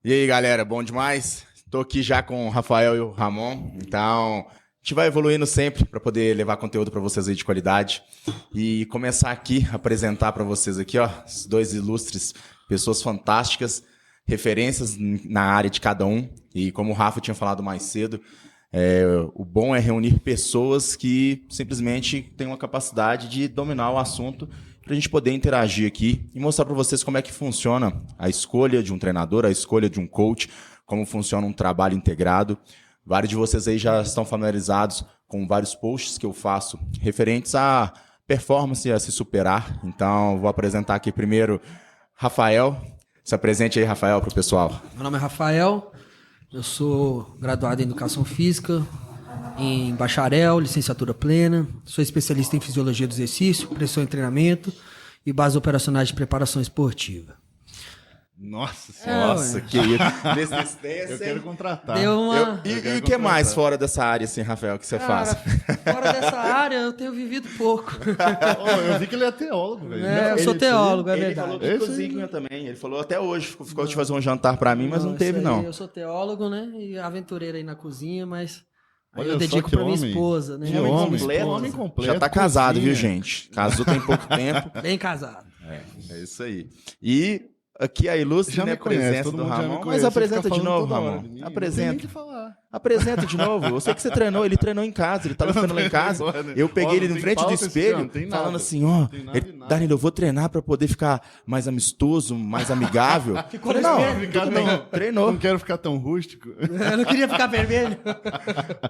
E aí, galera, bom demais? Tô aqui já com o Rafael e o Ramon, então a gente vai evoluindo sempre para poder levar conteúdo para vocês aí de qualidade e começar aqui a apresentar para vocês aqui, ó, esses dois ilustres, pessoas fantásticas, referências na área de cada um. E como o Rafa tinha falado mais cedo, o bom é reunir pessoas que simplesmente têm uma capacidade de dominar o assunto para a gente poder interagir aqui e mostrar para vocês como é que funciona a escolha de um treinador, a escolha de um coach, como funciona um trabalho integrado. Vários de vocês aí já estão familiarizados com vários posts que eu faço referentes à performance e a se superar. Então, vou apresentar aqui primeiro Rafael. Se apresente aí, Rafael, para o pessoal. Meu nome é Rafael, eu sou graduado em Educação Física, em bacharel, licenciatura plena, sou especialista em Fisiologia do Exercício, Pressão e Treinamento e Bases Operacionais de Preparação Esportiva. Nossa senhora. Nossa, que Eu quero contratar. Deu uma... E o que mais fora dessa área, assim, Rafael, que você faz? Fora dessa área, eu tenho vivido pouco. Eu vi que ele é teólogo, velho. Eu sou teólogo, é Ele verdade. falou de cozinha também. Ele falou até hoje, ficou de fazer um jantar pra mim, mas não teve, isso aí, não. Eu sou teólogo, né? E aventureiro aí na cozinha, mas aí Olha eu só dedico que pra minha homem. esposa, né? Que Minha homem, esposa. homem completo. Já tá casado, cozinha. viu, gente? Casou tem pouco tempo. Bem casado. É isso aí. E aqui a ilustre, Já né, me conhece, presença todo do mundo já me Ramon. conhece. Mas apresenta Fica de falando novo, toda hora Ramon. de mim. Não tem nem Apresenta. o que falar. Apresenta de novo. Eu sei que você treinou, ele treinou em casa, ele tava ficando lá em casa. Eu peguei ele Não em tem frente do pauta esse espelho, ano, tem nada. falando assim, ó, Tem nada de nada. Danilo, eu vou treinar pra poder ficar mais amistoso, mais amigável. Falei, no não, espelho, Ficar tudo bem, tão- treinou. Não quero ficar tão rústico. Eu não queria ficar vermelho.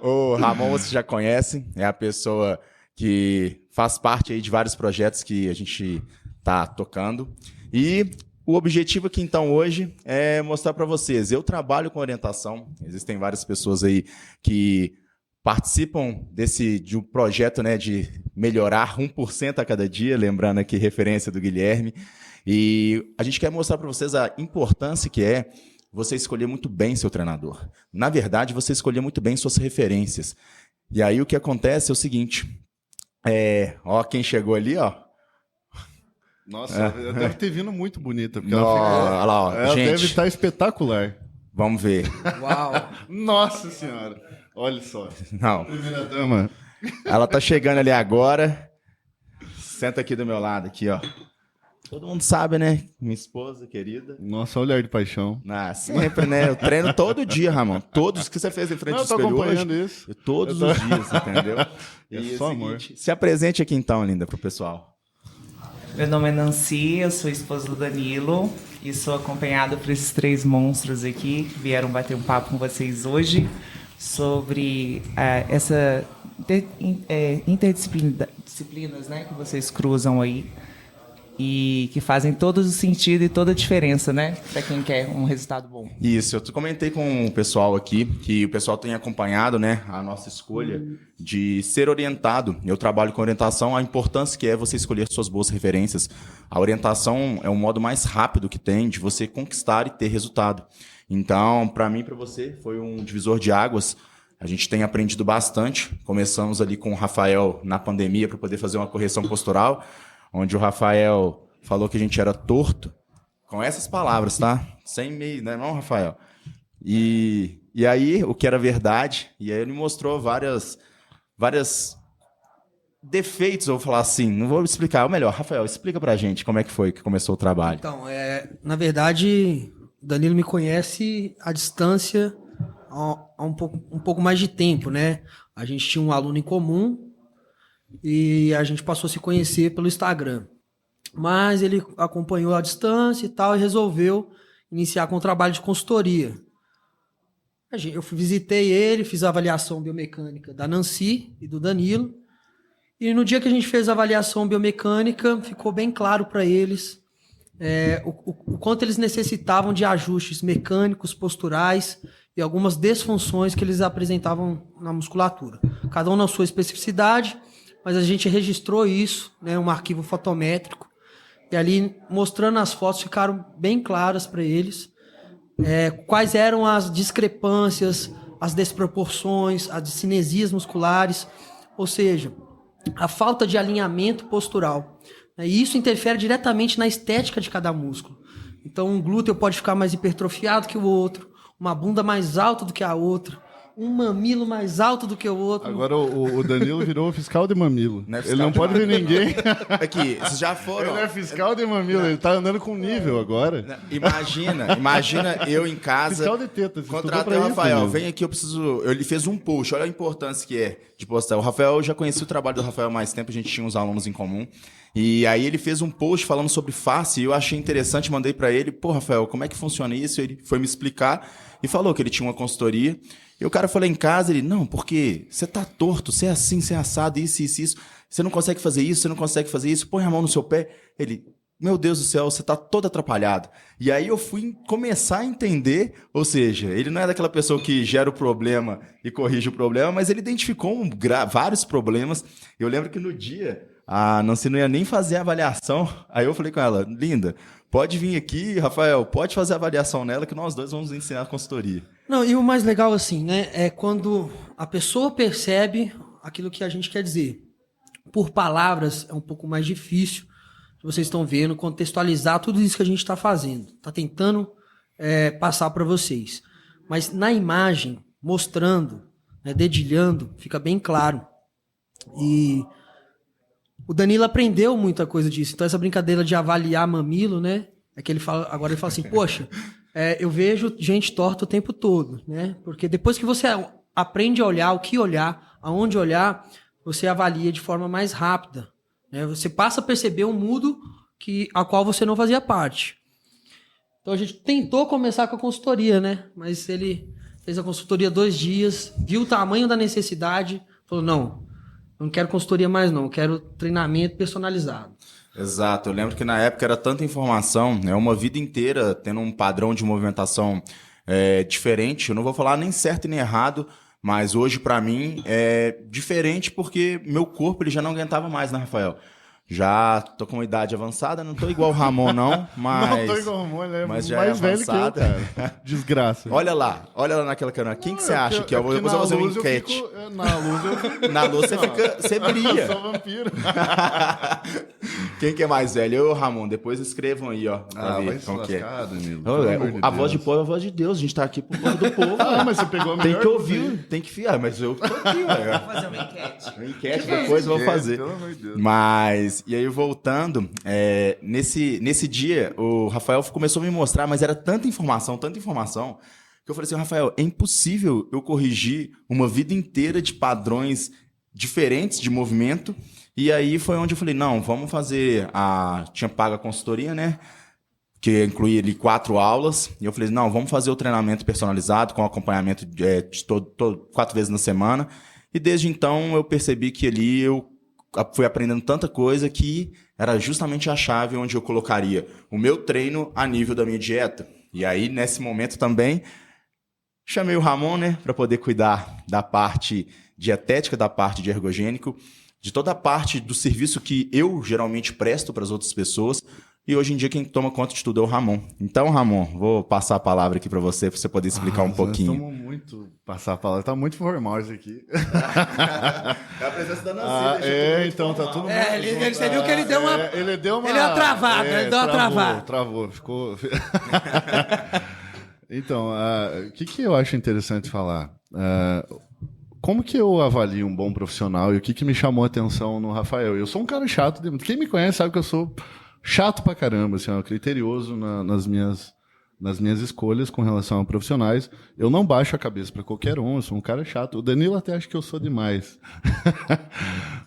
O Ramon você já conhece, é a pessoa que faz parte aí de vários projetos que a gente tá tocando. E o objetivo aqui então hoje é mostrar para vocês, eu trabalho com orientação, existem várias pessoas aí que participam de um projeto, né, de melhorar 1% a cada dia, lembrando aqui referência do Guilherme, e a gente quer mostrar para vocês a importância que é você escolher muito bem seu treinador. Na verdade, você escolher muito bem suas referências. E aí o que acontece é o seguinte, ó quem chegou ali, ó. Nossa, ela deve ter vindo muito bonita. Porque Olha lá, ó. ela deve Gente, estar espetacular. vamos ver. Uau. Nossa senhora. Olha só. Não, Primeira dama. ela tá chegando ali agora. Senta aqui do meu lado, aqui, ó. Todo mundo sabe, né? Minha esposa querida. Nossa, olhar de paixão. Ah, sempre, né? Eu treino todo dia, Ramon. Todos que você fez em frente Não, ao eu tô espelho hoje. acompanhando isso. Todos Eu tô- os dias, entendeu? É E só o amor. seguinte, se apresente aqui então, linda, pro pessoal. Meu nome é Nancy, eu sou esposa do Danilo e sou acompanhada por esses três monstros aqui que vieram bater um papo com vocês hoje sobre essa interdisciplinas, né, que vocês cruzam aí e que fazem todo o sentido e toda a diferença, né, para quem quer um resultado bom. Isso, eu comentei com o pessoal aqui que o pessoal tem acompanhado, né, a nossa escolha de ser orientado. Eu trabalho com orientação, a importância que é você escolher suas boas referências. A orientação é o modo mais rápido que tem de você conquistar e ter resultado. Então, para mim e para você, foi um divisor de águas. A gente tem aprendido bastante. Começamos ali com o Rafael na pandemia para poder fazer uma correção postural, onde o Rafael falou que a gente era torto. Com essas palavras, tá? Sem meio, né, não, Rafael? E aí, o que era verdade, e aí ele mostrou várias defeitos, eu vou falar assim, não vou explicar, ou melhor, Rafael, explica pra gente como é que foi que começou o trabalho. Então, na verdade, Danilo me conhece à distância há um pouco mais de tempo, né? A gente tinha um aluno em comum e a gente passou a se conhecer pelo Instagram. Mas ele acompanhou à distância e tal e resolveu iniciar com o trabalho de consultoria. Eu visitei ele, fiz a avaliação biomecânica da Nancy e do Danilo. E no dia que a gente fez a avaliação biomecânica, ficou bem claro para eles o quanto eles necessitavam de ajustes mecânicos, posturais e algumas disfunções que eles apresentavam na musculatura. Cada um na sua especificidade, mas a gente registrou isso, né, um arquivo fotométrico, e ali, mostrando as fotos, ficaram bem claras para eles quais eram as discrepâncias, as desproporções, as discinesias musculares, ou seja, a falta de alinhamento postural. E isso interfere diretamente na estética de cada músculo. Então um glúteo pode ficar mais hipertrofiado que o outro, uma bunda mais alta do que a outra, um mamilo mais alto do que o outro. Agora o Danilo virou fiscal de mamilo. Não é fiscal ele não de pode ver mamilo. ninguém. Aqui, vocês já foram. Ele é fiscal de mamilo, ele tá andando com nível agora. Imagina eu em casa. Fiscal de tetas. Contratei o Rafael, vem aqui, eu preciso. Ele fez um post, olha a importância que é de postar. O Rafael, eu já conheci o trabalho do Rafael há mais tempo, a gente tinha uns alunos em comum. E aí ele fez um post falando sobre face e eu achei interessante, mandei pra ele, pô, Rafael, como é que funciona isso? Ele foi me explicar e falou que ele tinha uma consultoria. E o cara foi lá em casa, ele, não, porque você tá torto, você é assim, você é assado, isso. Você não consegue fazer isso, você não consegue fazer isso, põe a mão no seu pé. Ele, meu Deus do céu, você tá todo atrapalhado. E aí eu fui começar a entender, ou seja, ele não é daquela pessoa que gera o problema e corrige o problema, mas ele identificou vários problemas. Eu lembro que no dia, a Nancy não ia nem fazer a avaliação, aí eu falei com ela, linda, pode vir aqui, Rafael, pode fazer a avaliação nela que nós dois vamos ensinar a consultoria. Não, e o mais legal assim, né, é quando a pessoa percebe aquilo que a gente quer dizer. Por palavras é um pouco mais difícil, vocês estão vendo, contextualizar tudo isso que a gente está fazendo, está tentando passar para vocês. Mas na imagem, mostrando, né, dedilhando, fica bem claro. E o Danilo aprendeu muita coisa disso. Então essa brincadeira de avaliar mamilo, né, é que agora ele fala assim, poxa, eu vejo gente torta o tempo todo, né? Porque depois que você aprende a olhar, o que olhar, aonde olhar, você avalia de forma mais rápida, né? Você passa a perceber um mundo a qual você não fazia parte. Então a gente tentou começar com a consultoria, né? Mas ele fez a consultoria 2 dias, viu o tamanho da necessidade, falou, não quero consultoria mais não, quero treinamento personalizado. Exato, eu lembro que na época era tanta informação, uma vida inteira tendo um padrão de movimentação diferente, eu não vou falar nem certo e nem errado, mas hoje pra mim é diferente porque meu corpo ele já não aguentava mais, né, Rafael? Já tô com uma idade avançada, não tô igual o Ramon não, mas... Não tô igual o Ramon, ele é mas já mais velho avançado. que eu, cara. Desgraça. Olha lá naquela câmera. Quem que você acha que é? Depois eu vou fazer uma enquete. Na luz você brilha. Eu sou vampiro. Quem que é mais velho? Eu ou o Ramon? Depois escrevam aí, ó. Pra ver Vai como que é. Danilo. A voz de povo é a voz de Deus. A gente tá aqui pro povo do povo. Mas você pegou a Tem melhor que ouvir, tem que fiar. Mas eu tô aqui, ué. Vou fazer uma enquete. Uma enquete depois eu vou fazer. Pelo amor de Deus. Mas, e aí voltando, nesse dia, o Rafael começou a me mostrar, mas era tanta informação, que eu falei assim, Rafael, é impossível eu corrigir uma vida inteira de padrões diferentes de movimento. E aí foi onde eu falei, não, vamos fazer tinha pago a consultoria, né? Que incluía ali 4 aulas. E eu falei, não, vamos fazer o treinamento personalizado com acompanhamento de 4 vezes na semana. E desde então eu percebi que ali eu fui aprendendo tanta coisa que era justamente a chave onde eu colocaria o meu treino a nível da minha dieta. E aí, nesse momento também, chamei o Ramon, né, para poder cuidar da parte dietética, da parte de ergogênico, de toda a parte do serviço que eu geralmente presto para as outras pessoas. E hoje em dia quem toma conta de tudo é o Ramon. Então, Ramon, vou passar a palavra aqui para você poder explicar um pouquinho. Nós estamos muito passar a palavra, tá muito formal isso aqui. É a presença da Nancy. Então tá tudo Você viu que ele deu uma... Ele deu uma travada, ele deu uma travada. Travou, ficou... Então, o que eu acho interessante falar? Como que eu avalio um bom profissional e o que me chamou a atenção no Rafael? Eu sou um cara chato, quem me conhece sabe que eu sou chato pra caramba, assim, criterioso nas minhas escolhas com relação a profissionais. Eu não baixo a cabeça pra qualquer um, eu sou um cara chato. O Danilo até acha que eu sou demais.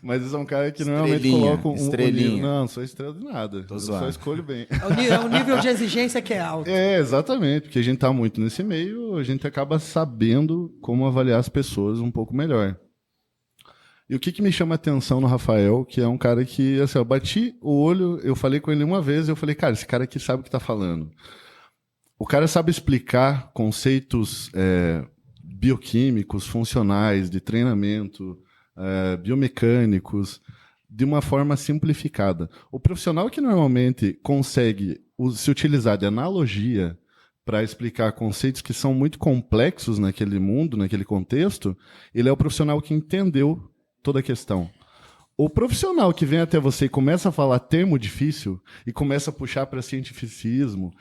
Mas eu sou um cara que normalmente coloca estrelinha. Não, não sou estrela de nada. Eu só escolho bem. É o nível de exigência que é alto. Exatamente, porque a gente tá muito nesse meio, a gente acaba sabendo como avaliar as pessoas um pouco melhor. E o que me chama a atenção no Rafael, que é um cara que, assim, eu bati o olho, eu falei com ele uma vez, eu falei, cara, esse cara aqui sabe o que tá falando. O cara sabe explicar conceitos bioquímicos, funcionais, de treinamento, biomecânicos, de uma forma simplificada. O profissional que normalmente consegue se utilizar de analogia para explicar conceitos que são muito complexos naquele mundo, naquele contexto, ele é o profissional que entendeu toda a questão. O profissional que vem até você e começa a falar termo difícil e começa a puxar para cientificismo,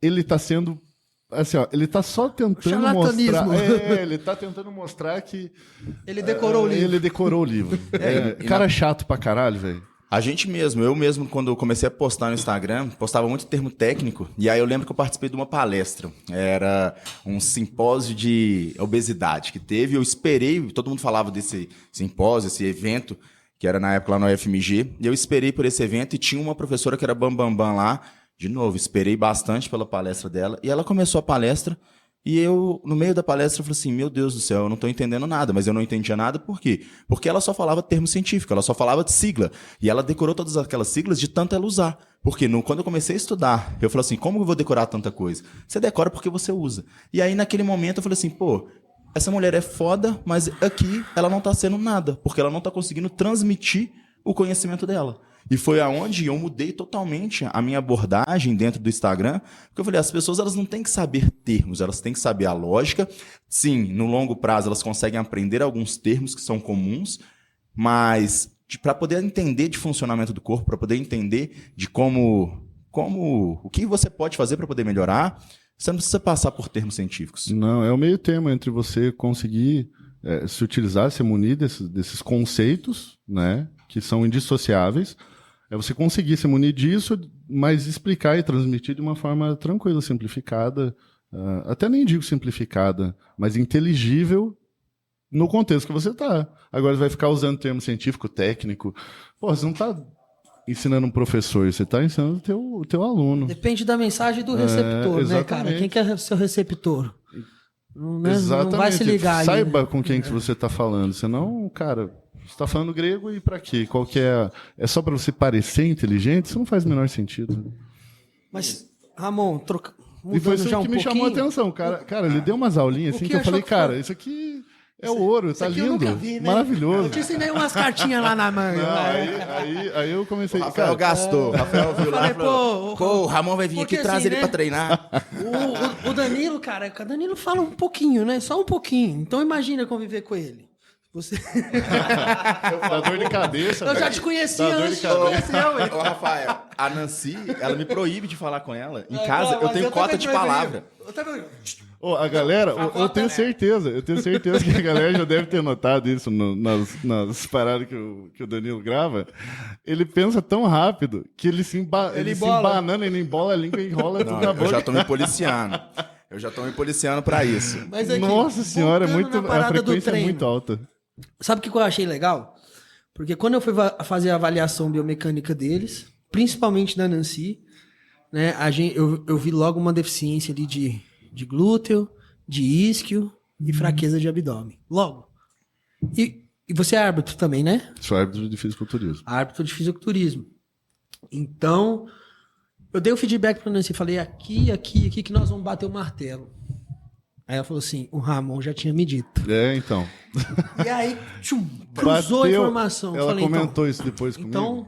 ele está sendo assim, ó, ele está só tentando mostrar, ele está tentando mostrar que ele decorou o livro. Ele decorou o livro. Cara chato pra caralho, velho. Eu mesmo, quando eu comecei a postar no Instagram, postava muito termo técnico, e aí eu lembro que eu participei de uma palestra, era um simpósio de obesidade que teve, eu esperei, todo mundo falava desse simpósio, esse evento, que era na época lá no UFMG, e eu esperei por esse evento e tinha uma professora que era bambambam lá, de novo, esperei bastante pela palestra dela, e ela começou a palestra, e eu, no meio da palestra, eu falei assim, meu Deus do céu, eu não estou entendendo nada, mas eu não entendia nada, por quê? Porque ela só falava termo científico, ela só falava de sigla, e ela decorou todas aquelas siglas de tanto ela usar. Porque quando eu comecei a estudar, eu falei assim, como eu vou decorar tanta coisa? Você decora porque você usa. E aí, naquele momento, eu falei assim, pô, essa mulher é foda, mas aqui ela não está sendo nada, porque ela não está conseguindo transmitir o conhecimento dela. E foi aonde eu mudei totalmente a minha abordagem dentro do Instagram, porque eu falei, as pessoas elas não têm que saber termos, elas têm que saber a lógica. Sim, no longo prazo elas conseguem aprender alguns termos que são comuns, mas para poder entender de funcionamento do corpo, para poder entender de como o que você pode fazer para poder melhorar, você não precisa passar por termos científicos. Não, é o meio termo entre você conseguir se utilizar, se munir desses conceitos, né, que são indissociáveis. É você conseguir se munir disso, mas explicar e transmitir de uma forma tranquila, simplificada, até nem digo simplificada, mas inteligível no contexto que você está. Agora você vai ficar usando termo científico, técnico. Pô, você não está ensinando um professor, você está ensinando o teu aluno. Depende da mensagem do receptor, né, cara? Quem que é seu receptor? Exatamente. Não vai se ligar. Saiba ali, né? com quem que você está falando, senão, cara... Você está falando grego e para quê? Qual que é? É só para você parecer inteligente? Isso não faz o menor sentido. Mas, Ramon, e foi isso que me chamou a atenção. Cara, ele deu umas aulinhas assim que eu falei, cara, isso aqui é ouro, tá lindo, vi, né? Maravilhoso. Eu te ensinei umas cartinhas lá na manga. Aí eu comecei... O Rafael gastou. O Rafael viu lá e falou, o Ramon vai vir aqui, traz assim, ele, né? Pra treinar. O Danilo, cara, o Danilo fala um pouquinho, né? Só um pouquinho. Então imagina conviver com ele. Você... Dá dor de cabeça. Eu já te conhecia antes de conhecer, Ô, Rafael, a Nancy, ela me proíbe de falar com ela. Em casa, eu tenho cota de palavra. A galera, eu tenho certeza que a galera já deve ter notado isso nas paradas que o Danilo grava. Ele pensa tão rápido que ele se embanana, ele embola a língua e enrola tudo na boca. Eu já tô me policiando pra isso. Mas aqui, nossa senhora, a frequência é muito alta. Sabe o que eu achei legal? Porque quando eu fui fazer a avaliação biomecânica deles, principalmente da Nancy, né, eu vi logo uma deficiência ali de glúteo, de isquio e fraqueza de abdômen. Logo. E você é árbitro também, né? Sou árbitro de fisiculturismo. Árbitro de fisiculturismo. Então, eu dei o feedback pra Nancy, falei aqui que nós vamos bater o martelo. Aí ela falou assim, o Ramon já tinha me dito. Então. E aí, cruzou a informação. Ela falei, comentou isso depois comigo. Então,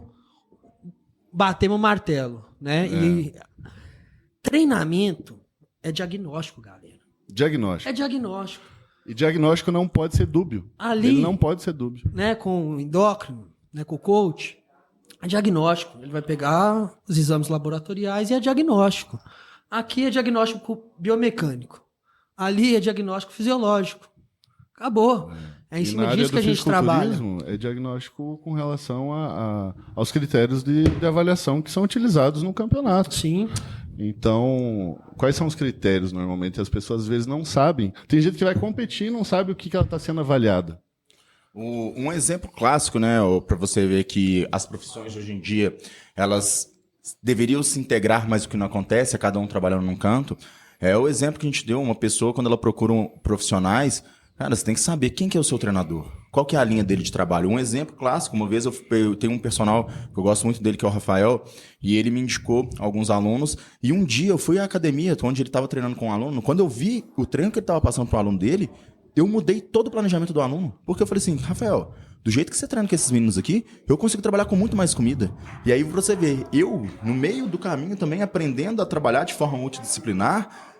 batemos o martelo, né? E treinamento é diagnóstico, galera. Diagnóstico. É diagnóstico. E diagnóstico não pode ser dúbio. Ele não pode ser dúbio. Né, com o endócrino, né, com o coach, é diagnóstico. Ele vai pegar os exames laboratoriais e é diagnóstico. Aqui é diagnóstico biomecânico. Ali é diagnóstico fisiológico. Acabou. É em cima disso que a gente trabalha. É diagnóstico com relação aos critérios de avaliação que são utilizados no campeonato. Sim. Então, quais são os critérios normalmente? As pessoas às vezes não sabem. Tem gente que vai competir e não sabe o que ela está sendo avaliada. Um exemplo clássico, né, para você ver que as profissões de hoje em dia, elas deveriam se integrar, mas o que não acontece é cada um trabalhando num canto. É o exemplo que a gente deu, uma pessoa, quando ela procura profissionais, cara, você tem que saber quem que é o seu treinador, qual que é a linha dele de trabalho. Um exemplo clássico, uma vez eu tenho um personal que eu gosto muito dele, que é o Rafael, e ele me indicou alguns alunos, e um dia eu fui à academia, onde ele estava treinando com um aluno, quando eu vi o treino que ele estava passando para o aluno dele, eu mudei todo o planejamento do aluno, porque eu falei assim, Rafael, do jeito que você treina com esses meninos aqui, eu consigo trabalhar com muito mais comida. E aí você vê, eu, no meio do caminho também, aprendendo a trabalhar de forma multidisciplinar,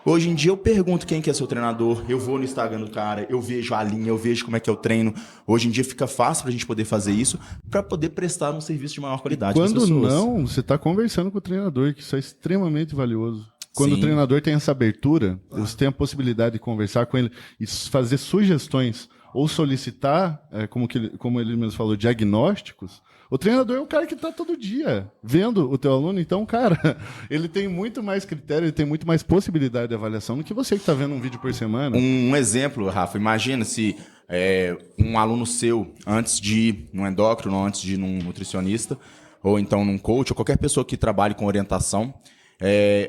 Hoje em dia eu pergunto quem que é seu treinador, eu vou no Instagram do cara, eu vejo a linha, eu vejo como é que é o treino. Hoje em dia fica fácil pra gente poder fazer isso, pra poder prestar um serviço de maior qualidade para as Quando pessoas. não, você tá conversando com o treinador, que isso é extremamente valioso. Quando Sim. o treinador tem essa abertura, você tem a possibilidade de conversar com ele e fazer sugestões ou solicitar, como ele mesmo falou, diagnósticos. O treinador é o cara que está todo dia vendo o teu aluno. Então, cara, ele tem muito mais critério, ele tem muito mais possibilidade de avaliação do que você que está vendo um vídeo por semana. Um exemplo, Rafa, imagina se um aluno seu, antes de ir num endócrino, antes de ir num nutricionista, ou então num coach, ou qualquer pessoa que trabalhe com orientação,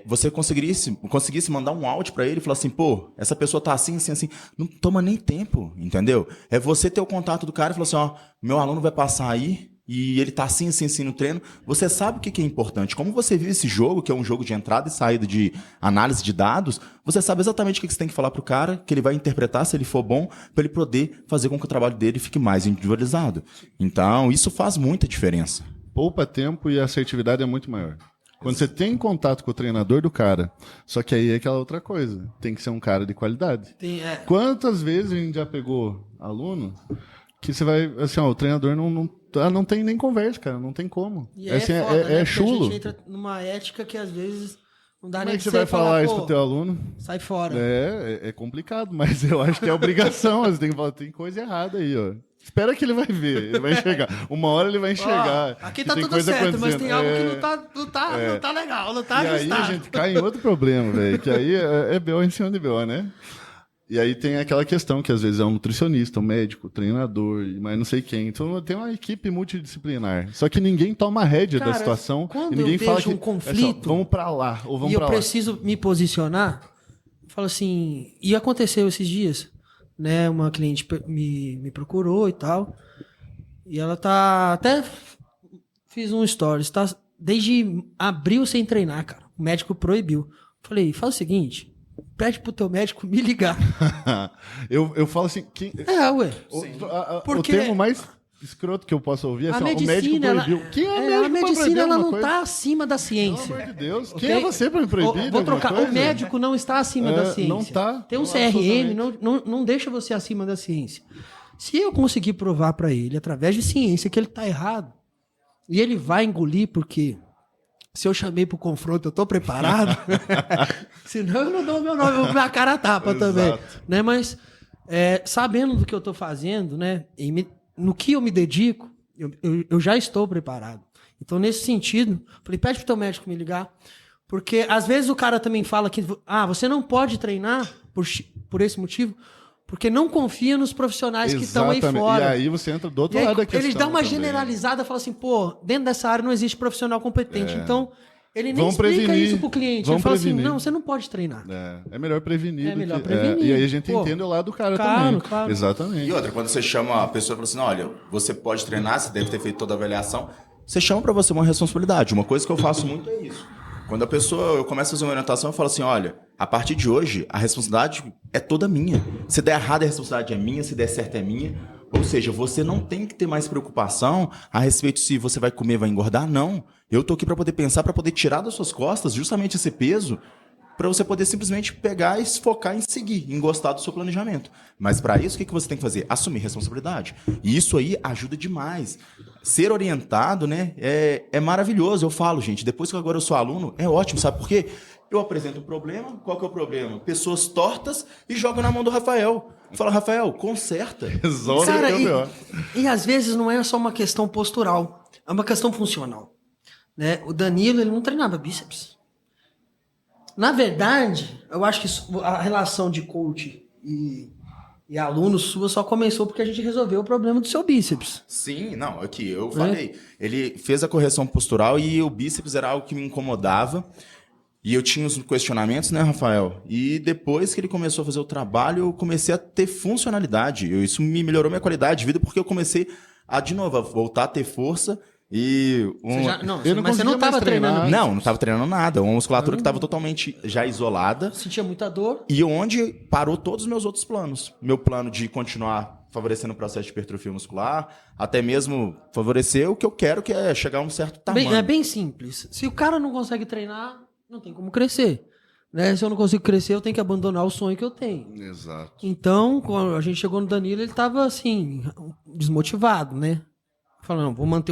você conseguisse mandar um áudio pra ele e falar assim, pô, essa pessoa tá assim, assim, assim, não toma nem tempo, entendeu? É você ter o contato do cara e falar assim, ó, meu aluno vai passar aí e ele tá assim, assim, assim no treino, você sabe o que é importante. Como você vive esse jogo, que é um jogo de entrada e saída de análise de dados, você sabe exatamente o que você tem que falar pro cara, que ele vai interpretar se ele for bom, pra ele poder fazer com que o trabalho dele fique mais individualizado. Então, isso faz muita diferença. Poupa tempo e a assertividade é muito maior. Quando você tem contato com o treinador do cara, só que aí é aquela outra coisa, tem que ser um cara de qualidade. Quantas vezes a gente já pegou aluno que você vai, assim, ó, o treinador não tem nem conversa, cara, não tem como. E assim, foda, né? Porque chulo. a gente entra numa ética que às vezes não dá Como nem é que pra você vai falar isso pô, pro teu aluno? sai fora. É complicado, mas eu acho que é obrigação. Você tem que falar, tem coisa errada aí, ó. Espera que ele vai ver, ele vai enxergar. Uma hora ele vai enxergar. Aqui tá tem tudo coisa certo, mas acontecendo. tem algo que não tá legal, não tá E ajustado. aí a gente cai em outro problema, velho, que aí é BO em cima de BO, né? E aí tem aquela questão que às vezes é um nutricionista, um médico, um treinador, mas não sei quem. Então tem uma equipe multidisciplinar. Só que ninguém toma a rédea da situação quando e ninguém eu fala vejo que um conflito, vamos pra lá ou vamos e pra eu lá. preciso me posicionar, eu falo assim, e aconteceu esses dias, né? Uma cliente me procurou e tal, e ela tá até fiz um stories, tá desde abril sem treinar, cara. O médico proibiu. Falei, faz o seguinte, pede pro teu médico me ligar. eu falo assim, Ué. o termo mais escroto que eu posso ouvir é assim, ó, o médico proibiu. Quem é médico a medicina ela não coisa? tá acima da Pelo ciência. amor de Deus, Ok? quem é você para me proibir? Vou de trocar. alguma O coisa? médico não está acima da ciência. Não tá. Tem um Não, CRM, absolutamente. não deixa você acima da ciência. Se eu conseguir provar para ele, através de ciência, que ele tá errado, e ele vai engolir, porque se eu chamei pro confronto, eu tô preparado, senão eu não dou o meu nome, minha cara a tapa também. Né? Mas, sabendo do que eu tô fazendo, né, no que eu me dedico, eu já estou preparado. Então, nesse sentido, falei, pede pro teu médico me ligar, porque às vezes o cara também fala que você não pode treinar por esse motivo, porque não confia nos profissionais que estão aí fora. E aí você entra do outro E aí, lado da questão. eles dão uma também. generalizada e falam assim, pô, dentro dessa área não existe profissional competente. Então, ele nem Vamos explica prevenir. isso pro cliente. Vamos Ele fala prevenir. assim, não, você não pode treinar. É melhor prevenir. É melhor do que, prevenir. e aí a gente Pô, entende o lado do cara claro, também. claro. Exatamente. E outra, quando você chama a pessoa e fala assim, olha, você pode treinar, você deve ter feito toda a avaliação, você chama pra você uma responsabilidade. Uma coisa que eu faço muito é isso. Quando eu começo a fazer uma orientação, eu falo assim, olha, a partir de hoje, a responsabilidade é toda minha. Se der errado, a responsabilidade é minha, se der certo, é minha. Ou seja, você não tem que ter mais preocupação a respeito se você vai comer, vai engordar, não. Eu tô aqui para poder pensar, para poder tirar das suas costas justamente esse peso, para você poder simplesmente pegar e se focar em seguir, em gostar do seu planejamento. Mas para isso, o que você tem que fazer? Assumir responsabilidade. E isso aí ajuda demais. Ser orientado, né, é maravilhoso. Eu falo, gente, depois que agora eu sou aluno, é ótimo, sabe por quê? Eu apresento um problema, qual que é o problema? Pessoas tortas e jogam na mão do Rafael. Fala, Rafael, conserta. Resolve Cara, o melhor. e às vezes não é só uma questão postural, é uma questão funcional. Né? O Danilo, ele não treinava bíceps. Na verdade, eu acho que a relação de coach e aluno sua só começou porque a gente resolveu o problema do seu bíceps. Sim, não, aqui, eu falei. Ele fez a correção postural e o bíceps era algo que me incomodava. E eu tinha os questionamentos, né, Rafael? E depois que ele começou a fazer o trabalho, eu comecei a ter funcionalidade. Isso me melhorou minha qualidade de vida, porque eu comecei a, de novo, a voltar a ter força e... Mas você não estava treinando. Não estava treinando nada. Uma musculatura que estava totalmente já isolada. Sentia muita dor. E onde parou todos os meus outros planos. Meu plano de continuar favorecendo o processo de hipertrofia muscular, até mesmo favorecer o que eu quero, que é chegar a um certo tamanho. É bem simples. Se o cara não consegue treinar, não tem como crescer. né? Se eu não consigo crescer, eu tenho que abandonar o sonho que eu tenho. Exato. Então, quando a gente chegou no Danilo, ele tava assim, desmotivado, né? Falando, vou manter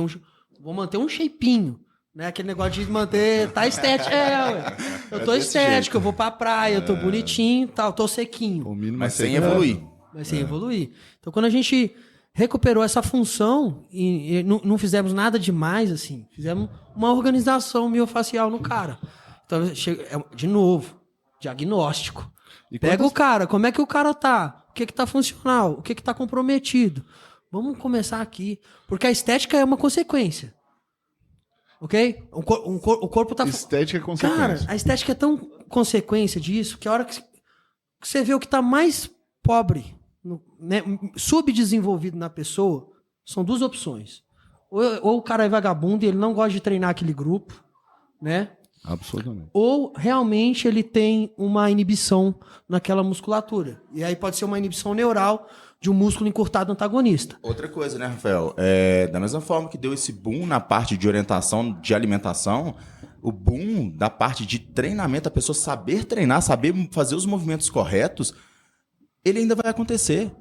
um shapinho, né? Aquele negócio de manter, tá estético. Ué. Eu tô estético, eu vou pra praia, eu tô bonitinho, tal, tô sequinho. O mínimo Mas é sem evoluir. Mas sem evoluir. Então, quando a gente recuperou essa função e não fizemos nada demais, assim, fizemos uma organização miofacial no cara. Então, de novo, diagnóstico. E Pega quantas- o cara, como é que o cara tá? O que tá funcional? O que tá comprometido? Vamos começar aqui. Porque a estética é uma consequência. Ok? O corpo tá... Estética é consequência. Cara, a estética é tão consequência disso que a hora que você vê o que tá mais pobre, né, subdesenvolvido na pessoa, são duas opções. Ou o cara é vagabundo e ele não gosta de treinar aquele grupo, né? Absolutamente. Ou realmente ele tem uma inibição naquela musculatura. E aí pode ser uma inibição neural de um músculo encurtado antagonista. Outra coisa, né, Rafael? Da mesma forma que deu esse boom na parte de orientação de alimentação, o boom da parte de treinamento, a pessoa saber treinar, saber fazer os movimentos corretos, ele ainda vai acontecer.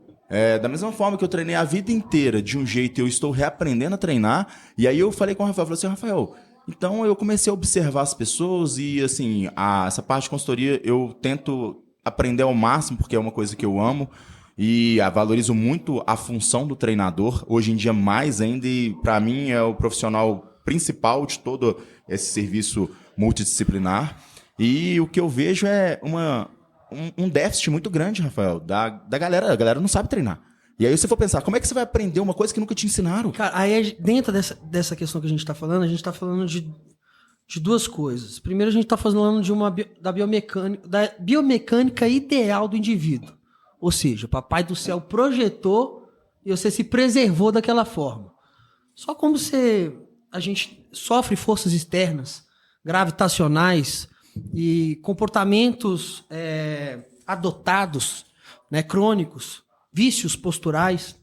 Da mesma forma que eu treinei a vida inteira de um jeito, eu estou reaprendendo a treinar. E aí eu falei com o Rafael, falei assim, Rafael, então eu comecei a observar as pessoas e, assim, essa parte de consultoria eu tento aprender ao máximo, porque é uma coisa que eu amo. E valorizo muito a função do treinador, hoje em dia mais ainda, e para mim é o profissional principal de todo esse serviço multidisciplinar. E o que eu vejo é um déficit muito grande, Rafael, da galera. A galera não sabe treinar. E aí você for pensar, como é que você vai aprender uma coisa que nunca te ensinaram? Cara, aí dentro dessa questão que a gente está falando, a gente está falando de duas coisas. Primeiro, a gente está falando da biomecânica ideal do indivíduo. Ou seja, o Papai do Céu projetou e você se preservou daquela forma. Só como a gente sofre forças externas, gravitacionais e comportamentos adotados, né, crônicos, vícios posturais,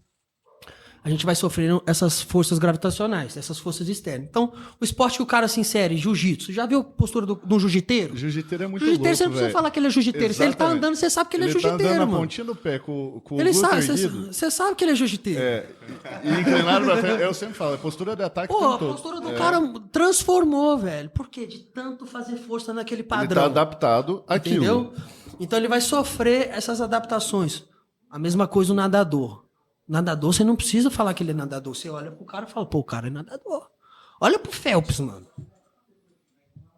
a gente vai sofrendo essas forças gravitacionais, essas forças externas. Então, o esporte que o cara se insere, jiu-jitsu, já viu a postura do jiu-jiteiro? Jiu-jiteiro é muito Jiu-jiteiro, louco, você não precisa velho. falar que ele é jiu-jiteiro. Se ele tá Exatamente. andando, você sabe que ele é Ele tá jiu-jiteiro, andando na mano. pontinha do pé com o Ele glúteo sabe, erguido. você sabe que ele é jiu-jiteiro. E inclinado pra frente. Eu sempre falo, é postura de ataque o Pô, a tempo todo. postura do cara transformou, velho. Por quê? De tanto fazer força naquele Ele padrão. tá adaptado àquilo. Entendeu? Então ele vai sofrer essas adaptações. A mesma coisa o nadador. Nadador, você não precisa falar que ele é nadador. Você olha pro cara e fala, pô, o cara é nadador. Olha pro Phelps, mano.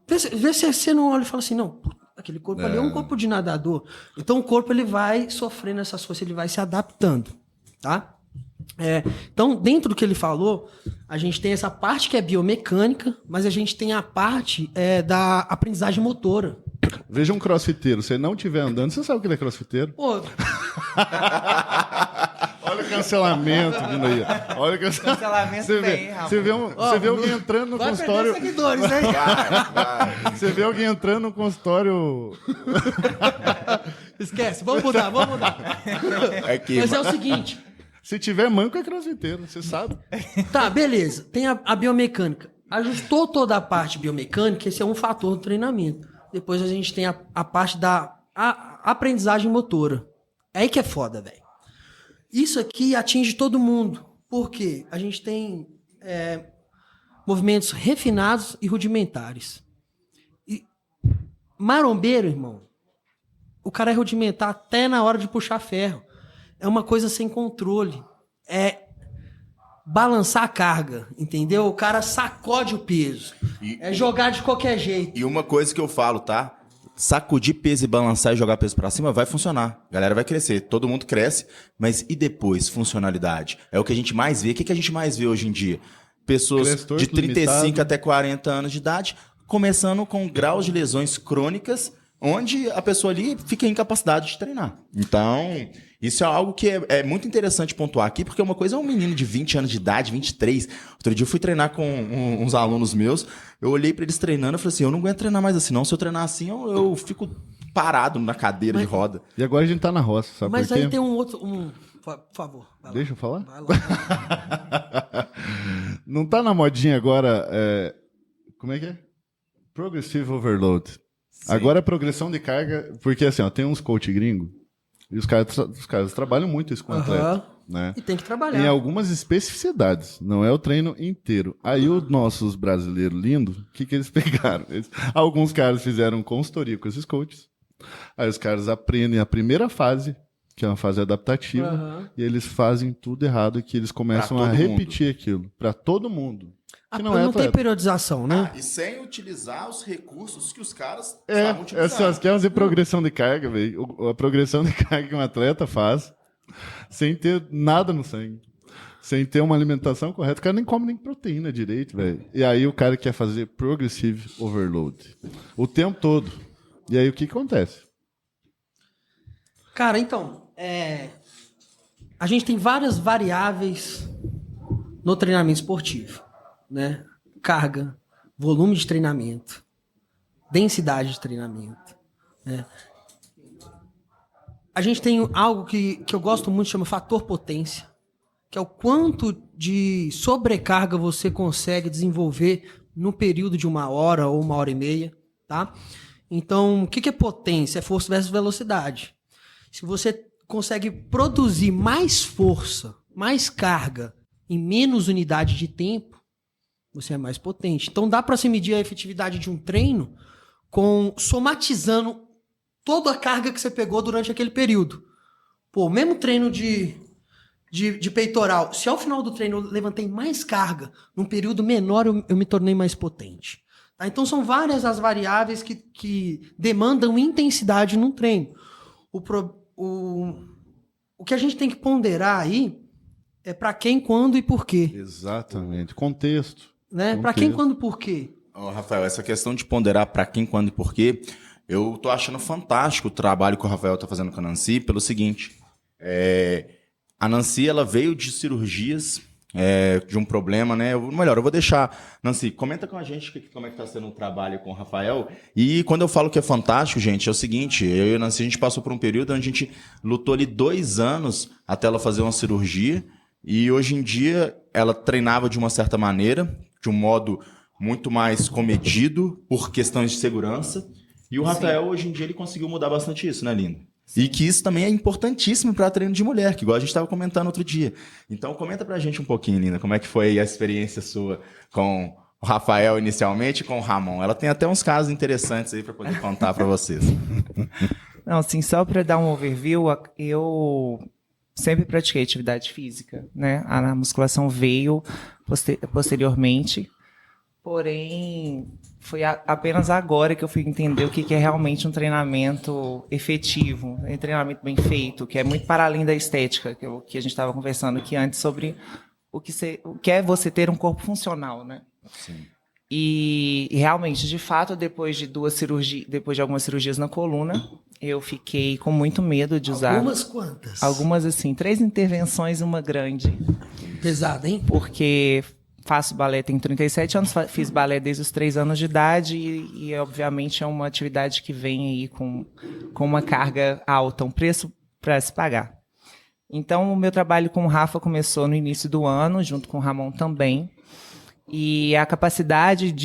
Vê se você não olha e fala assim, não, aquele corpo ali é um corpo de nadador. Então o corpo ele vai sofrendo essas forças, ele vai se adaptando, tá? Então, dentro do que ele falou, a gente tem essa parte que é biomecânica, mas a gente tem a parte da aprendizagem motora. Veja um crossfiteiro. Se ele não estiver andando, você sabe que ele é crossfiteiro? Pô, Olha o cancelamento vindo aí. Olha o Cancelamento Você bem, vê, Ramon. você vê alguém entrando no vai consultório. perder seguidores, né? Você vê alguém entrando no consultório. Esquece, vamos mudar. Aqui, Mas é o seguinte, Se tiver manco, é crossfiteiro, você sabe. tá, beleza, tem a biomecânica. Ajustou toda a parte biomecânica, esse é um fator do treinamento. Depois a gente tem a parte da aprendizagem motora. É aí que é foda, velho. Isso aqui atinge todo mundo. Por quê? A gente tem movimentos refinados e rudimentares. E marombeiro, irmão, o cara é rudimentar até na hora de puxar ferro. É uma coisa sem controle. É balançar a carga, entendeu? O cara sacode o peso. É jogar de qualquer jeito. E uma coisa que eu falo, tá? Sacudir peso e balançar e jogar peso pra cima vai funcionar. A galera vai crescer, todo mundo cresce, mas e depois? Funcionalidade. É o que a gente mais vê. O que a gente mais vê hoje em dia? Pessoas Cresce torto, de 35 limitado. até 40 anos de idade, começando com graus de lesões crônicas, onde a pessoa ali fica incapacidade de treinar. Então, isso é algo que é muito interessante pontuar aqui, porque uma coisa é um menino de 20 anos de idade, 23. Outro dia eu fui treinar com uns alunos meus, eu olhei pra eles treinando e falei assim, eu não aguento treinar mais assim, não. Se eu treinar assim, eu fico parado na cadeira de roda. E agora a gente tá na roça, sabe Mas por quê? aí tem um outro... por favor. Vai lá. Deixa eu falar? Vai lá. Não tá na modinha agora. Como é que é? Progressive Overload. Agora a progressão de carga, porque assim, ó, tem uns coach gringo e os caras trabalham muito isso com o atleta, né? E tem que trabalhar. Em algumas especificidades, não é o treino inteiro. Aí os nossos brasileiros lindos, o que eles pegaram? Alguns caras fizeram consultoria com esses coaches. Aí os caras aprendem a primeira fase, que é uma fase adaptativa, e eles fazem tudo errado, que eles começam a repetir aquilo para todo mundo. Que não tem periodização, né? E sem utilizar os recursos que os caras estavam utilizando. Quer fazer progressão de carga, velho. A progressão de carga que um atleta faz sem ter nada no sangue. Sem ter uma alimentação correta. O cara nem come nem proteína direito, velho. E aí o cara quer fazer progressive overload. O tempo todo. E aí o que acontece? Cara, então, a gente tem várias variáveis no treinamento esportivo, né? Carga, volume de treinamento, densidade de treinamento, né? A gente tem algo que eu gosto muito, chama fator potência, que é o quanto de sobrecarga você consegue desenvolver no período de 1 hora ou 1h30, tá? Então, o que é potência? É força versus velocidade. Se você consegue produzir mais força, mais carga em menos unidade de tempo, você é mais potente. Então dá para se medir a efetividade de um treino somatizando toda a carga que você pegou durante aquele período. Pô, mesmo treino de peitoral, se ao final do treino eu levantei mais carga, num período menor eu me tornei mais potente. Tá? Então são várias as variáveis que demandam intensidade num treino. O que a gente tem que ponderar aí é para quem, quando e por quê. Exatamente. Contexto. Né? Para quem, quando e por quê. Rafael, essa questão de ponderar para quem, quando e por quê, eu tô achando fantástico o trabalho que o Rafael tá fazendo com a Nancy, pelo seguinte, a Nancy, ela veio de cirurgias, de um problema, né? Eu vou deixar, Nancy, comenta com a gente como é que tá sendo o trabalho com o Rafael. E quando eu falo que é fantástico, gente, é o seguinte, eu e a Nancy, a gente passou por um período onde a gente lutou ali 2 anos até ela fazer uma cirurgia, e hoje em dia ela treinava de uma certa maneira, de um modo muito mais comedido, por questões de segurança. E o Rafael, hoje em dia, ele conseguiu mudar bastante isso, né, Linda? E que isso também é importantíssimo para treino de mulher, que igual a gente estava comentando outro dia. Então, comenta pra gente um pouquinho, Linda, como é que foi a experiência sua com o Rafael inicialmente e com o Ramon. Ela tem até uns casos interessantes aí para poder contar para vocês. Não, assim, só para dar um overview, eu sempre pratiquei atividade física, né? A musculação veio posteriormente, porém foi apenas agora que eu fui entender o que é realmente um treinamento efetivo, um treinamento bem feito, que é muito para além da estética, que a gente estava conversando aqui antes sobre o que é você ter um corpo funcional, né? Sim. E realmente, de fato, depois de algumas cirurgias na coluna, eu fiquei com muito medo de usar. Algumas quantas? Algumas, assim, 3 intervenções e uma grande. Pesada, hein? Porque faço balé, tenho 37 anos, fiz balé desde os 3 anos de idade e obviamente, é uma atividade que vem aí com uma carga alta, um preço para se pagar. Então, o meu trabalho com o Rafa começou no início do ano, junto com o Ramon também. E a capacidade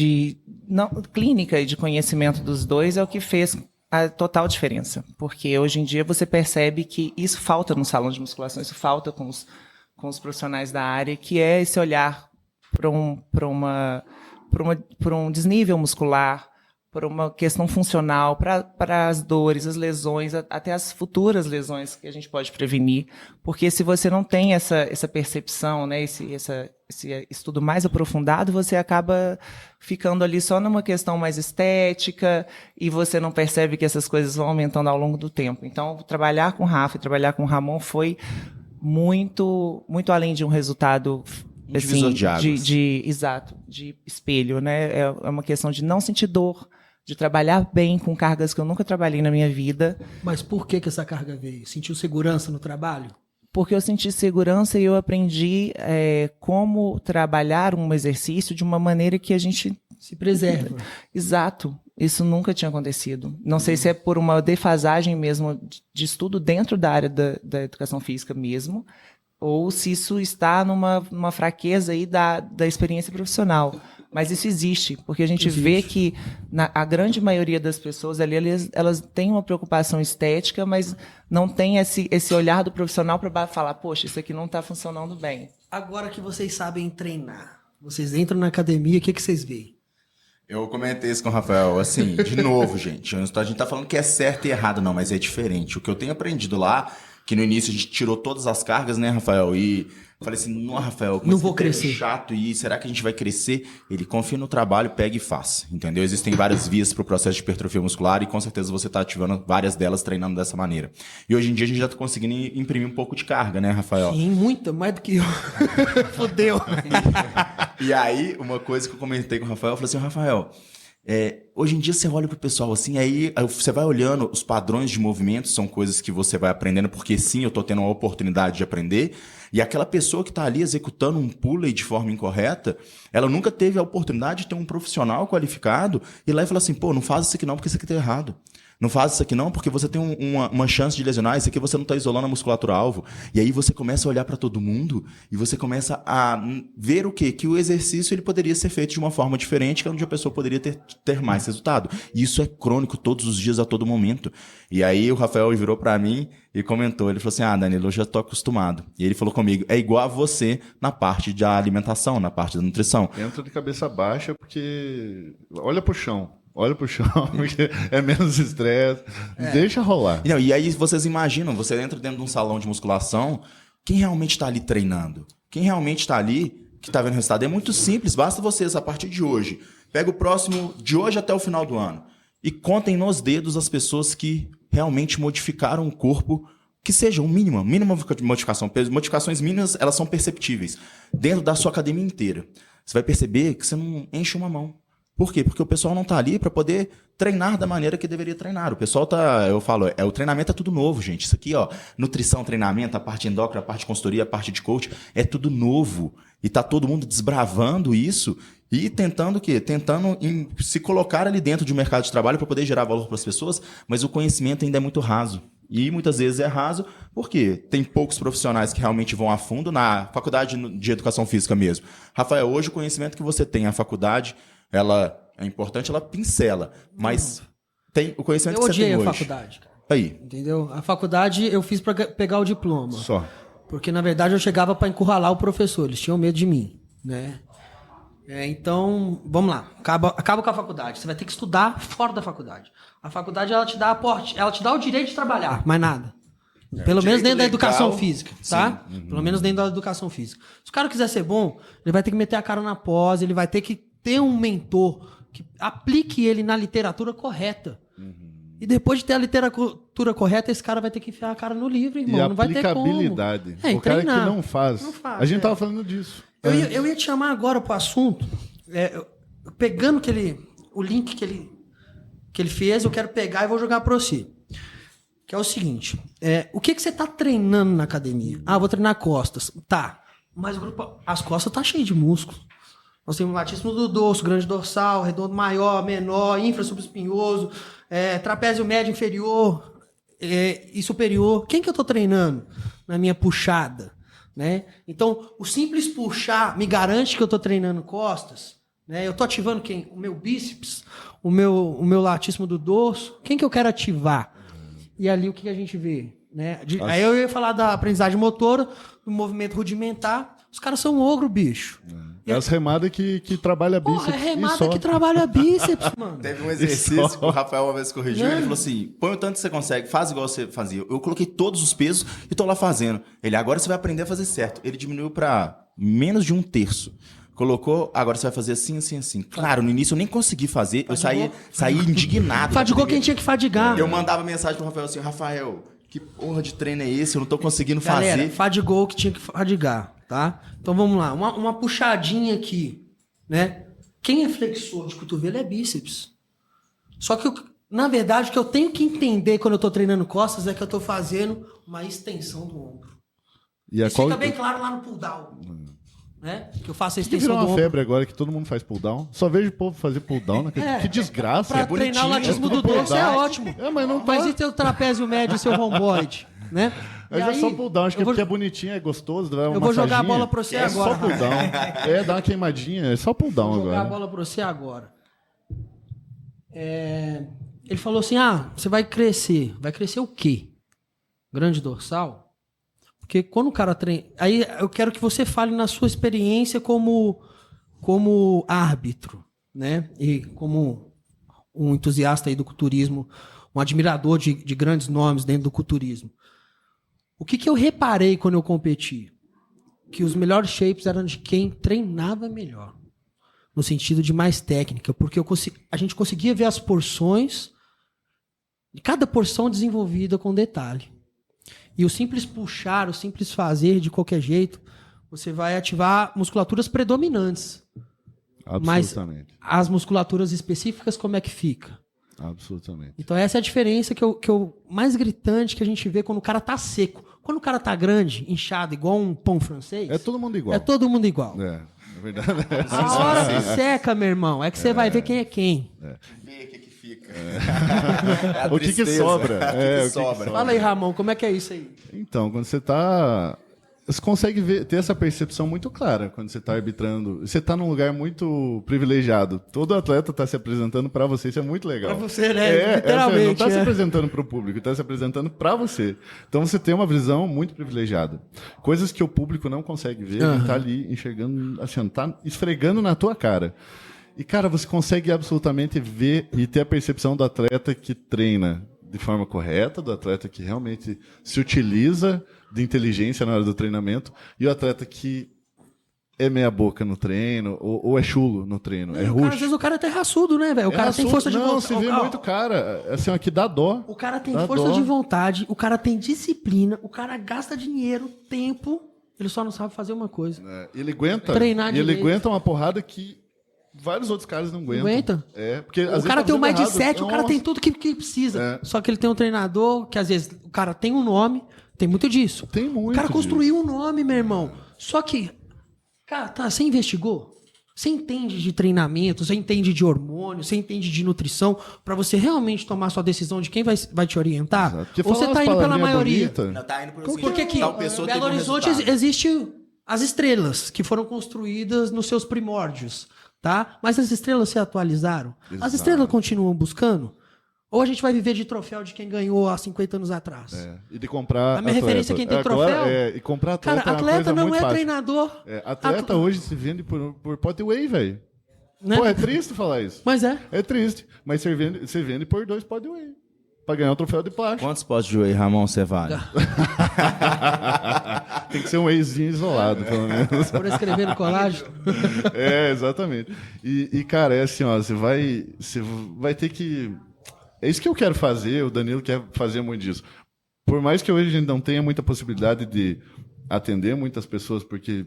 clínica e de conhecimento dos dois é o que fez a total diferença. Porque hoje em dia você percebe que isso falta no salão de musculação, isso falta com os profissionais da área, que é esse olhar para um desnível muscular, para uma questão funcional, para as dores, as lesões, até as futuras lesões que a gente pode prevenir. Porque se você não tem essa percepção, né, esse estudo mais aprofundado, você acaba ficando ali só numa questão mais estética e você não percebe que essas coisas vão aumentando ao longo do tempo. Então, trabalhar com o Rafa e trabalhar com o Ramon foi muito, muito além de um resultado assim, de espelho, né? É uma questão de não sentir dor, de trabalhar bem com cargas que eu nunca trabalhei na minha vida. Mas por que essa carga veio? Sentiu segurança no trabalho? Porque eu senti segurança e eu aprendi como trabalhar um exercício de uma maneira que a gente se preserva. Exato. Isso nunca tinha acontecido. Não sei se é por uma defasagem mesmo de estudo dentro da área da educação física mesmo, ou se isso está numa fraqueza aí da experiência profissional. Mas isso existe, porque a gente vê que a grande maioria das pessoas ali, elas têm uma preocupação estética, mas não tem esse olhar do profissional para falar, poxa, isso aqui não está funcionando bem. Agora que vocês sabem treinar, vocês entram na academia, o que vocês veem? Eu comentei isso com o Rafael, assim, de novo, gente, a gente tá falando que é certo e errado, não, mas é diferente. O que eu tenho aprendido lá, que no início a gente tirou todas as cargas, né, Rafael, e falei assim, não, Rafael, não vou crescer. Chato, e será que a gente vai crescer? Ele confia no trabalho, pega e faz, entendeu? Existem várias vias para o processo de hipertrofia muscular e com certeza você está ativando várias delas treinando dessa maneira. E hoje em dia a gente já está conseguindo imprimir um pouco de carga, né, Rafael? Sim, muita, mais do que eu. Fodeu. E aí, uma coisa que eu comentei com o Rafael, eu falei assim, Rafael, hoje em dia você olha pro pessoal assim, aí você vai olhando os padrões de movimento, são coisas que você vai aprendendo, porque sim, eu tô tendo uma oportunidade de aprender, e aquela pessoa que tá ali executando um pulley de forma incorreta, ela nunca teve a oportunidade de ter um profissional qualificado ir lá e falar assim, pô, não faz isso aqui não, porque isso aqui tá errado. Não faz isso aqui não, porque você tem uma chance de lesionar, isso aqui você não está isolando a musculatura-alvo. E aí você começa a olhar para todo mundo e você começa a ver o quê? Que o exercício ele poderia ser feito de uma forma diferente, que é onde a pessoa poderia ter mais resultado. E isso é crônico todos os dias, a todo momento. E aí o Rafael virou para mim e comentou, ele falou assim, Danilo, eu já estou acostumado. E ele falou comigo, é igual a você na parte da alimentação, na parte da nutrição. Entra de cabeça baixa porque olha pro chão. Olha pro chão, porque é menos estresse. Deixa rolar. Não, e aí vocês imaginam, você entra dentro de um salão de musculação, quem realmente está ali treinando? Quem realmente está ali, que está vendo o resultado? É muito simples, basta vocês, a partir de hoje, pega o próximo, de hoje até o final do ano, e contem nos dedos as pessoas que realmente modificaram o corpo, que seja um mínima modificação. Modificações mínimas, elas são perceptíveis. Dentro da sua academia inteira. Você vai perceber que você não enche uma mão. Por quê? Porque o pessoal não está ali para poder treinar da maneira que deveria treinar. O pessoal eu falo, o treinamento é tudo novo, gente. Isso aqui, nutrição, treinamento, a parte endócrina, a parte de consultoria, a parte de coach, é tudo novo. E tá todo mundo desbravando isso e tentando o quê? Tentando se colocar ali dentro de um mercado de trabalho para poder gerar valor para as pessoas, mas o conhecimento ainda é muito raso. E muitas vezes é raso porque tem poucos profissionais que realmente vão a fundo na faculdade de educação física mesmo. Rafael, hoje o conhecimento que você tem na faculdade, ela é importante, ela pincela, mas tem o conhecimento que você tem hoje. Eu odiei a faculdade, cara. Aí. Entendeu? A faculdade eu fiz para pegar o diploma. Só. Porque, na verdade, eu chegava para encurralar o professor. Eles tinham medo de mim, né? Então, vamos lá. Acaba com a faculdade. Você vai ter que estudar fora da faculdade. A faculdade, ela te dá aporte, ela te dá o direito de trabalhar, mais nada. Pelo menos dentro da educação física, tá? Pelo menos dentro da educação física. Se o cara quiser ser bom, ele vai ter que meter a cara na pós, ele vai ter que ter um mentor que aplique ele na literatura correta. E depois de ter a literatura correta, esse cara vai ter que enfiar a cara no livro, irmão. E não vai ter como. aplicabilidade. O cara que não faz. A gente tava falando disso. Eu ia te chamar agora pro assunto, pegando o link que ele fez, eu quero pegar e vou jogar para você. Que é o seguinte, o que você tá treinando na academia? Vou treinar costas. Tá, mas as costas tá cheio de músculo. Nós temos latíssimo do dorso, grande dorsal, redondo maior, menor, infrasupraespinhoso, trapézio médio inferior e superior. Quem que eu tô treinando na minha puxada? Né? Então, o simples puxar me garante que eu tô treinando costas. Né? Eu tô ativando quem? O meu bíceps, o meu latíssimo do dorso. Quem que eu quero ativar? E ali o que a gente vê? Né? Aí eu ia falar da aprendizagem motora, do movimento rudimentar. Os caras são ogro, bicho. É as remadas que trabalha bíceps. Porra, é remada que trabalha bíceps, mano. Teve um exercício que o Rafael uma vez corrigiu, ele falou assim, põe o tanto que você consegue, faz igual você fazia. Eu coloquei todos os pesos e tô lá fazendo. Ele, agora você vai aprender a fazer certo. Ele diminuiu para menos de 1/3. Colocou, agora você vai fazer assim, assim, assim. Claro, no início eu nem consegui fazer, eu saí indignado. Fadigou quem tinha que fadigar. Eu mandava mensagem pro Rafael assim, Rafael, que porra de treino é esse? Eu não tô conseguindo Galera, fazer. fadigou o que tinha que fadigar, tá? Então vamos lá, uma puxadinha aqui, né? Quem é flexor de cotovelo é bíceps. Só que, na verdade, o que eu tenho que entender quando eu tô treinando costas é que eu tô fazendo uma extensão do ombro. Isso fica bem claro lá no pull down. Né? Que eu faço a extensão virou do uma ombro. febre agora que todo mundo faz pull down. Só vejo o povo fazer pull down. Né? Que desgraça. Pra treinar o latismo do dorso é ótimo. Mas não tá. Mas e teu trapézio médio e seu romboide? Né? Mas E é só aí, pull down, acho que eu vou- porque é bonitinho, é gostoso. Eu vou jogar a bola pra você é agora. Só pull down. Dá uma queimadinha, é só pull down Vou jogar a agora. bola pra você agora. Ele falou assim, você vai crescer. Vai crescer o quê? Grande dorsal? Porque quando o cara treina... Aí eu quero que você fale na sua experiência como árbitro, né? E como um entusiasta aí do culturismo, um admirador de grandes nomes dentro do culturismo. O que eu reparei quando eu competi? Que os melhores shapes eram de quem treinava melhor. No sentido de mais técnica. Porque a gente conseguia ver as porções, de cada porção desenvolvida com detalhe. E o simples puxar, o simples fazer de qualquer jeito, você vai ativar musculaturas predominantes. Absolutamente. Mas as musculaturas específicas, como é que fica? Absolutamente. Então essa é a diferença que eu mais gritante que a gente vê quando o cara tá seco. Quando o cara tá grande, inchado, igual um pão francês... É todo mundo igual. É todo mundo igual. É verdade. A hora que seca, meu irmão, é que você vai ver quem é quem. Vê o que fica. O que sobra? O que sobra. Fala aí, Ramon, como é que é isso aí? Então, quando você tá... Você consegue ter essa percepção muito clara quando você está arbitrando. Você está num lugar muito privilegiado. Todo atleta está se apresentando para você, isso é muito legal. Para você, né? Literalmente. Não está se apresentando para o público, está se apresentando para você. Então você tem uma visão muito privilegiada. Coisas que o público não consegue ver, ele está ali enxergando, assim, tá esfregando na tua cara. E, cara, você consegue absolutamente ver e ter a percepção do atleta que treina de forma correta, do atleta que realmente se utiliza de inteligência na hora do treinamento, e o atleta que é meia boca no treino, ou é chulo no treino, é rush. Às vezes o cara é até raçudo, né, velho? O cara tem força de vontade. Não, se vê muito cara, assim, aqui dá dó. O cara tem força de vontade, o cara tem disciplina, o cara gasta dinheiro, tempo, ele só não sabe fazer uma coisa. Ele aguenta, treinar e ele aguenta uma porrada que vários outros caras não aguentam. Aguenta? Porque, o cara tem um mindset, o cara tem tudo que precisa. Só que ele tem um treinador que às vezes o cara tem um nome, tem muito disso. Tem muito. O cara construiu um nome, meu irmão. Só que, cara, você investigou? Você entende de treinamento, você entende de hormônio, você entende de nutrição, pra você realmente tomar sua decisão de quem vai te orientar? Ou você tá indo pela maioria? Não, tá indo pelo Porque aqui, em Belo Horizonte existe as estrelas que foram construídas nos seus primórdios. Tá? Mas as estrelas se atualizaram. Exato. As estrelas continuam buscando? Ou a gente vai viver de troféu de quem ganhou há 50 anos atrás? E de comprar a minha referência é quem tem troféu? E comprar atleta. Cara, atleta não é treinador. Atleta hoje se vende por pot whey, velho. Né? Pô, é triste falar isso. Mas é. É triste. Mas você vende por 2 pot whey. Pra ganhar um troféu de plástico. Quantos potes de whey, Ramon, você vale? Tem que ser um wheyzinho isolado, pelo menos. Por escrever no colágeno. Exatamente. E, cara, é assim, ó, você vai ter que... É isso que eu quero fazer, o Danilo quer fazer muito disso. Por mais que hoje a gente não tenha muita possibilidade de atender muitas pessoas, porque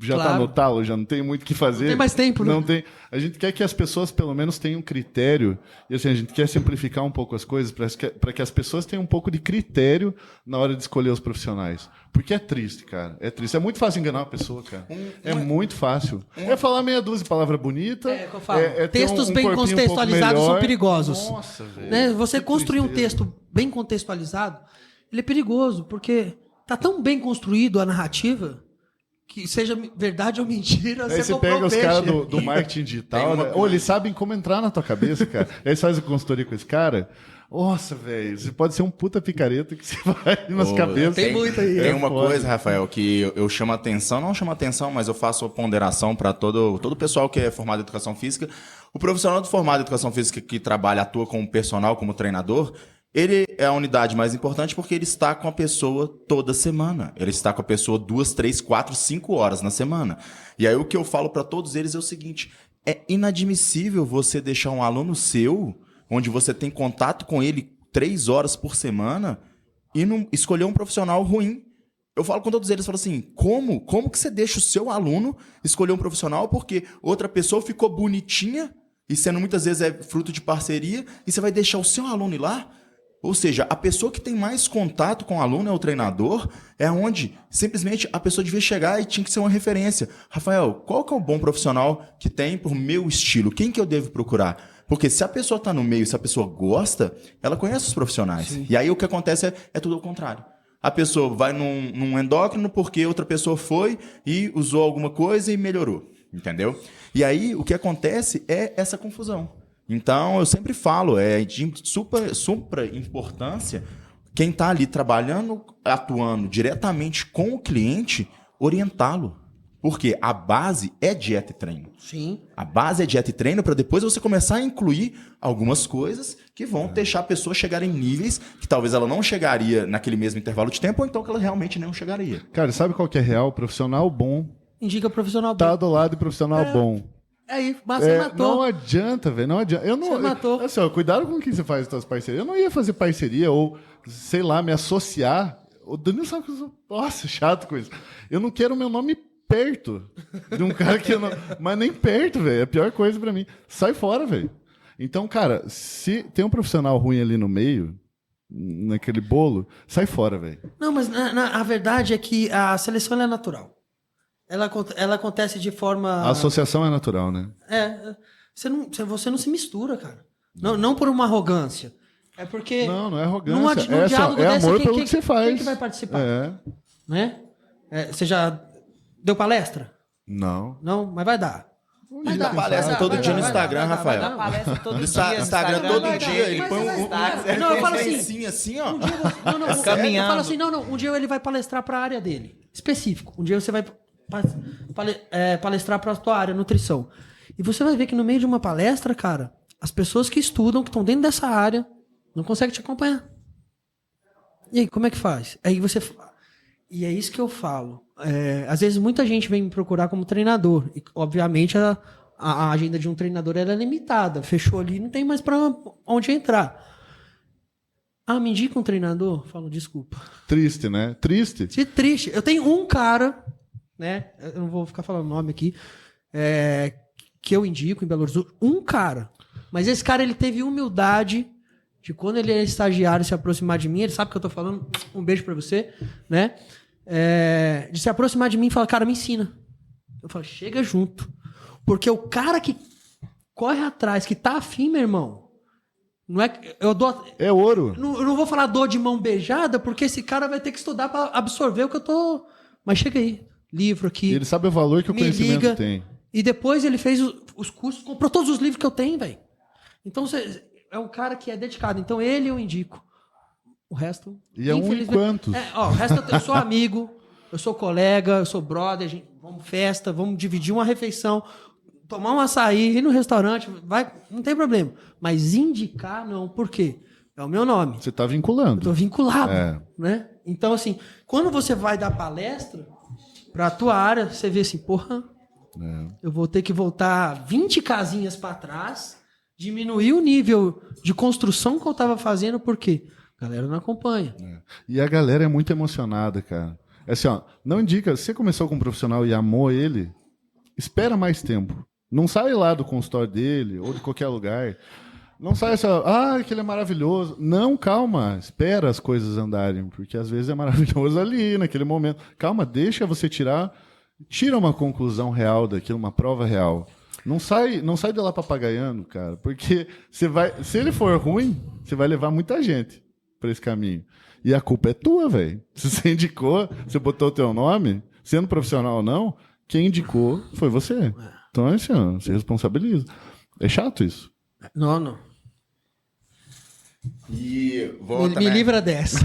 já está no talo, já não tem muito o que fazer. Não tem mais tempo, né? Não tem. A gente quer que as pessoas, pelo menos, tenham critério. E assim, a gente quer simplificar um pouco as coisas para que as pessoas tenham um pouco de critério na hora de escolher os profissionais. Porque é triste, cara. É triste. É muito fácil enganar uma pessoa, cara. É muito fácil. É falar meia dúzia de palavra bonita. É que eu falo. Ter Textos bem corpinho contextualizados um são perigosos. Nossa, velho. Né? Você construir um texto bem contextualizado, ele é perigoso, porque tá tão bem construído a narrativa que seja verdade ou mentira, aí você pega os caras do marketing digital, né? Ou eles sabem como entrar na tua cabeça, cara. Aí você faz a consultoria com esse cara. Nossa, velho, você pode ser um puta picareta que você vai nas cabeças. Tem muito aí. Tem uma coisa, Rafael, que eu chamo atenção, não chamo atenção, mas eu faço ponderação para todo o pessoal que é formado em educação física. O profissional formado em educação física que trabalha, atua como personal, como treinador, ele é a unidade mais importante porque ele está com a pessoa toda semana. Ele está com a pessoa 2, 3, 4, 5 horas na semana. E aí o que eu falo para todos eles é o seguinte: é inadmissível você deixar um aluno seu, onde você tem contato com ele 3 horas por semana, e não escolher um profissional ruim. Eu falo com todos eles, falo assim, como que você deixa o seu aluno escolher um profissional porque outra pessoa ficou bonitinha, e sendo muitas vezes é fruto de parceria, e você vai deixar o seu aluno ir lá? Ou seja, a pessoa que tem mais contato com o aluno é o treinador, é onde simplesmente a pessoa devia chegar e tinha que ser uma referência. Rafael, qual que é o bom profissional que tem pro meu estilo? Quem que eu devo procurar? Porque se a pessoa está no meio, se a pessoa gosta, ela conhece os profissionais. Sim. E aí o que acontece é tudo ao contrário. A pessoa vai num endócrino porque outra pessoa foi e usou alguma coisa e melhorou, entendeu? E aí o que acontece é essa confusão. Então eu sempre falo, é de supra importância quem está ali trabalhando, atuando diretamente com o cliente, orientá-lo. Porque a base é dieta e treino. Sim. A base é dieta e treino para depois você começar a incluir algumas coisas que vão deixar a pessoa chegar em níveis que talvez ela não chegaria naquele mesmo intervalo de tempo ou então que ela realmente não chegaria. Cara, sabe qual que é real? Profissional bom Indica profissional tá do lado de profissional bom. Aí, mas você matou. Não adianta, velho. Não adianta. Eu não, Você matou. Assim, ó, cuidado com quem você faz as suas parcerias. Eu não ia fazer parceria ou, sei lá, me associar. O Danilo sabe que eu sou, nossa, chato com isso. Eu não quero o meu nome perto de um cara que eu não... Mas nem perto, velho. É a pior coisa pra mim. Sai fora, velho. Então, cara, se tem um profissional ruim ali no meio, naquele bolo, sai fora, velho. Não, mas a verdade é que a seleção ela é natural. Ela acontece de forma... A associação é natural, né? Você não se mistura, cara. Não por uma arrogância. É porque... Não é arrogância. Num diálogo desse, amor pelo que você faz. Quem que vai participar? É. Né? Você já deu palestra? Não. Não, mas vai dar. Vai Dá palestra todo dia no Instagram, Rafael. Dá palestra todo No dia. Instagram todo dia, ele Mas põe vai um dar. Não, eu falo assim, assim, ó. Caminhando. Eu falo assim, um dia ele vai palestrar para a área dele, específico. Um dia você vai palestrar para a tua área, nutrição. E você vai ver que no meio de uma palestra, cara, as pessoas que estudam, que estão dentro dessa área, não conseguem te acompanhar. E aí, como é que faz? E é isso que eu falo. Às vezes muita gente vem me procurar como treinador. E, obviamente, a agenda de um treinador ela é limitada. Fechou ali, não tem mais para onde entrar. Me indica um treinador? Falo, desculpa. Triste, né? Triste. Triste. Eu tenho um cara, né? Eu não vou ficar falando o nome aqui, que eu indico em Belo Horizonte. Um cara. Mas esse cara, ele teve humildade de quando ele é estagiário se aproximar de mim, ele sabe o que eu tô falando, um beijo pra você, né? De se aproximar de mim e falar, cara, me ensina. Eu falo, chega junto. Porque o cara que corre atrás, que tá afim, meu irmão, não é que eu dou... É ouro. Eu não vou falar dor de mão beijada, porque esse cara vai ter que estudar pra absorver o que eu tô... Mas chega aí, livro aqui. Ele sabe o valor que o conhecimento tem. E depois ele fez os cursos, comprou todos os livros que eu tenho, velho. Então, é um cara que é dedicado. Então, ele eu indico. O resto... E é um em quantos? O resto eu sou amigo, eu sou colega, eu sou brother, vamos festa, vamos dividir uma refeição, tomar um açaí, ir no restaurante, não tem problema. Mas indicar, não. Por quê? É o meu nome. Você está vinculando. Eu tô vinculado. Né? Então, assim, quando você vai dar palestra para a tua área, você vê assim, porra, eu vou ter que voltar 20 casinhas para trás, diminuir o nível de construção que eu estava fazendo, por quê? A galera não acompanha. E a galera é muito emocionada, cara. Assim, ó, não indica, se você começou com um profissional e amou ele, espera mais tempo. Não sai lá do consultório dele ou de qualquer lugar. Não sai assim, que ele é maravilhoso. Não, calma, espera as coisas andarem, porque às vezes é maravilhoso ali, naquele momento. Calma, deixa você tira uma conclusão real daquilo, uma prova real. Não sai de lá papagaiando, cara, porque se ele for ruim, você vai levar muita gente para esse caminho. E a culpa é tua, velho. Se você indicou, você botou o teu nome, sendo profissional ou não, quem indicou foi você. Então, assim, ó, você responsabiliza. É chato isso. Não. E me livra dessa.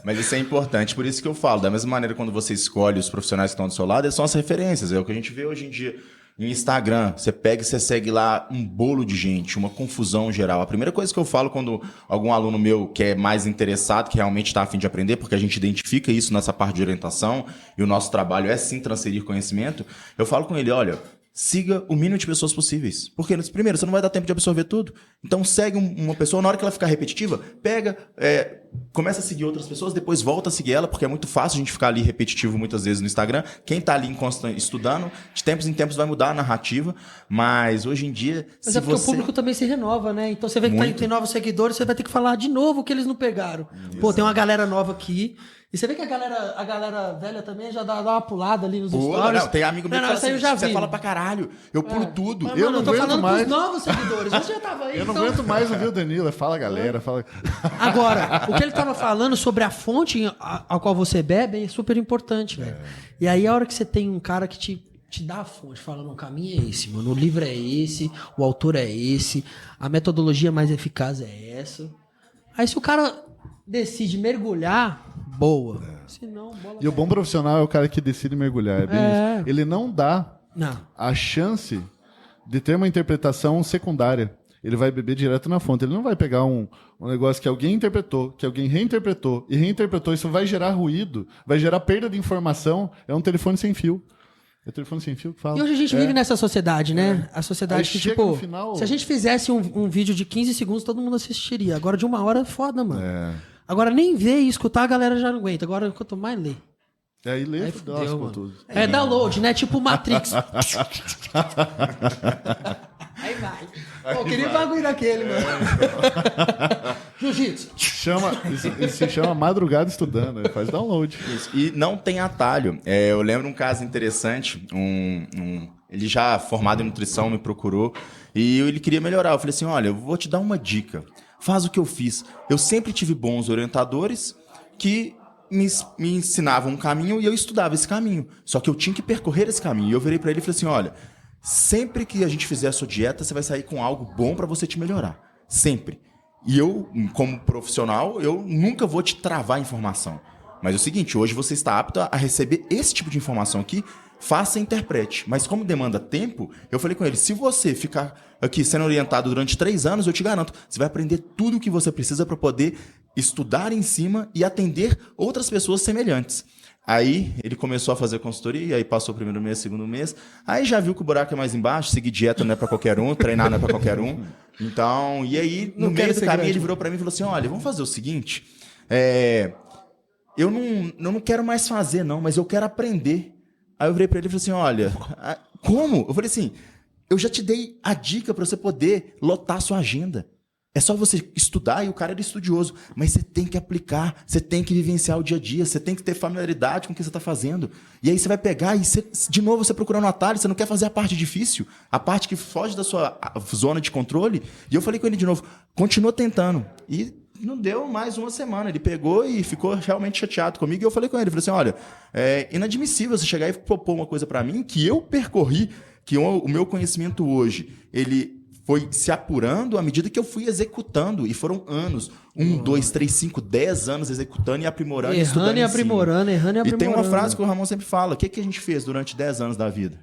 Mas isso é importante, por isso que eu falo. Da mesma maneira, quando você escolhe os profissionais que estão do seu lado, eles são as referências. É o que a gente vê hoje em dia em Instagram. Você pega e você segue lá um bolo de gente, uma confusão geral. A primeira coisa que eu falo quando algum aluno meu que é mais interessado, que realmente está a fim de aprender, porque a gente identifica isso nessa parte de orientação, e o nosso trabalho é sim transferir conhecimento, eu falo com ele, olha... Siga o mínimo de pessoas possíveis. Porque, primeiro, você não vai dar tempo de absorver tudo. Então, segue uma pessoa. Na hora que ela ficar repetitiva, pega, começa a seguir outras pessoas, depois volta a seguir ela, porque é muito fácil a gente ficar ali repetitivo muitas vezes no Instagram. Quem está ali estudando, de tempos em tempos vai mudar a narrativa. Mas, hoje em dia, mas porque o público também se renova, né? Então, você vê que tem novos seguidores, você vai ter que falar de novo o que eles não pegaram. Pô, tem uma galera nova aqui. E você vê que a galera velha também já dá uma pulada ali nos Pula, stories. não, tem amigo meu que fala isso aí eu assim, já você vi. fala pra caralho, eu pulo tudo. Mas, Eu mano, não eu tô aguento falando mais. pros novos seguidores. Você já tava aí, Eu não então... aguento mais ouvir o Danilo. Fala, galera. Fala. Agora, o que ele tava falando sobre a fonte a qual você bebe é super importante, velho. E aí, a hora que você tem um cara que te dá a fonte, fala, não, o caminho é esse, mano, o livro é esse, o autor é esse, a metodologia mais eficaz é essa. Aí, se o cara decide mergulhar, boa. Se não, bola. E o bom profissional é o cara que decide mergulhar. É bem isso. Ele não dá a chance de ter uma interpretação secundária. Ele vai beber direto na fonte. Ele não vai pegar um negócio que alguém interpretou, que alguém reinterpretou e reinterpretou. Isso vai gerar ruído, vai gerar perda de informação. É um telefone sem fio. É o telefone sem fio que fala. E hoje a gente vive nessa sociedade, né? A sociedade Aí que, chega tipo, no final- se a gente fizesse um vídeo de 15 segundos, todo mundo assistiria. Agora, de 1 hora é foda, mano. É. Agora, nem ver e escutar, a galera já não aguenta. Agora, quanto mais ler. Aí lê Aí e fudeu, lascou mano. tudo. É download, né? Tipo Matrix. Aí vai. Pô, queria o bagulho daquele, mano. Jiu-jitsu. Isso se chama madrugada estudando. Ele faz download. Isso. E não tem atalho. Eu lembro um caso interessante. Ele já formado em nutrição me procurou e ele queria melhorar. Eu falei assim, olha, eu vou te dar uma dica. Faz o que eu fiz. Eu sempre tive bons orientadores que me ensinavam um caminho e eu estudava esse caminho. Só que eu tinha que percorrer esse caminho. E eu virei pra ele e falei assim, olha, sempre que a gente fizer a sua dieta, você vai sair com algo bom pra você te melhorar. Sempre. E eu, como profissional, eu nunca vou te travar informação. Mas é o seguinte, hoje você está apto a receber esse tipo de informação aqui, faça e interprete. Mas como demanda tempo, eu falei com ele, se você ficar aqui sendo orientado durante 3 anos, eu te garanto, você vai aprender tudo o que você precisa para poder estudar em cima e atender outras pessoas semelhantes. Aí ele começou a fazer consultoria, aí passou o primeiro mês, segundo mês, aí já viu que o buraco é mais embaixo, seguir dieta não é para qualquer um, treinar não é para qualquer um. Então, e aí no meio do caminho ele virou para mim e falou assim, olha, vamos fazer o seguinte, eu não quero mais fazer não, mas eu quero aprender. Aí eu virei pra ele e falei assim, olha, como? Eu falei assim, eu já te dei a dica pra você poder lotar a sua agenda. É só você estudar e o cara era estudioso. Mas você tem que aplicar, você tem que vivenciar o dia a dia, você tem que ter familiaridade com o que você está fazendo. E aí você vai pegar e de novo você procurando um atalho, você não quer fazer a parte difícil, a parte que foge da sua zona de controle. E eu falei com ele de novo, continua tentando. E não deu mais 1 semana. Ele pegou e ficou realmente chateado comigo. E eu falei com ele, falei assim, olha, é inadmissível você chegar e propor uma coisa para mim que eu percorri, que o meu conhecimento hoje, ele foi se apurando à medida que eu fui executando. E foram anos. 1, 2, 3, 5, 10 anos executando e aprimorando. Errando e aprimorando, errando e E aprimorando. tem uma frase que o Ramon sempre fala. O que a gente fez durante 10 anos da vida?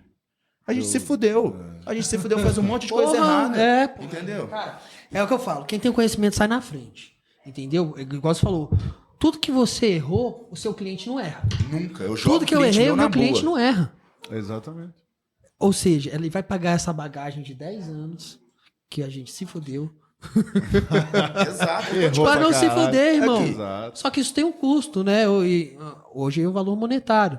A gente se fudeu. A gente se fudeu, faz um monte de coisa errada. Entendeu? Cara, é o que eu falo. Quem tem conhecimento sai na frente. Entendeu? Igual você falou. Tudo que você errou, o seu cliente não erra. Nunca. Eu jogo Tudo que eu errei, o meu cliente boa. não erra. Exatamente. Ou seja, ele vai pagar essa bagagem de 10 anos que a gente se fudeu. Exato. Errou Pra pra não se caralho. fuder, irmão. Exato. Só que isso tem um custo, né? Hoje é o valor monetário.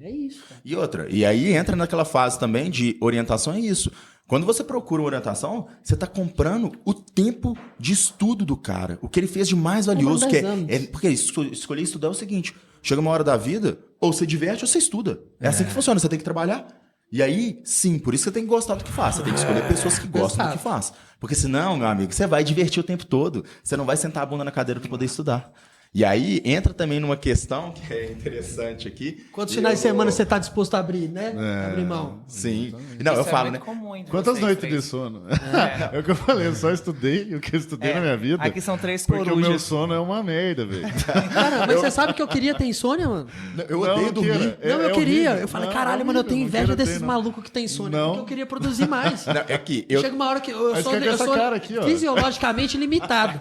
É isso, cara. E outra, e aí entra naquela fase também de orientação, é isso. Quando você procura uma orientação, você está comprando o tempo de estudo do cara. O que ele fez de mais valioso. Que 10 anos. porque escolher estudar é o seguinte, chega uma hora da vida, ou você diverte ou você estuda. É assim que funciona, você tem que trabalhar. E aí, sim, por isso que você tem que gostar do que faz. Você tem que escolher pessoas que gostam do que faz. Porque senão, meu amigo, você vai divertir o tempo todo. Você não vai sentar a bunda na cadeira para poder estudar. E aí entra também numa questão que é interessante aqui. Quantos finais de semana você está disposto a abrir, né? Abrir mão. Sim. Não, eu Isso falo, é né? muito comum entre Quantas vocês noites três. de sono? É o que eu falei, eu só estudei o que eu estudei na minha vida. Aqui são 3 Porque corujas. o meu sono é uma merda, velho. Cara, mas você sabe que eu queria ter insônia, mano? Eu Não, odeio não dormir. queira. Não, eu queria. horrível. Eu falei, Não, caralho, é mano, eu tenho horrível, não inveja quero desses ter, não. malucos que tem insônia. Não. Porque eu queria produzir mais. Não, é que eu... Chega uma hora que eu Mas sou, fica com eu essa sou cara aqui, ó. fisiologicamente limitado.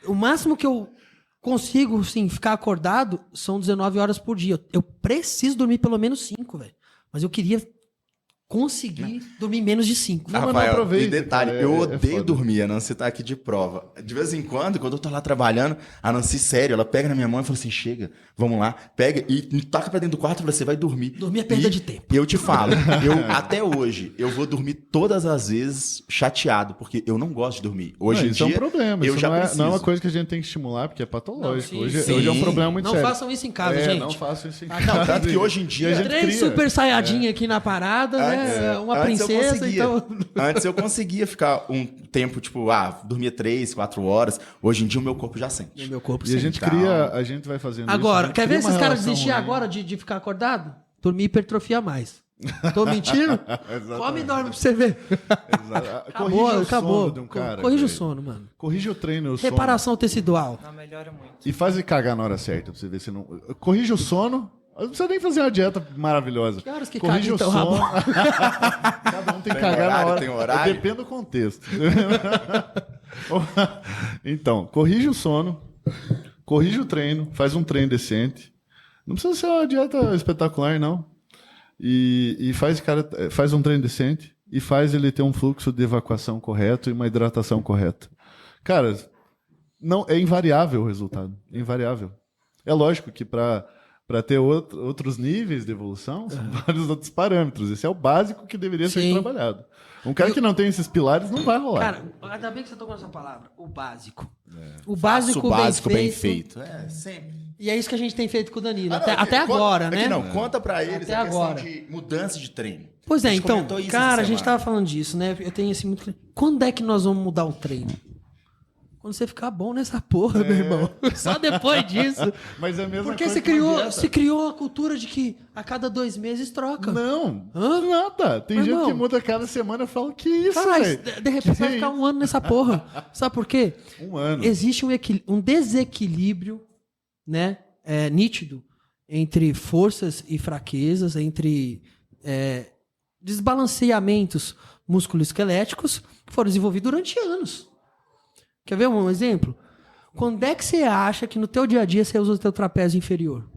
O máximo que eu consigo, sim, ficar acordado são 19 horas por dia. Eu preciso dormir pelo menos 5, velho. Mas eu queria conseguir dormir menos de 5. Não, mas Rafael, não aproveita, e detalhe, cara, eu é odeio foda. dormir, a Nancy tá aqui de prova. De vez em quando eu tô lá trabalhando, a Nancy, sério, ela pega na minha mão e fala assim, chega, vamos lá, pega e me taca pra dentro do quarto e fala, você vai dormir. Dormir é perda de tempo. E eu te falo, até hoje, eu vou dormir todas as vezes chateado, porque eu não gosto de dormir. Hoje em isso dia, é um problema. eu Isso já não é preciso. uma coisa que a gente tem que estimular, porque é patológico. Não, hoje, sim, hoje é um sim. problema muito Não sério. façam isso em casa, gente. Não façam isso em Ah, casa. não, tanto que hoje em dia- E a gente 3 cria. super saiyajin aqui na parada, né? Uma Antes eu princesa, conseguia. então... Antes eu conseguia ficar um tempo, tipo, dormia 3, 4 horas. Hoje em dia o meu corpo já sente. Meu corpo E a gente Então- cria, a gente vai fazendo Agora, isso. quer ver esses caras desistir desistir agora de ficar acordado? Dormir hipertrofia mais. Tô mentindo? Come e dorme pra você ver. Acabou. De um cara, Corrige o velho. sono, mano. Corrige o treino e o sono. Reparação tecidual. Não, melhora muito. E faz ele cagar na hora certa, pra você ver se não... Corrige o sono. Não precisa nem fazer uma dieta maravilhosa. Que horas que Corrige caga, o então, sono. Cada um tem que Tem cagar na horário, hora. tem horário? Depende do contexto. Então, corrige o sono. Corrige o treino. Faz um treino decente. Não precisa ser uma dieta espetacular, não. E faz um treino decente. E faz ele ter um fluxo de evacuação correto e uma hidratação correta. Cara, não, é invariável o resultado. É invariável. É lógico que para ter outros níveis de evolução, são vários outros parâmetros. Esse é o básico que deveria ser Sim. trabalhado. Um cara que não tem esses pilares não vai rolar. Cara, ainda bem que você tocou nessa palavra. O básico. O Faço básico, o básico bem feito. feito. É, sempre. E é isso que a gente tem feito com o Danilo. Ah, não, até conta- agora, aqui né? não, conta pra eles Até a questão agora. de mudança de treino. Pois é, A gente então, comentou isso cara, essa a gente semana. tava falando disso, né? Eu tenho assim muito. Quando é que nós vamos mudar o treino? Quando você ficar bom nessa porra, meu irmão. Só depois disso. Mas é a mesma Porque coisa você que uma criou, dieta. você criou a cultura de que a cada 2 meses troca. Não, Hã? nada. Tem Mas gente não. que muda cada semana e fala, que isso, Caralho, velho? de repente Que vai ficar isso? um ano nessa porra. Sabe por quê? Um ano. Existe um desequilíbrio, né, nítido entre forças e fraquezas, entre desbalanceamentos musculoesqueléticos que foram desenvolvidos durante anos. Quer ver um exemplo? Quando é que você acha que no teu dia a dia você usa o teu trapézio inferior?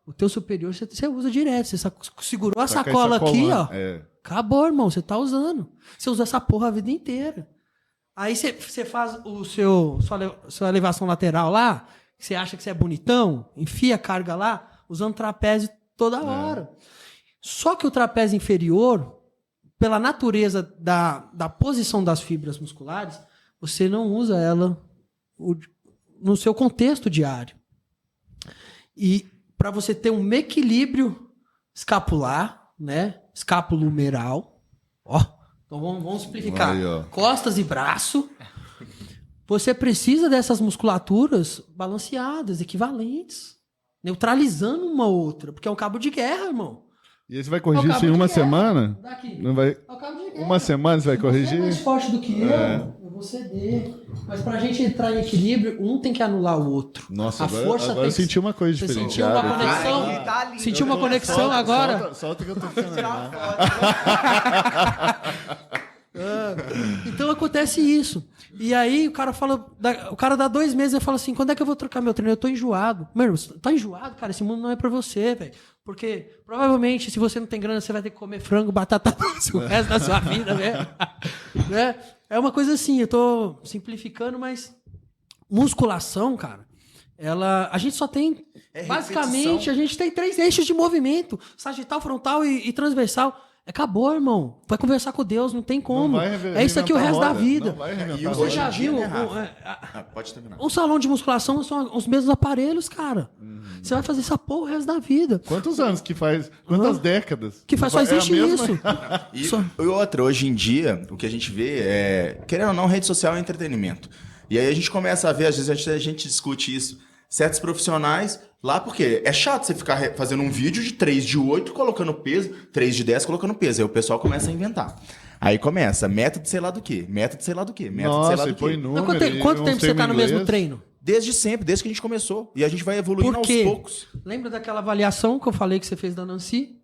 O teu superior você usa direto. Você segurou a Tá com sacola essa aqui, coluna. ó. É. Acabou, irmão. Você tá usando. Você usa essa porra a vida inteira. Aí você faz sua elevação lateral lá, que você acha que você é bonitão, enfia a carga lá, usando trapézio toda hora. Só que o trapézio inferior, pela natureza da posição das fibras musculares, você não usa ela no seu contexto diário. E para você ter um equilíbrio escapular, né? Escapulohumeral, ó. Então vamos simplificar. Aí, ó. Costas e braço. Você precisa dessas musculaturas balanceadas, equivalentes, neutralizando uma outra, porque é um cabo de guerra, irmão. E aí você vai É o corrigir cabo isso em de uma guerra. semana? Daqui. Não vai... É o cabo de guerra. Uma semana você vai Você corrigir? é mais forte do que eu vou ceder. Mas pra gente entrar em equilíbrio, um tem que anular o outro. Nossa, a agora força eu tem que... senti uma coisa Você diferenciada. sentiu uma conexão? Ai, tá lindo. Sentiu uma conexão agora? Solta que eu tô ficando animado. Então acontece isso. E aí o cara fala, o cara dá 2 meses e fala assim: quando é que eu vou trocar meu treino? Eu tô enjoado. Mano, você tá enjoado, cara? Esse mundo não é pra você, velho. Porque provavelmente, se você não tem grana, você vai ter que comer frango, batata doce o resto da sua vida, né? É uma coisa assim, eu tô simplificando, mas musculação, cara, a gente só tem, basicamente, repetição. a gente tem 3 eixos de movimento: sagital, frontal e transversal. Acabou, irmão. Vai conversar com Deus, não tem como. Não vai É isso aqui o resto da roda. vida. Não vai reinventar E a hoje Você roda. já em dia, viu? né, Rafa? Pode terminar. Um salão de musculação são os mesmos aparelhos, cara. Você vai fazer essa porra o resto da vida. Quantos anos que faz? Quantas décadas? Que faz, só É a existe mesma- isso. E Só- outra, hoje em dia, o que a gente vê é, querendo ou não, rede social é entretenimento. E aí a gente começa a ver, às vezes a gente discute isso, certos profissionais lá, porque é chato você ficar fazendo um vídeo de 3 de 8 colocando peso, 3 de 10 colocando peso. Aí o pessoal começa a inventar. Aí começa, método sei lá do quê, método sei lá do quê, método sei lá Nossa, do e põe quê. número. Mas quanto e tempo uns você tá no termos mesmo inglês. treino? Desde sempre, desde que a gente começou. E a gente vai evoluindo Por aos quê? poucos. Lembra daquela avaliação que eu falei que você fez da Nancy?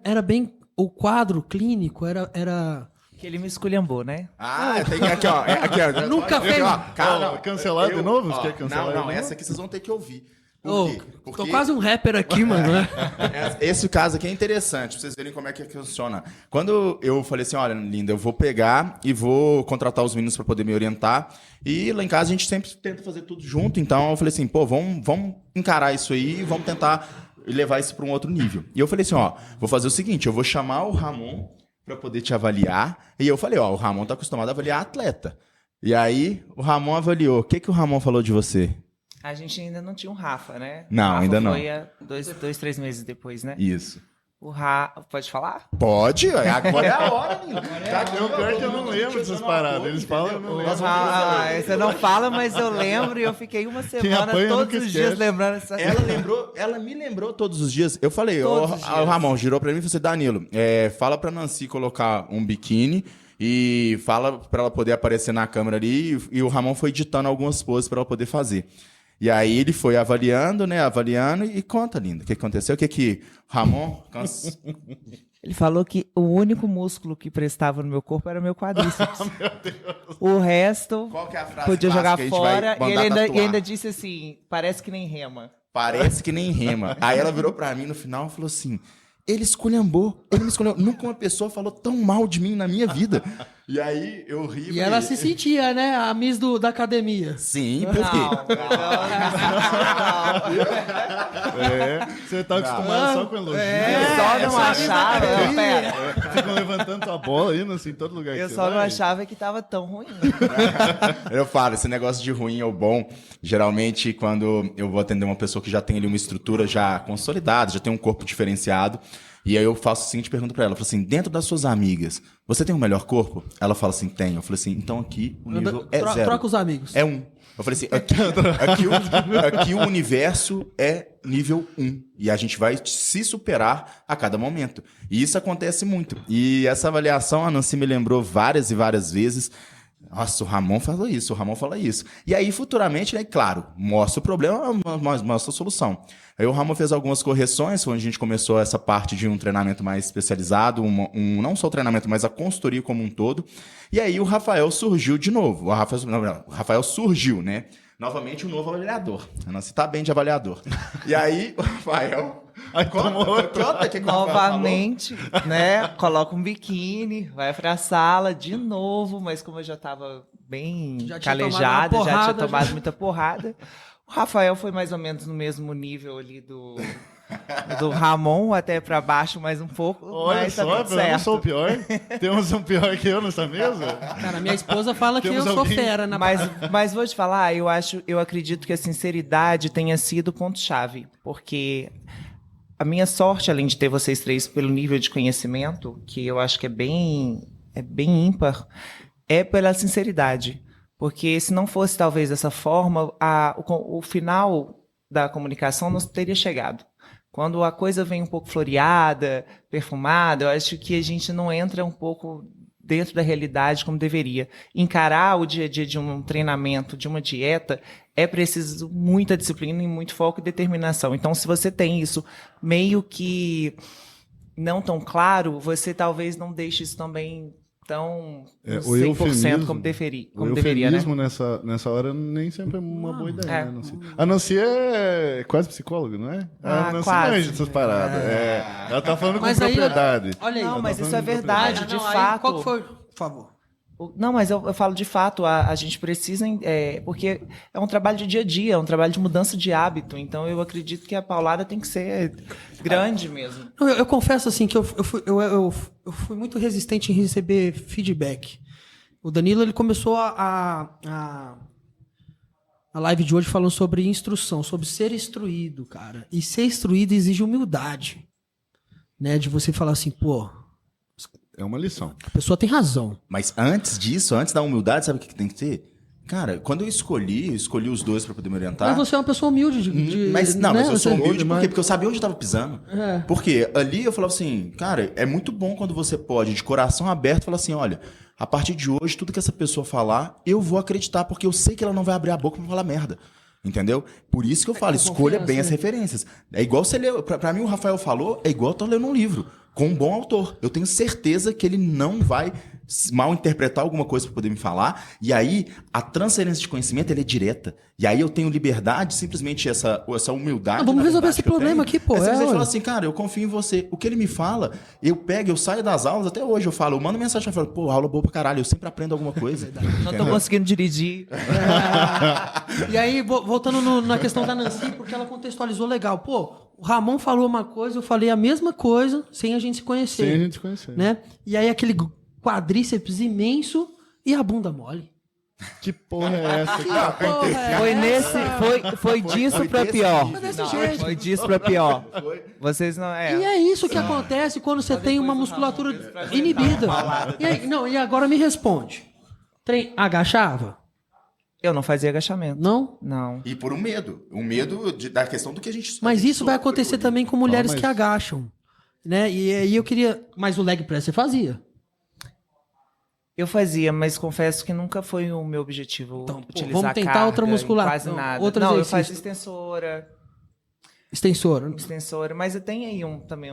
Era bem... O quadro clínico era... Que ele me esculhambou, né? Ah, tem aqui, ó. Aqui, ó. Nunca Aqui, fez. ó, cara, Ó, cancelar de novo? Você quer cancelar Não, de novo? essa aqui vocês vão ter que ouvir. Por quê? Tô quase um rapper aqui, mano. Né? Esse caso aqui é interessante, pra vocês verem como é que funciona. Quando eu falei assim, olha, linda, eu vou pegar e vou contratar os meninos pra poder me orientar. E lá em casa a gente sempre tenta fazer tudo junto. Então eu falei assim, pô, vamos encarar isso aí e vamos tentar levar isso pra um outro nível. E eu falei assim, ó, vou fazer o seguinte, eu vou chamar o Ramon pra poder te avaliar. E eu falei, ó, o Ramon tá acostumado a avaliar atleta. E aí o Ramon avaliou. O que o Ramon falou de você? A gente ainda não tinha um Rafa, né? Não, o Rafa ainda não. Foi 3 meses depois, né? Isso. O Rafa... Pode falar? Pode, agora é a hora, menino. O pior é que eu não lembro dessas paradas. Eles falam, eu não lembro. Você não fala, mas eu lembro e eu fiquei uma semana apanha todos nunca os esquece. dias lembrando essa Ela me lembrou todos os dias. Eu falei, Todos os o dias. Ramon girou pra mim e falou assim, Danilo, fala pra Nancy colocar um biquíni e fala pra ela poder aparecer na câmera ali. E o Ramon foi editando algumas poses pra ela poder fazer. E aí ele foi avaliando, e conta, linda, o que aconteceu? O que Ramon... Ele falou que o único músculo que prestava no meu corpo era o meu quadríceps. Meu Deus. O resto Qual que é a frase podia clássica jogar que a gente vai fora. E mandar ele tatuar? ainda disse assim, parece que nem rema. Parece que nem rema. Aí ela virou pra mim no final e falou assim, ele me esculhambou. Nunca uma pessoa falou tão mal de mim na minha vida. E aí eu ri. E ela se sentia, né? A Miss da academia. Sim, por quê? Você tá acostumado só com elogio. Eu só não achava... Pera, Ficam levantando tua bola indo assim, em todo lugar que eu você só não vai. achava que tava tão ruim. Eu falo, esse negócio de ruim ou bom, geralmente quando eu vou atender uma pessoa que já tem ali uma estrutura já consolidada, já tem um corpo diferenciado, e aí eu faço a seguinte pergunta pra ela, eu falo assim, dentro das suas amigas, você tem o melhor corpo? Ela fala assim, tenho. Eu falei assim, então aqui o nível é zero. Troca os amigos. É 1. Eu falei assim, aqui o universo é nível 1. E a gente vai se superar a cada momento. E isso acontece muito. E essa avaliação, a Nancy me lembrou várias e várias vezes. Nossa, o Ramon falou isso, o Ramon fala isso. E aí, futuramente, né, claro, mostra o problema, mostra a solução. Aí o Ramon fez algumas correções, quando a gente começou essa parte de um treinamento mais especializado, não só o treinamento, mas a consultoria como um todo. E aí o Rafael surgiu de novo. O Rafael surgiu, né? Novamente um novo avaliador. A Nancy tá bem de avaliador. E aí o Rafael... Conta que Novamente, né? Coloca um biquíni, vai pra sala de novo, mas como eu já tava bem calejada, já tinha tomado muita porrada. O Rafael foi mais ou menos no mesmo nível ali do Ramon, até pra baixo mais um pouco. Olha mas tá só, tudo eu não certo. sou o pior. Temos um pior que eu nessa mesa? Cara, minha esposa fala que eu Temos sou alguém- fera na Mas vou te falar, eu acredito que a sinceridade tenha sido o ponto-chave, porque a minha sorte, além de ter vocês três pelo nível de conhecimento, que eu acho que é bem ímpar, é pela sinceridade. Porque se não fosse talvez dessa forma, o final da comunicação não teria chegado. Quando a coisa vem um pouco floreada, perfumada, eu acho que a gente não entra um pouco dentro da realidade como deveria. Encarar o dia a dia de um treinamento, de uma dieta, é preciso muita disciplina e muito foco e determinação. Então, se você tem isso meio que não tão claro, você talvez não deixe isso também tão O 100% eufemismo- como deveria, O como deveria, né? eufemismo nessa hora nem sempre é uma boa ideia, É. né, Nancy? A Nancy é quase psicóloga, não é? A Nancy quase. manja dessas paradas. Ela tá falando com Mas aí, propriedade. olha aí. Não, mas tá isso é falando com verdade, Ah, de não, aí, fato. qual que foi? Por favor. Não, mas eu falo de fato, a gente precisa, porque é um trabalho de dia a dia, é um trabalho de mudança de hábito, então eu acredito que a paulada tem que ser grande mesmo. Eu confesso assim que eu fui muito resistente em receber feedback. O Danilo ele começou a live de hoje falando sobre instrução, sobre ser instruído, cara. E ser instruído exige humildade, né? De você falar assim, pô, É uma lição. a pessoa tem razão. Mas antes disso, antes da humildade, sabe o que tem que ter? Cara, quando eu escolhi os dois pra poder me orientar. Mas você é uma pessoa humilde. Mas né? eu sou Você- humilde por quê? Porque eu sabia onde eu tava pisando. É. Porque ali eu falava assim, cara, é muito bom quando você pode, de coração aberto, falar assim, olha, a partir de hoje, tudo que essa pessoa falar, eu vou acreditar, porque eu sei que ela não vai abrir a boca pra falar merda. Entendeu? Por isso que eu falo, escolha bem as referências. É igual você lê. Pra mim, o Rafael falou, é igual eu tô lendo um livro. com um bom autor. Eu tenho certeza que ele não vai mal interpretar alguma coisa para poder me falar. E aí, a transferência de conhecimento ela é direta. E aí eu tenho liberdade, simplesmente essa humildade. Vamos resolver esse problema aqui, pô. Você fala assim, cara, eu confio em você. O que ele me fala, eu saio das aulas, até hoje eu falo, eu mando mensagem e falo, pô, aula boa pra caralho, eu sempre aprendo alguma coisa. Não tô conseguindo dirigir. E aí, voltando na questão da Nancy, porque ela contextualizou legal. Pô, o Ramon falou uma coisa, eu falei a mesma coisa, sem a gente se conhecer. Sem a gente se conhecer. Né? E aí aquele quadríceps imenso e a bunda mole. Que porra é essa? Que tá Porra, Foi disso pra pior. Mas desse jeito. Foi disso pra pior. Vocês não... E é isso que acontece quando você tem uma musculatura inibida. E, aí, e agora me responde. Agachava? Eu não fazia agachamento. Não? Não. E por um medo. Um medo da questão do que a gente... Mas isso vai acontecer também com mulheres que agacham. Né? E aí eu queria... Mas o leg press você fazia? Eu fazia, mas confesso que nunca foi o meu objetivo utilizar vamos tentar carga outra musculatura. quase nada. Outro não, exercício. eu faço extensora, mas eu tenho aí também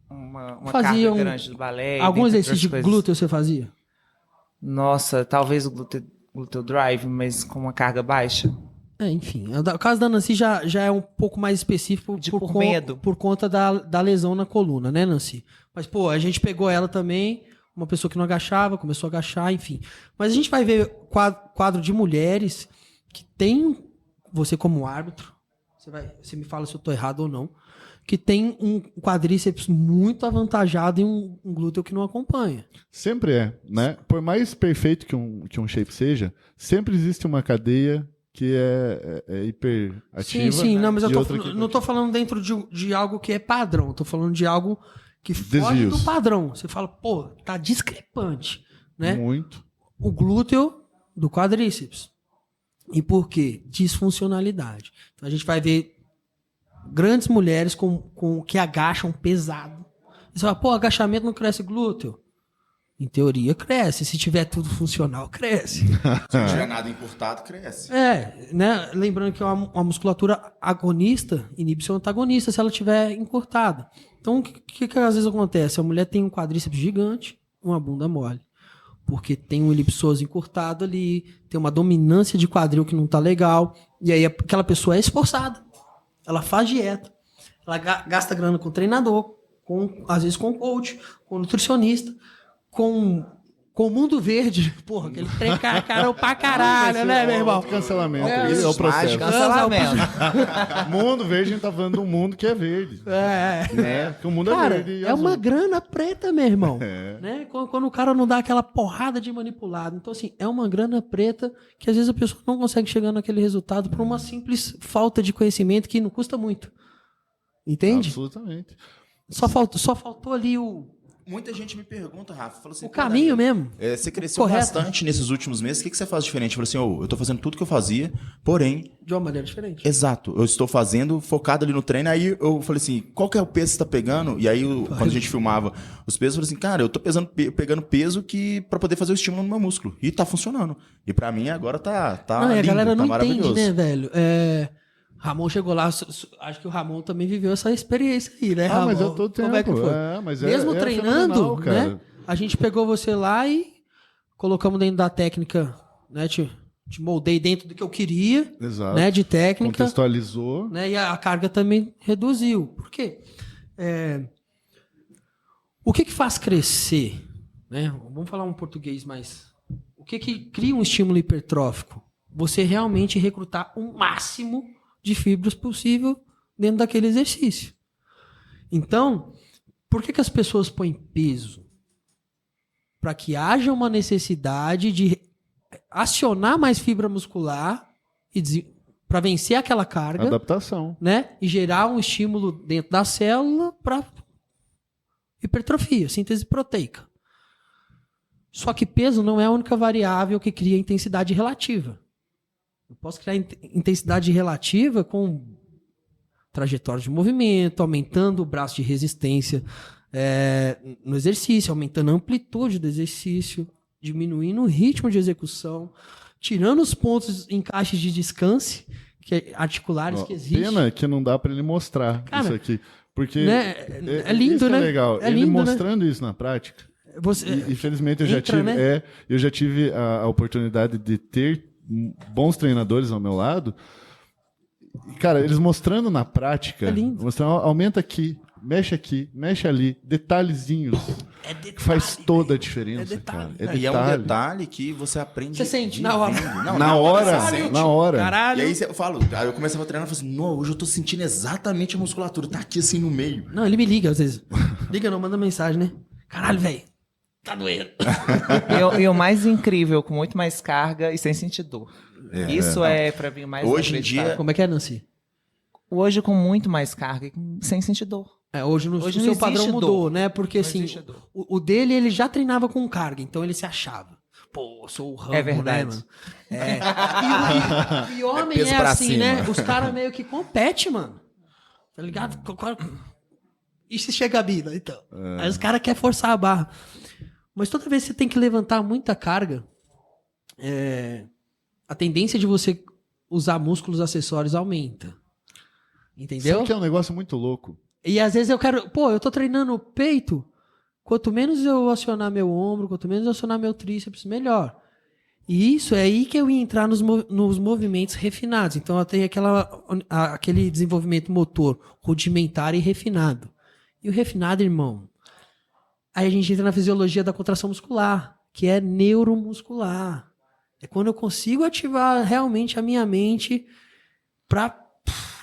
uma carga grande do balé. Algum exercício de glúteo você fazia? Nossa, talvez o glúteo drive, mas com uma carga baixa. Enfim, o caso da Nancy já é um pouco mais específico por medo. Por conta da lesão na coluna, né, Nancy? Mas, pô, a gente pegou ela também, uma pessoa que não agachava, começou a agachar, enfim. Mas a gente vai ver quadro de mulheres que tem, você como árbitro, você me fala se eu tô errado ou não, que tem um quadríceps muito avantajado e um glúteo que não acompanha. Sempre é, né? Por mais perfeito que um shape seja, sempre existe uma cadeia que é hiperativa. Sim, não, mas eu não tô falando dentro de algo que é padrão, tô falando de algo que foge Desvios. do padrão. Você fala, pô, tá discrepante, né? Muito. O glúteo do quadríceps. E por quê? Disfuncionalidade. Então a gente vai ver grandes mulheres que agacham pesado. Você fala, pô, agachamento não cresce glúteo? Em teoria, cresce. Se tiver tudo funcional, cresce. Se não tiver nada encurtado, cresce. Né? Lembrando que é uma musculatura agonista inibe seu antagonista se ela tiver encurtada. Então, o que às vezes acontece? A mulher tem um quadríceps gigante, uma bunda mole. Porque tem um elipsoso encurtado ali, tem uma dominância de quadril que não tá legal, e aí aquela pessoa é esforçada. Ela faz dieta, ela gasta grana com treinador, às vezes com coach, com nutricionista, com o Mundo Verde. Porra, aquele trem caro pra caralho, né, meu irmão? Cancelamento. É, Esse é o processo. Cancelamento. Mundo verde, a gente tá falando de um mundo que é verde. Né? Porque o mundo Cara, é verde e é azul. uma grana preta, meu irmão. Né? Quando o cara não dá aquela porrada de manipulado. Então, assim, é uma grana preta que às vezes a pessoa não consegue chegar naquele resultado por uma simples falta de conhecimento que não custa muito. Entende? Absolutamente. Só faltou ali Muita gente me pergunta, Rafa, fala assim, o caminho mesmo. Você cresceu Correto. bastante nesses últimos meses, o que você faz diferente? Eu falei assim, eu tô fazendo tudo que eu fazia, porém... De uma maneira diferente. Exato, eu estou fazendo, focado ali no treino, aí eu falei assim, qual que é o peso que você tá pegando? E aí, quando a gente filmava os pesos, eu falei assim, cara, eu tô pegando peso pra poder fazer o estímulo no meu músculo, e tá funcionando. E pra mim agora tá Não, e a lindo, galera não tá entende, maravilhoso. né, velho? Ramon chegou lá, acho que o Ramon também viveu essa experiência aí, né, Ramon? Mas eu tô tendo. Como é que foi? Mas Mesmo treinando, fenomenal, cara. né? A gente pegou você lá e colocamos dentro da técnica, né? Te moldei dentro do que eu queria, Exato. né? De técnica. Contextualizou. Né? E a carga também reduziu. Por quê? O que faz crescer? Né? Vamos falar um português mais... O que cria um estímulo hipertrófico? Você realmente recrutar o máximo de fibras possível dentro daquele exercício. Então, por que as pessoas põem peso? Para que haja uma necessidade de acionar mais fibra muscular para vencer aquela carga, Adaptação. né? E gerar um estímulo dentro da célula para hipertrofia, síntese proteica. Só que peso não é a única variável que cria intensidade relativa. Eu posso criar intensidade relativa com trajetória de movimento, aumentando o braço de resistência no exercício, aumentando a amplitude do exercício, diminuindo o ritmo de execução, tirando os pontos encaixes de descanso, articulares que existem. Pena que não dá para ele mostrar isso aqui. Porque né? É lindo, isso né? É legal. É ele lindo, mostrando isso na prática. Infelizmente, eu já tive, né? eu já tive a oportunidade de ter bons treinadores ao meu lado. E, cara, eles mostrando na prática, mostrando, aumenta aqui, mexe ali, detalhezinhos. Detalhe, faz toda a diferença, detalhe, cara. E é um detalhe que você aprende. Você sente na hora. Não, na hora, você sente. na hora. Caralho. E aí eu falo, aí eu começava a treinar e falo assim, não, hoje eu tô sentindo exatamente a musculatura, tá aqui assim no meio. Não, ele me liga às vezes. Liga não, manda mensagem, né? Caralho, velho. Tá doendo. E o mais incrível, com muito mais carga e sem sentir dor. Isso é pra mim mais hoje em dia. Como é que é, Nancy? Hoje com muito mais carga e sem sentir dor. Hoje o seu padrão mudou, né? Porque não assim, existe dor. o dele ele já treinava com carga, então ele se achava. Pô, eu sou o Rambo, É verdade. Né, mano? E homem peso é pra assim, cima. né? Os caras meio que competem, mano. Tá ligado? E se chega a mina, então? Aí os caras querem forçar a barra. Mas toda vez que você tem que levantar muita carga, a tendência de você usar músculos acessórios aumenta. Entendeu? Sabe que é um negócio muito louco? E às vezes eu tô treinando o peito, quanto menos eu acionar meu ombro, quanto menos eu acionar meu tríceps, melhor. E isso é aí que eu ia entrar nos movimentos refinados. Então eu tenho aquele desenvolvimento motor rudimentar e refinado. E o refinado, irmão, aí a gente entra na fisiologia da contração muscular, que é neuromuscular. É quando eu consigo ativar realmente a minha mente para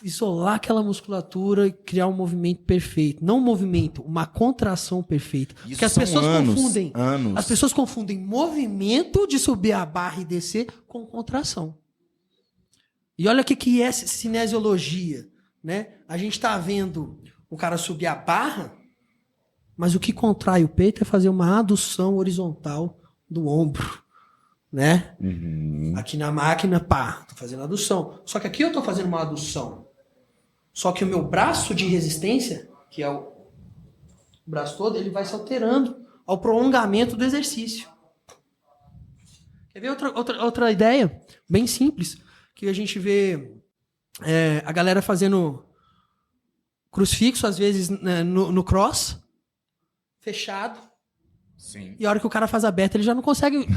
isolar aquela musculatura e criar um movimento perfeito. Não um movimento, uma contração perfeita. Isso porque as são pessoas confundem. anos. As pessoas confundem movimento de subir a barra e descer com contração. E olha o que é cinesiologia, né? A gente está vendo o cara subir a barra, mas o que contrai o peito é fazer uma adução horizontal do ombro, né? Aqui na máquina, tô fazendo adução. Só que aqui eu tô fazendo uma adução. Só que o meu braço de resistência, que é o braço todo, ele vai se alterando ao prolongamento do exercício. Quer ver outra ideia? Bem simples, que a gente vê a galera fazendo crucifixo, às vezes, né, no cross, fechado. Sim. E a hora que o cara faz aberto, ele já não consegue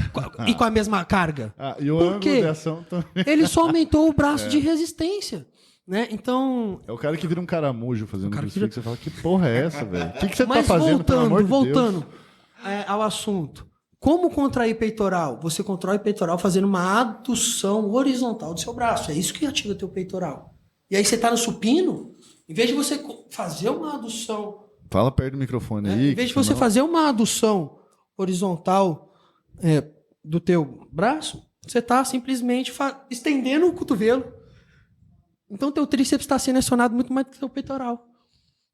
ir com a mesma carga. E o Por ângulo quê? de ação também. Ele só aumentou o braço de resistência. Né? Então. É o cara que vira um caramujo fazendo cara crucifixo. Você fala, que porra é essa, velho? O que você tá Mas fazendo, pelo amor de Deus? voltando ao assunto. Como contrair peitoral? Você contrai o peitoral fazendo uma adução horizontal do seu braço. É isso que ativa o teu peitoral. E aí você tá no supino, em vez de você fazer uma adução. Fala perto do microfone aí. Em vez de você fazer uma adução horizontal do teu braço, você está simplesmente estendendo o cotovelo. Então, teu tríceps está sendo acionado muito mais do que o teu peitoral.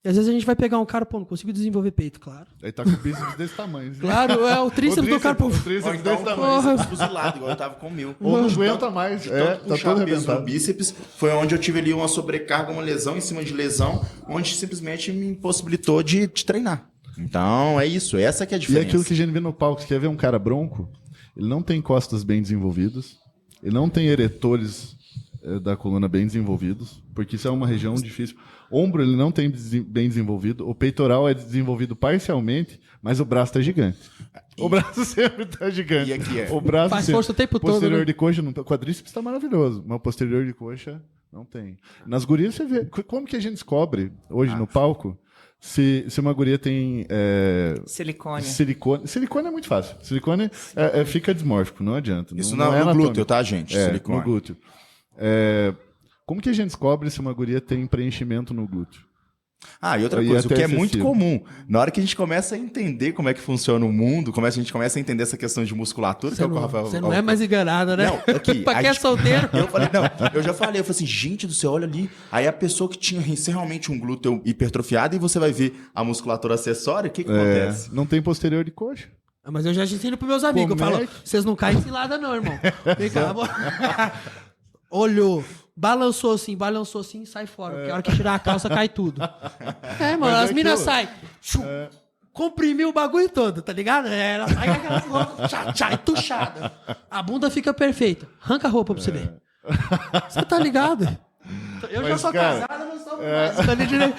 E às vezes a gente vai pegar um cara, não consigo desenvolver peito, claro. Aí tá com o bíceps desse tamanho. Né? Claro, o tríceps do cara... O tríceps desse tamanho. Fuzilado, igual eu tava com o meu. Ou não aguenta mais. Tá todo arrebentado. O bíceps foi onde eu tive ali uma sobrecarga, uma lesão em cima de lesão, onde simplesmente me impossibilitou de treinar. Então, é isso. Essa que é a diferença. E aquilo que a gente vê no palco, você quer ver um cara bronco, ele não tem costas bem desenvolvidas, ele não tem eretores da coluna bem desenvolvidos, porque isso é uma região difícil. Ombro ele não tem bem desenvolvido, o peitoral é desenvolvido parcialmente, mas o braço está gigante. O braço sempre está gigante. E aqui o braço faz força o tempo todo. Posterior Né? de coxa, não, o quadríceps está maravilhoso, mas o posterior de coxa não tem. Nas gurias você vê. Como que a gente descobre hoje no palco se uma guria tem Silicone. Silicone é muito fácil. Silicone fica dismórfico, não adianta. Isso não é no anatômico. glúteo, tá, gente? Silicone. No glúteo. Como que a gente descobre se uma guria tem preenchimento no glúteo? E outra coisa, o que é muito comum, na hora que a gente começa a entender como é que funciona o mundo, a gente começa a entender essa questão de musculatura, Você não é mais enganada, né? Não, aqui, pra quem é solteiro. Eu falei, eu já falei, eu falei assim, gente do céu, olha ali, aí a pessoa que tinha realmente um glúteo hipertrofiado e você vai ver a musculatura acessória, o que acontece? Não tem posterior de coxa. Mas eu já ensino pros meus amigos, eu falo, vocês não caem em cilada não, irmão. Vem cá, olhou. Balançou assim, sai fora. Porque a hora que tirar a calça, cai tudo. Mano, as minas saem. Comprimiu o bagulho todo, tá ligado? Ela sai com aquelas roupas, tuchada. A bunda fica perfeita. Arranca a roupa pra você ver. Você tá ligado? Eu já Mas, sou cara, casado, não sou mais. Tá ali direito.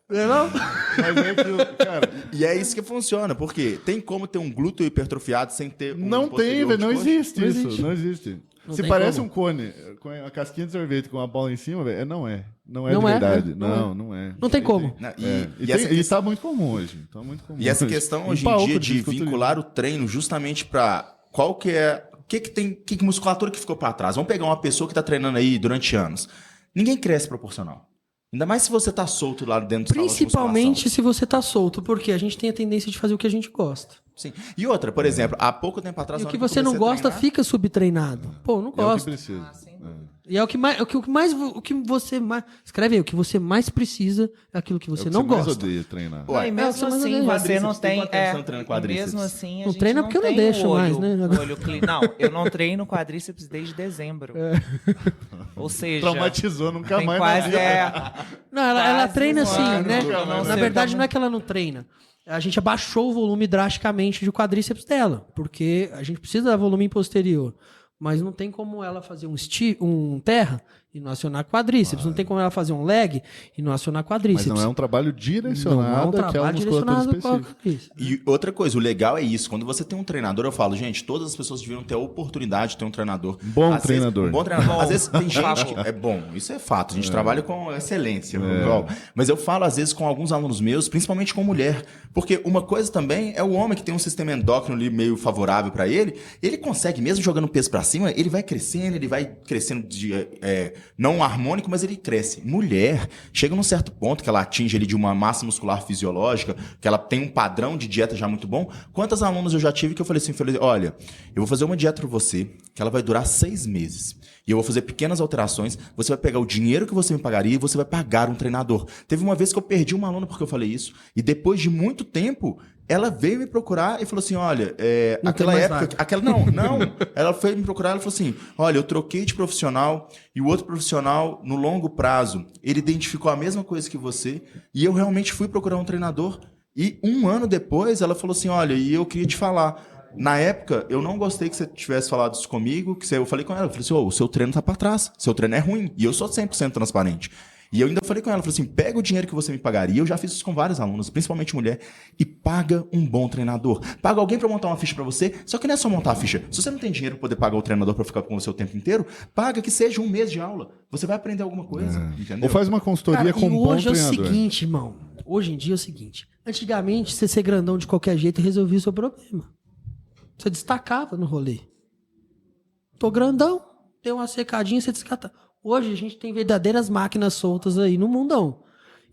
Não? Mas é que, cara, E é isso que funciona, porque tem como ter um glúteo hipertrofiado sem ter um não tem, posterior velho, de não coxa? existe Não isso, existe. não existe. Não Se tem parece como. um cone com a casquinha de sorvete com uma bola em cima, velho, não é. Não é Não de é, verdade. não é. Não é. Não tem como. Não, É. E, essa tem- e questão- tá muito comum hoje. Tá muito comum E essa hoje. questão Um hoje em palco dia de fisiculturismo. vincular o treino justamente para qual que é, o que tem, que musculatura que ficou para trás. Vamos pegar uma pessoa que tá treinando aí durante anos. Ninguém cresce proporcional. Ainda mais se você tá solto lá dentro do salão de Principalmente musculação. se você tá solto, porque a gente tem a tendência de fazer o que a gente gosta. Sim. E outra, por exemplo, há pouco tempo atrás... E o na que hora eu você não comecei a gosta treinar- fica subtreinado. Pô, não É o que gosto. precisa. E é o que mais, o que você mais, escreve aí, o que você mais precisa é aquilo que É o você que não você mais gosta. odeia treinar. Ué, E mesmo você mais assim, odeia. você não Quadríceps, tem tem. quanto tempo você não treina E quadríceps? mesmo assim, a Não gente treina não porque eu não tem deixo o mais, olho, né? o olho não, eu não treino quadríceps desde dezembro. Ou seja, Traumatizou, nunca tem mais na quase. vida. Não, ela Quase treina um assim, ano, né? eu não Na sei verdade, como- não é que ela não treina. A gente abaixou o volume drasticamente de quadríceps dela, porque a gente precisa dar volume posterior. Mas não tem como ela fazer um terra e não acionar quadríceps. Não tem como ela fazer um leg e não acionar Mas quadríceps. não é um trabalho direcionado Não é um àquela trabalho musculatura direcionado para específica. quadríceps. E outra coisa, o legal é isso. Quando você tem um treinador, eu falo, gente, todas as pessoas deviam ter a oportunidade de ter um treinador. Bom Às treinador. Vezes, um bom treinador. Bom. Às vezes tem gente que é bom, isso é fato. A gente trabalha com excelência. igual. Mas eu falo, às vezes, com alguns alunos meus, principalmente com mulher. Porque uma coisa também é o homem que tem um sistema endócrino ali meio favorável pra ele. Ele consegue, mesmo jogando peso pra cima, ele vai crescendo não harmônico, mas ele cresce. Mulher, chega num certo ponto que ela atinge ali de uma massa muscular fisiológica, que ela tem um padrão de dieta já muito bom. Quantas alunas eu já tive que eu falei assim, olha, eu vou fazer uma dieta pra você, que ela vai durar 6 meses. E eu vou fazer pequenas alterações, você vai pegar o dinheiro que você me pagaria e você vai pagar um treinador. Teve uma vez que eu perdi uma aluna porque eu falei isso, e depois de muito tempo, ela veio me procurar e falou assim, olha, Não aquela tem mais época... vaga. Não. Ela foi me procurar, ela falou assim, olha, eu troquei de profissional e o outro profissional, no longo prazo, ele identificou a mesma coisa que você e eu realmente fui procurar um treinador e 1 ano depois ela falou assim, olha, e eu queria te falar, na época, eu não gostei que você tivesse falado isso comigo, eu falei com ela, eu falei assim, o seu treino tá pra trás, seu treino é ruim e eu sou 100% transparente. E eu ainda falei com ela, falei assim, pega o dinheiro que você me pagaria, eu já fiz isso com vários alunos, principalmente mulher, e paga um bom treinador. Paga alguém para montar uma ficha para você, só que não é só montar a ficha. Se você não tem dinheiro para poder pagar o treinador para ficar com você o tempo inteiro, paga que seja 1 mês de aula. Você vai aprender alguma coisa, entendeu? Ou faz uma consultoria Cara, com e um bom hoje é o treinador. seguinte, irmão. Hoje em dia é o seguinte. Antigamente, você ser grandão de qualquer jeito resolvia o seu problema. Você destacava no rolê. Tô grandão, deu uma secadinha, você descata. Hoje a gente tem verdadeiras máquinas soltas aí no mundão.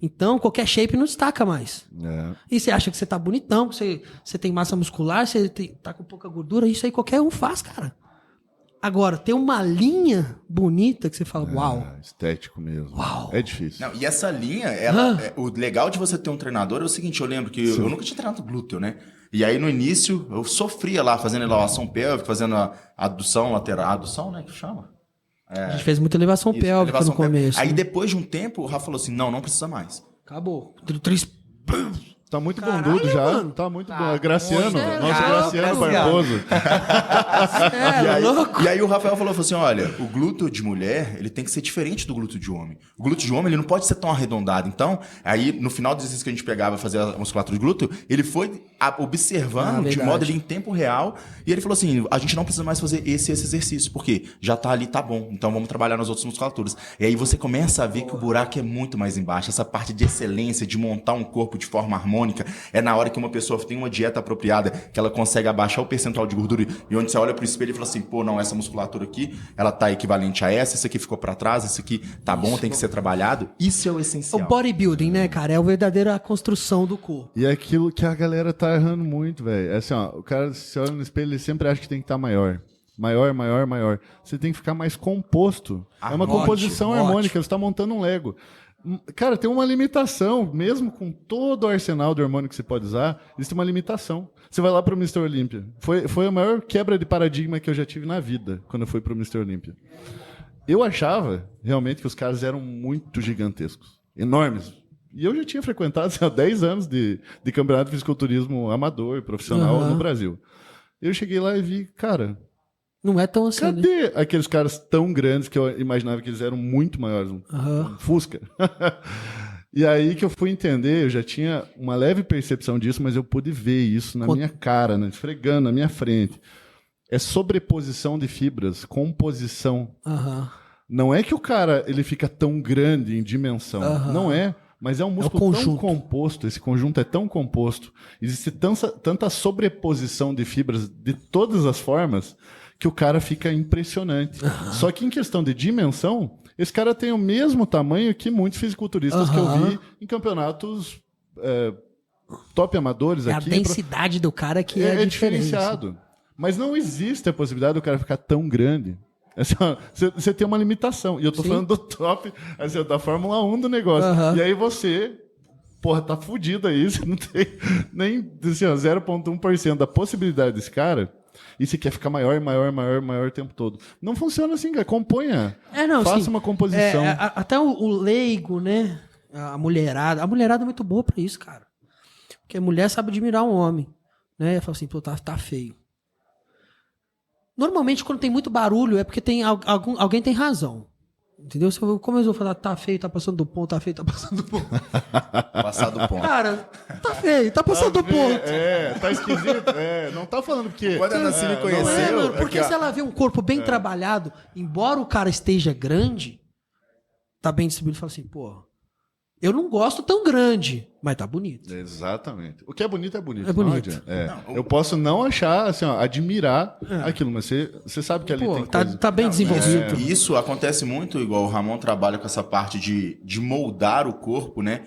Então, qualquer shape não destaca mais. É. E você acha que você tá bonitão, que você tem massa muscular, tá com pouca gordura, isso aí qualquer um faz, cara. Agora, tem uma linha bonita que você fala, uau. Estético mesmo. Uau. É difícil. Não, e essa linha, o legal de você ter um treinador é o seguinte, eu lembro que eu nunca tinha treinado glúteo, né? E aí no início eu sofria lá fazendo elevação pélvica, fazendo a adução lateral, adução, né, que chama? A gente fez muita elevação Isso, pélvica elevação no começo. Aí né? depois de um tempo, o Rafa falou assim, não precisa mais. Acabou. Tá muito Caralho, bundudo já. mano. Tá muito Tá bom. Graciano. muito. Nosso Graciano Graciano. Barboso. E aí o Rafael falou assim, olha, o glúteo de mulher, ele tem que ser diferente do glúteo de homem. O glúteo de homem, ele não pode ser tão arredondado. Então, aí no final do exercício que a gente pegava e fazia a musculatura de glúteo, ele foi observando de verdade. modo ali em tempo real, e ele falou assim, a gente não precisa mais fazer esse exercício, porque já tá ali, tá bom, então vamos trabalhar nas outras musculaturas. E aí você começa a ver que o buraco é muito mais embaixo. Essa parte de excelência, de montar um corpo de forma harmônica, é na hora que uma pessoa tem uma dieta apropriada, que ela consegue abaixar o percentual de gordura, e onde você olha pro espelho e fala assim, pô, não, essa musculatura aqui, ela tá equivalente a essa, isso aqui ficou pra trás, isso aqui tá bom, tem que ser trabalhado. Isso é o O essencial. bodybuilding, né, cara? É a verdadeira construção do corpo. E é aquilo que a galera tá errando muito, velho. É assim, ó, o cara se olha no espelho, ele sempre acha que tem que estar maior. Maior, maior, maior. Você tem que ficar mais composto. É uma Ótimo, composição ótimo. harmônica, você tá montando um Lego. Cara, tem uma limitação. Mesmo com todo o arsenal de hormônio que você pode usar, existe uma limitação. Você vai lá pro Mr. Olympia. Foi a maior quebra de paradigma que eu já tive na vida, quando eu fui pro Mr. Olympia. Eu achava, realmente, que os caras eram muito gigantescos. Enormes. E eu já tinha frequentado há 10 anos de campeonato de fisiculturismo amador, profissional Uhum. no Brasil. Eu cheguei lá e vi, cara, Não é tão assim, né? Cadê aqueles caras tão grandes que eu imaginava que eles eram muito maiores? Um Fusca. E aí que eu fui entender, eu já tinha uma leve percepção disso, mas eu pude ver isso na minha cara, né, esfregando na minha frente. É sobreposição de fibras, composição. Não é que o cara ele fica tão grande em dimensão. Não é. Mas é um músculo tão composto, esse conjunto é tão composto, existe tanta sobreposição de fibras de todas as formas que o cara fica impressionante. Só que em questão de dimensão, esse cara tem o mesmo tamanho que muitos fisiculturistas que eu vi em campeonatos top amadores aqui. A densidade do cara que é diferenciado. Mas não existe a possibilidade do cara ficar tão grande. Você tem uma limitação. E eu tô falando do top, assim, da Fórmula 1 do negócio. E aí você, tá fudido aí. Você não tem nem assim, 0,1% da possibilidade desse cara. E você quer ficar maior o tempo todo. Não funciona assim, cara. Componha. Faça uma composição. Até o leigo, né? A mulherada. A mulherada é muito boa pra isso, cara. Porque a mulher sabe admirar um homem. Né? E fala assim, pô, tá feio. Normalmente, quando tem muito barulho, é porque alguém tem razão. Entendeu? Como eu vou falar, tá feio, tá passando do ponto, tá feio, tá passando do ponto. Passar do ponto. Cara, tá feio, tá passando do ponto. Tá esquisito. Não tá falando porque... Quando a Nancy me conheceu... Porque se ela vê um corpo bem trabalhado, embora o cara esteja grande, tá bem distribuído, fala assim, pô, eu não gosto tão grande, mas tá bonito. Exatamente. O que é bonito é bonito. É bonito. Eu posso não achar, assim, admirar aquilo, mas você sabe que ali tem coisa. Tá bem desenvolvido. Isso acontece muito, igual o Ramon trabalha com essa parte de moldar o corpo, né?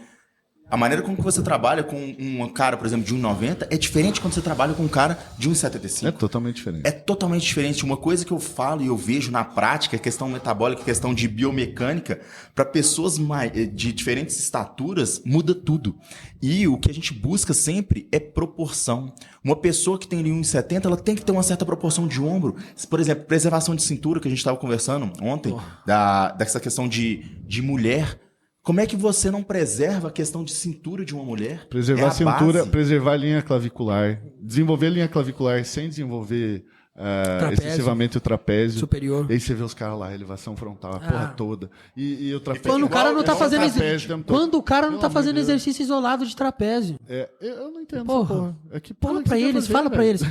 A maneira como você trabalha com um cara, por exemplo, de 1,90 é diferente quando você trabalha com um cara de 1,75. É totalmente diferente. É totalmente diferente. Uma coisa que eu falo e eu vejo na prática, questão metabólica, questão de biomecânica, para pessoas de diferentes estaturas, muda tudo. E o que a gente busca sempre é proporção. Uma pessoa que tem ali 1,70, ela tem que ter uma certa proporção de ombro. Por exemplo, preservação de cintura, que a gente estava conversando ontem, dessa questão de mulher. Como é que você não preserva a questão de cintura de uma mulher? Preservar a cintura, preservar a linha clavicular. Desenvolver a linha clavicular sem desenvolver excessivamente o trapézio. Superior. E aí você vê os caras lá, elevação frontal, a porra toda. E o trapézio... Quando o cara não tá fazendo exercício... Quando o cara não tá fazendo exercício isolado de trapézio. Eu não entendo. Porra. Fala pra eles.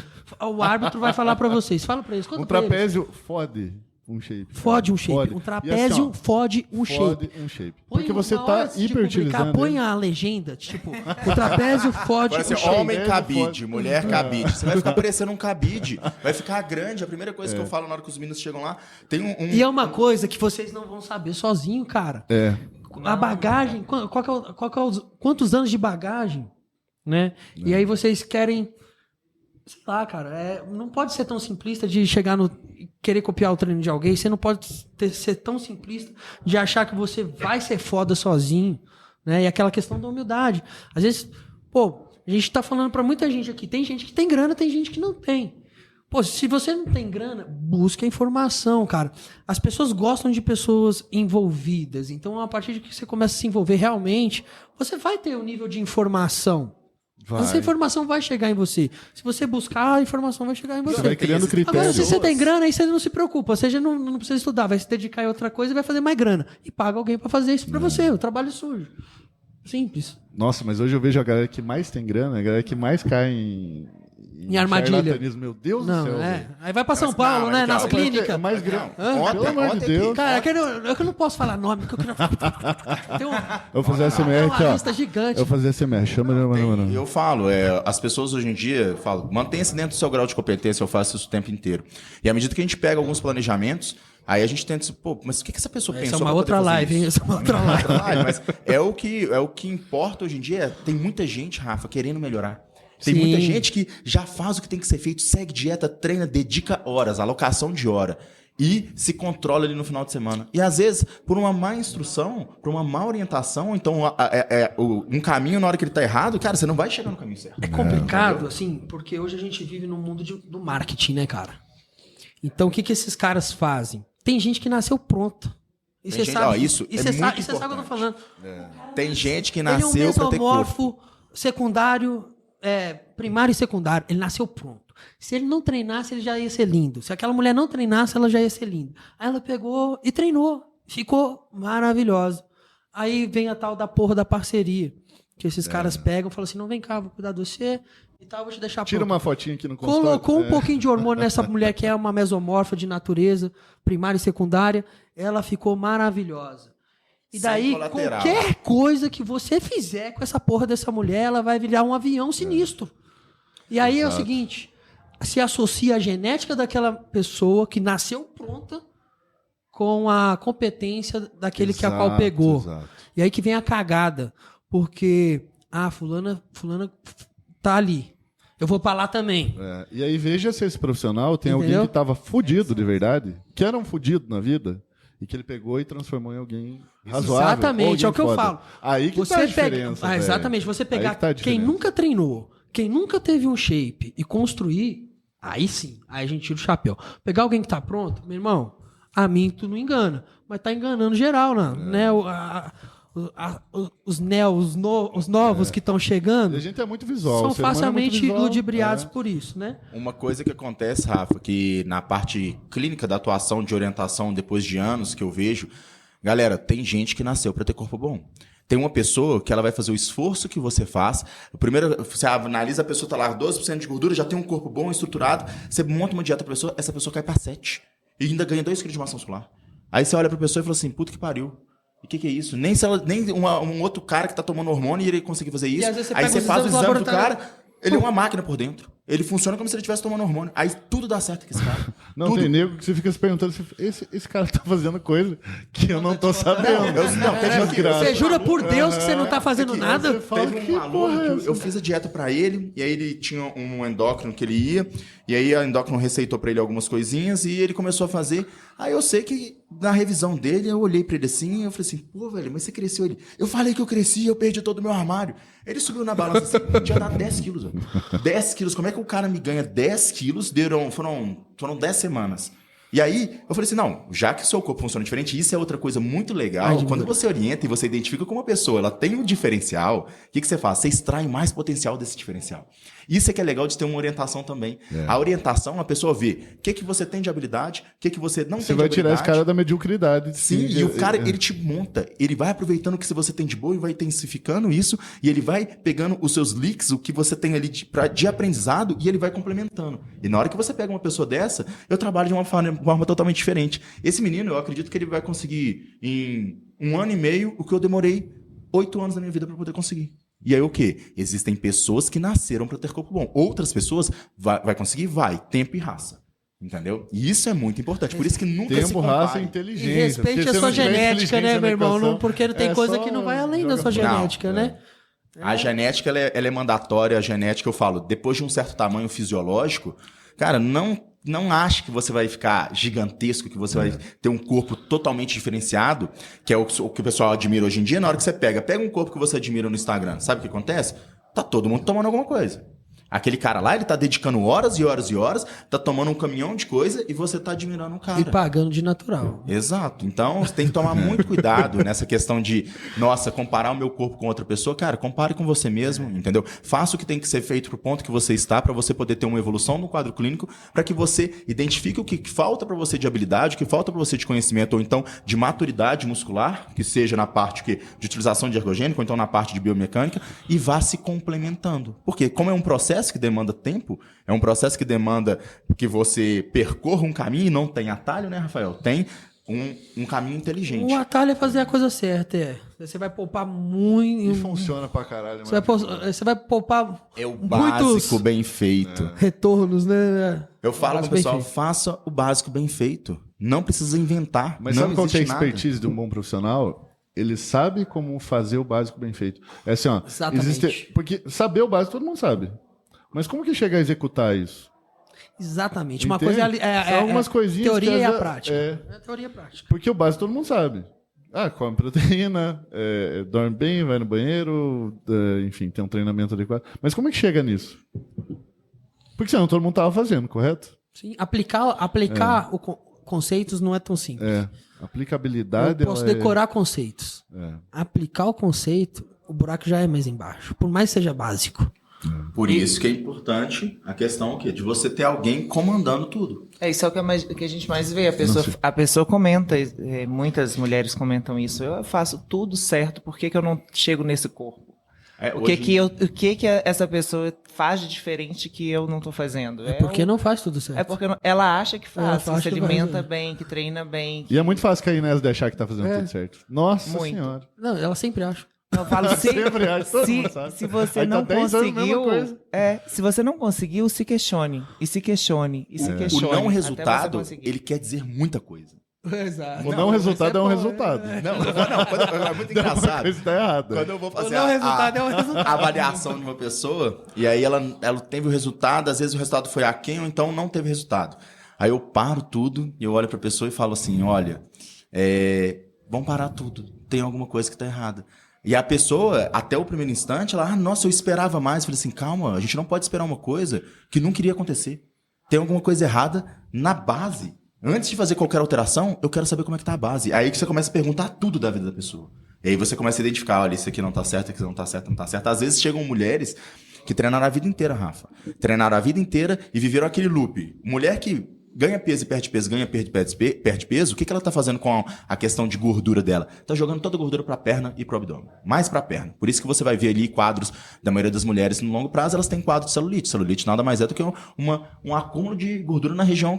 O árbitro vai falar pra vocês. Fala pra eles. Um trapézio fode um shape. Fode um shape. Um trapézio assim, fode um shape. Fode um shape. Porque você tá hiperutilizando. Põe a legenda, tipo, o trapézio fode um shape. Homem cabide, mulher cabide. Você vai ficar parecendo um cabide. Vai ficar grande. A primeira coisa que eu falo na hora que os meninos chegam lá, tem E é uma coisa que vocês não vão saber sozinho, cara. A bagagem, quantos anos de bagagem, né? E aí vocês querem... Sei lá, cara, não pode ser tão simplista de chegar no... querer copiar o treino de alguém. Você não pode ser tão simplista de achar que você vai ser foda sozinho, né? E aquela questão da humildade. Às vezes, a gente tá falando pra muita gente aqui. Tem gente que tem grana, tem gente que não tem. Se você não tem grana, busca informação, cara. As pessoas gostam de pessoas envolvidas. Então, a partir de que você começa a se envolver realmente, você vai ter um nível de informação. Essa informação vai chegar em você. Se você buscar, a informação vai chegar em você. Você vai criando critérios. Agora, se você tem grana, aí você não se preocupa. Você já não precisa estudar, vai se dedicar em outra coisa e vai fazer mais grana. E paga alguém pra fazer isso pra você. O trabalho sujo. Simples. Nossa, mas hoje eu vejo a galera que mais tem grana, a galera que mais cai em armadilha. Meu Deus do céu. Aí vai pra São Paulo, né? Nas clínicas. Mais grana. Pelo amor de Deus. Cara, é que eu não posso falar nome, porque eu vou fazer a SMR aqui, ó. uma lista gigante. Eu vou fazer a SMR. Chama. Eu falo, as pessoas hoje em dia falam, mantenha-se dentro do seu grau de competência, eu faço isso o tempo inteiro. E à medida que a gente pega alguns planejamentos, aí a gente tenta, mas o que essa pessoa pensou? Essa é uma outra live, hein? Essa é uma outra live. Mas é o que importa hoje em dia. Tem muita gente, Rafa, querendo melhorar. Tem muita gente que já faz o que tem que ser feito, segue dieta, treina, dedica horas, alocação de hora. E se controla ali no final de semana. E às vezes, por uma má instrução, por uma má orientação, então um caminho na hora que ele tá errado, cara, você não vai chegar no caminho certo. É complicado, assim, porque hoje a gente vive num mundo do marketing, né, cara? Então, o que esses caras fazem? Tem gente que nasceu pronta. E você sabe, isso é muito importante. Você sabe o que eu tô falando. Tem gente que nasceu pra ter corpo. Secundário, primário e secundário, ele nasceu pronto. Se ele não treinasse, ele já ia ser lindo. Se aquela mulher não treinasse, ela já ia ser linda. Aí ela pegou e treinou. Ficou maravilhosa. Aí vem a tal da porra da parceria. Que esses caras pegam e falam assim, não, vem cá, vou cuidar de você e tal, vou te deixar Tira pronto. uma fotinha aqui no consultório. Colocou um pouquinho de hormônio nessa mulher que é uma mesomorfa de natureza, primária e secundária. Ela ficou maravilhosa. E daí, qualquer coisa que você fizer com essa porra dessa mulher, ela vai virar um avião sinistro. E aí é o seguinte, se associa a genética daquela pessoa que nasceu pronta com a competência daquele que a qual pegou. Exato. E aí que vem a cagada. Porque, fulana tá ali. Eu vou pra lá também. E aí veja se esse profissional tem Entendeu? alguém que tava fudido de verdade, que era um fudido na vida, e que ele pegou e transformou em alguém razoável. Exatamente, é o que eu foda. falo. Aí que você tá a pega, diferença, velho. exatamente, você pegar Aí que tá a quem diferença. nunca treinou, quem nunca teve um shape e construir, aí sim, aí a gente tira o chapéu. Pegar alguém que tá pronto, meu irmão, a mim tu não engana, mas tá enganando geral, né? Os novos que estão chegando A gente é muito visual. são o ser humano é muito facilmente visual. ludibriados por isso, né? Uma coisa que acontece, Rafa, que na parte clínica da atuação de orientação, depois de anos que eu vejo, galera, tem gente que nasceu para ter corpo bom. Tem uma pessoa que ela vai fazer o esforço que você faz. Primeiro, você analisa, a pessoa tá lá 12% de gordura, já tem um corpo bom, estruturado. Você monta uma dieta pra pessoa, essa pessoa cai para 7. E ainda ganha 2 kg de massa muscular. Aí você olha pra pessoa e fala assim, puta que pariu. E o que é isso? Nem um outro cara que tá tomando hormônio iria conseguir fazer isso. E às vezes você Aí pega você os faz o exames exame do laboratórios- cara, ele é uma máquina por dentro. Ele funciona como se ele estivesse tomando hormônio. Aí tudo dá certo com esse cara. Não, tudo. tem nego que você fica se perguntando, esse cara tá fazendo coisa que eu não tô sabendo. Você jura por Deus que você não tá fazendo nada? Teve um aluno que eu fiz a dieta pra ele, e aí ele tinha um endócrino que ele ia, e aí a endócrino receitou pra ele algumas coisinhas, e ele começou a fazer. Aí eu sei que na revisão dele, eu olhei pra ele assim, e eu falei assim, pô, velho, mas você cresceu. Ele, eu falei que eu cresci, eu perdi todo o meu armário. Ele subiu na balança assim, tinha dado 10 quilos, velho. 10 quilos, como é que o cara me ganha 10 quilos? Foram 10 semanas. E aí, eu falei assim, não, já que o seu corpo funciona diferente, isso é outra coisa muito legal. Quando você orienta e você identifica como uma pessoa, ela tem um diferencial, o que você faz? Você extrai mais potencial desse diferencial. Isso é que é legal de ter uma orientação também. A orientação, a pessoa vê o que você tem de habilidade, o que você não tem de habilidade. Você vai tirar esse cara da mediocridade. Sim, e o cara, ele te monta, ele vai aproveitando o que você tem de boa e vai intensificando isso, e ele vai pegando os seus leaks, o que você tem ali de aprendizado, e ele vai complementando. E na hora que você pega uma pessoa dessa, eu trabalho de uma forma totalmente diferente. Esse menino, eu acredito que ele vai conseguir em 1 ano e meio o que eu demorei 8 anos da minha vida para poder conseguir. E aí o quê? Existem pessoas que nasceram para ter corpo bom. Outras pessoas vai conseguir? Vai. Tempo e raça. Entendeu? E isso é muito importante. Por isso que nunca se Tempo, compare. raça e E inteligência. respeite Porque a se sua não tiver genética, inteligência né, na meu irmão? equação, Não, porque tem coisa só que não vai além da sua joga fora. genética, né? A genética, ela é mandatória. A genética, eu falo, depois de um certo tamanho fisiológico, cara, não ache que você vai ficar gigantesco, que você vai ter um corpo totalmente diferenciado, que é o que o pessoal admira hoje em dia. Na hora que você pega um corpo que você admira no Instagram, sabe o que acontece? Tá todo mundo tomando alguma coisa. Aquele cara lá, ele tá dedicando horas e horas e horas, tá tomando um caminhão de coisa e você tá admirando o cara. E pagando de natural. Exato. Então, você tem que tomar muito cuidado nessa questão de, nossa, comparar o meu corpo com outra pessoa. Cara, compare com você mesmo, entendeu? Faça o que tem que ser feito pro ponto que você está, para você poder ter uma evolução no quadro clínico, para que você identifique o que falta para você de habilidade, o que falta para você de conhecimento, ou então de maturidade muscular, que seja na parte de utilização de ergogênico, ou então na parte de biomecânica, e vá se complementando. Porque como é um processo que demanda tempo, é um processo que demanda que você percorra um caminho e não tem atalho, né, Rafael? Tem um caminho inteligente. O atalho é fazer a coisa certa, Você vai poupar muito. E funciona pra caralho. Você vai poupar É o muitos básico bem feito. retornos, né? Eu falo pro Bem pessoal, feito. faça o básico bem feito. Não precisa inventar. Mas não sabe qual que é a existe nada. expertise de um bom profissional? Ele sabe como fazer o básico bem feito. É assim, ó. Exatamente. Porque saber o básico todo mundo sabe. Mas como que chega a executar isso? Exatamente. Uma Entende? coisa São algumas coisinhas teoria que e a às vezes- prática. é. É a teoria e a prática. Porque o básico todo mundo sabe. Come proteína, dorme bem, vai no banheiro, enfim, tem um treinamento adequado. Mas como é que chega nisso? Porque senão todo mundo estava fazendo, correto? Sim, aplicar conceitos não é tão simples. Aplicabilidade. Eu posso ela decorar conceitos. Aplicar o conceito, o buraco já é mais embaixo. Por mais que seja básico. Por isso que é importante a questão de você ter alguém comandando tudo. Isso é o que a gente mais vê. A pessoa comenta, muitas mulheres comentam isso. Eu faço tudo certo, por que eu não chego nesse corpo? O que essa pessoa faz de diferente que eu não estou fazendo? Porque não faz tudo certo. É porque ela acha que faz, que se alimenta bem, que treina bem. E é muito fácil cair nessa de achar que tá fazendo tudo certo. Nossa Muito. Senhora. Não, ela sempre acha. Eu falo, se você não conseguiu, se você não conseguiu, se questione. E se questione. E se questione. O não resultado, ele quer dizer muita coisa. Exato. O não resultado é um resultado. É muito engraçado. Isso tá errado. Quando eu vou fazer O não resultado é um resultado. a avaliação de uma pessoa, e aí ela teve o resultado, às vezes o resultado foi aquém, ou então não teve resultado. Aí eu paro tudo, e eu olho pra pessoa e falo assim, olha, vamos parar tudo, tem alguma coisa que tá errada. E a pessoa, até o primeiro instante, ela, nossa, eu esperava mais. Eu falei assim, calma, a gente não pode esperar uma coisa que não queria acontecer. Tem alguma coisa errada na base. Antes de fazer qualquer alteração, eu quero saber como é que tá a base. Aí que você começa a perguntar tudo da vida da pessoa. E aí você começa a identificar, olha, isso aqui não tá certo, isso aqui não tá certo, não tá certo. Às vezes chegam mulheres que treinaram a vida inteira, Rafa. Treinaram a vida inteira e viveram aquele loop. Mulher que ganha peso e perde peso, ganha perde peso, o que ela tá fazendo com a questão de gordura dela? Tá jogando toda a gordura pra perna e pro abdômen. Mais pra perna. Por isso que você vai ver ali quadros da maioria das mulheres no longo prazo, elas têm quadro de celulite. Celulite nada mais é do que um acúmulo de gordura na região